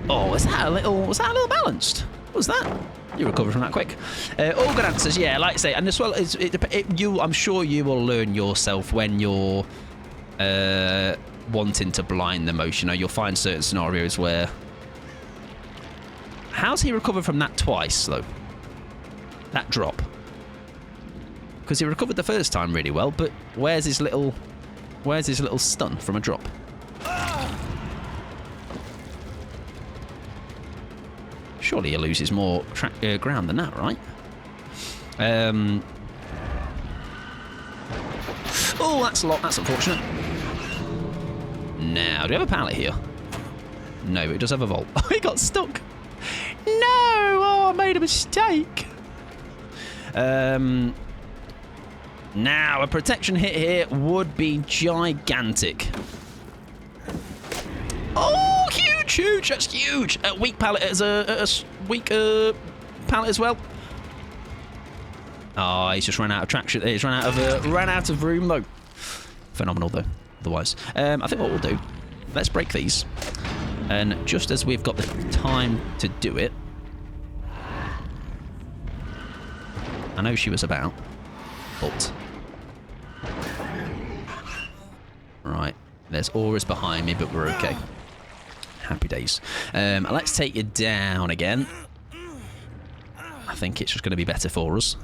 Oh, was that a little balanced? What was that? You recover from that quick. All good answers, yeah, like I say. And as well, I'm sure you will learn yourself when you're wanting to blind the most. You know, you'll find certain scenarios where... How's he recovered from that twice, though? That drop. Because he recovered the first time really well, but where's his little stun from a drop? Surely he loses more ground than that, right? Oh, that's a lot. That's unfortunate. Now, do we have a pallet here? No, but it does have a vault. Oh, he got stuck. No! Oh, I made a mistake. Now, a protection hit here would be gigantic. Oh, huge, huge. That's huge. A weak pallet as a weak pallet as well. Oh, he's just run out of traction. He's run out of room though. Phenomenal though. Otherwise, I think what we'll do, let's break these, and just as we've got the time to do it, I know she was about, but right, there's auras behind me, but we're okay. Happy days. Let's take you down again. I think it's just going to be better for us.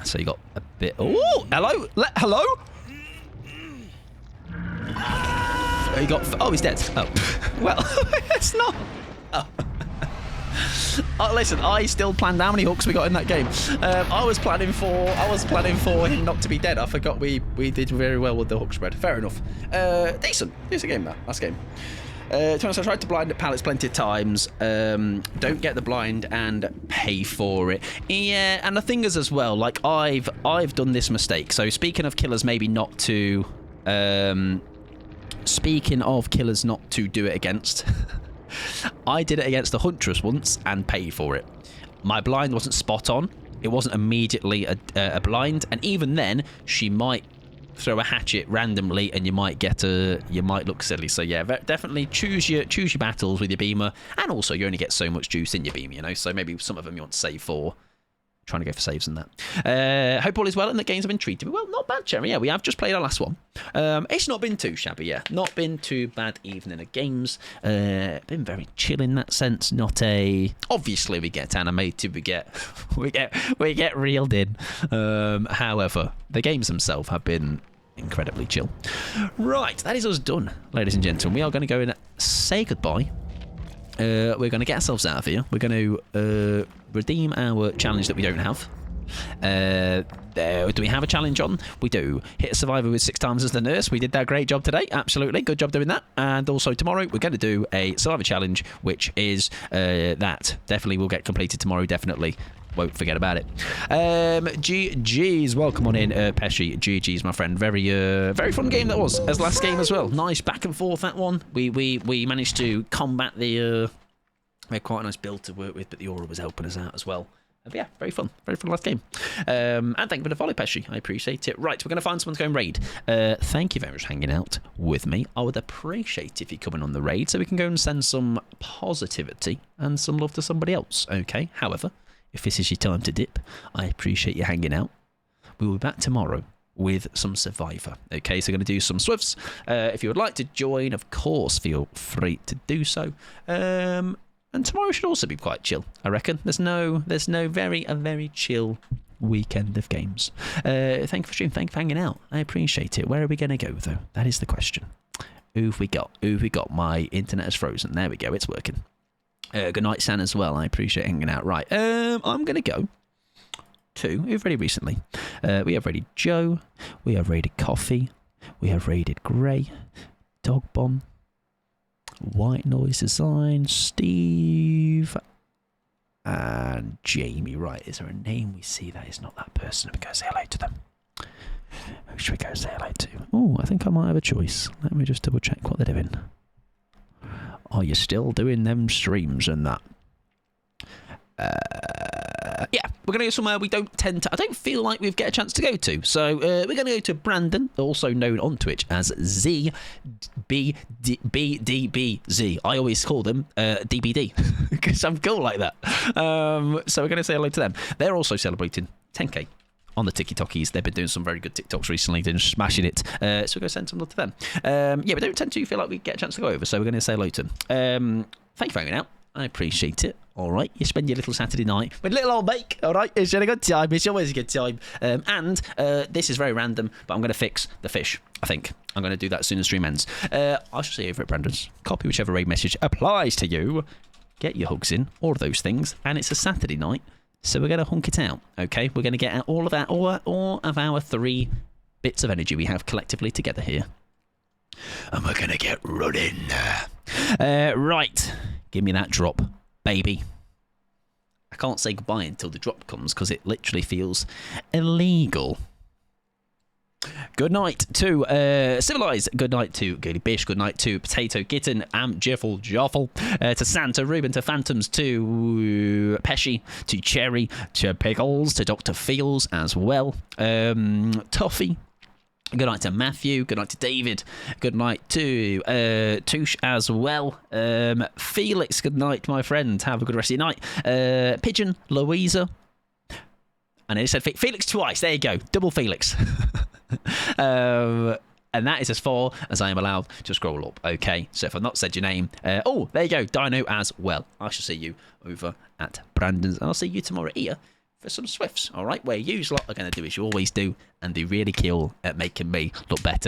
So you got a bit... Oh, hello? Hello? He got... Oh, he's dead. Oh. Well, it's not... Oh. Oh, listen, I still planned how many hooks we got in that game. I was planning for him not to be dead. I forgot we did very well with the hook spread. Fair enough. Decent. Here's a game, that. Last game. To be honest, I tried to blind at pallets plenty of times. Don't get the blind and pay for it. Yeah, and the thing is as well, like I've done this mistake. So speaking of killers, maybe not to do it against. I did it against the Huntress once and paid for it. My blind wasn't spot on. It wasn't immediately a blind, and even then, she might throw a hatchet randomly, and you might look silly. So yeah, definitely choose your battles with your beamer, and also you only get so much juice in your beam, you know. So maybe some of them you want to save for. Trying to go for saves and that. Hope all is well and the games have been treated well. Not bad, Cherry. Yeah, we have just played our last one. It's not been too shabby, yeah. Not been too bad evening of games. Been very chill in that sense. Not a... Obviously, we get animated. We get reeled in. However, the games themselves have been incredibly chill. Right, that is us done, ladies and gentlemen. We are going to go and say goodbye. We're going to get ourselves out of here. We're going to redeem our challenge that we don't have. Do we have a challenge on? We do. Hit a survivor with 6 times as the nurse. We did that great job today. Absolutely. Good job doing that. And also tomorrow, we're going to do a survivor challenge, which is that. Definitely will get completed tomorrow. Definitely. Won't forget about it. GG's, welcome on in, Pesci. GG's, my friend. Very fun game that was, as last game as well. Nice back and forth, that one. We managed to combat the... we had quite a nice build to work with, but the aura was helping us out as well. But yeah, very fun last game. And thank you for the follow, Pesci. I appreciate it. Right, we're going to find someone to go and raid. Thank you very much for hanging out with me. I would appreciate if you come in on the raid so we can go and send some positivity and some love to somebody else. Okay, however... if this is your time to dip, I appreciate you hanging out. We'll be back tomorrow with some Survivor. Okay, so we're going to do some Swifts. If you would like to join, of course, feel free to do so. And tomorrow should also be quite chill, I reckon. There's no very chill weekend of games. Thank you for streaming. Thank you for hanging out. I appreciate it. Where are we going to go, though? That is the question. Who've we got? Who've we got? My internet is frozen. There we go. It's working. Good night, San, as well. I appreciate hanging out. Right. I'm going to go to who've raided recently. We have raided Joe. We have raided Coffee. We have raided Grey. Dog Bomb. White Noise Design. Steve. And Jamie. Right. Is there a name we see that is not that person? We go say hello to them. Who should we go say hello to? Oh, I think I might have a choice. Let me just double check what they're doing. Are you still doing them streams and that? Yeah, we're going to go somewhere we don't tend to... I don't feel like we get a chance to go to. So we're going to go to Brandon, also known on Twitch as ZBDBZ. I always call them DBD because I'm cool like that. So we're going to say hello to them. They're also celebrating 10k on the TikTokies. They've been doing some very good TikToks recently. They're just smashing it. So we're going to send some love to them. Yeah, we don't tend to feel like we get a chance to go over, so we're going to say hello to them. Thank you for hanging out. I appreciate it. All right, you spend your little Saturday night with little old mate. All right, it's a good time. It's always a good time. And this is very random, but I'm going to fix the fish. I think I'm going to do that as soon as stream ends. I shall see you over at Brandon's. Copy whichever raid message applies to you. Get your hugs in, all of those things. And it's a Saturday night, so we're going to hunk it out. Okay, we're going to get out all of that, all of our 3 bits of energy we have collectively together here, and we're going to get running. Right. Give me that drop, baby. I can't say goodbye until the drop comes because it literally feels illegal. Good night to Civilized. Good night to Goody Bish. Good night to Potato Kitten. Jiffle Joffle. To Santa Ruben. To Phantoms. To Pesci. To Cherry. To Pickles. To Dr. Feels as well. Toffee. Good night to Matthew. Good night to David. Good night to Touche as well. Felix, good night, my friend. Have a good rest of your night. Pigeon, Louisa. And I said Felix twice. There you go. Double Felix. And that is as far as I am allowed to scroll up. Okay, so if I've not said your name. Oh, there you go. Dino as well. I shall see you over at Brandon's. And I'll see you tomorrow here for some Swifts, all right, where you lot are going to do as you always do, and they really kill at making me look better.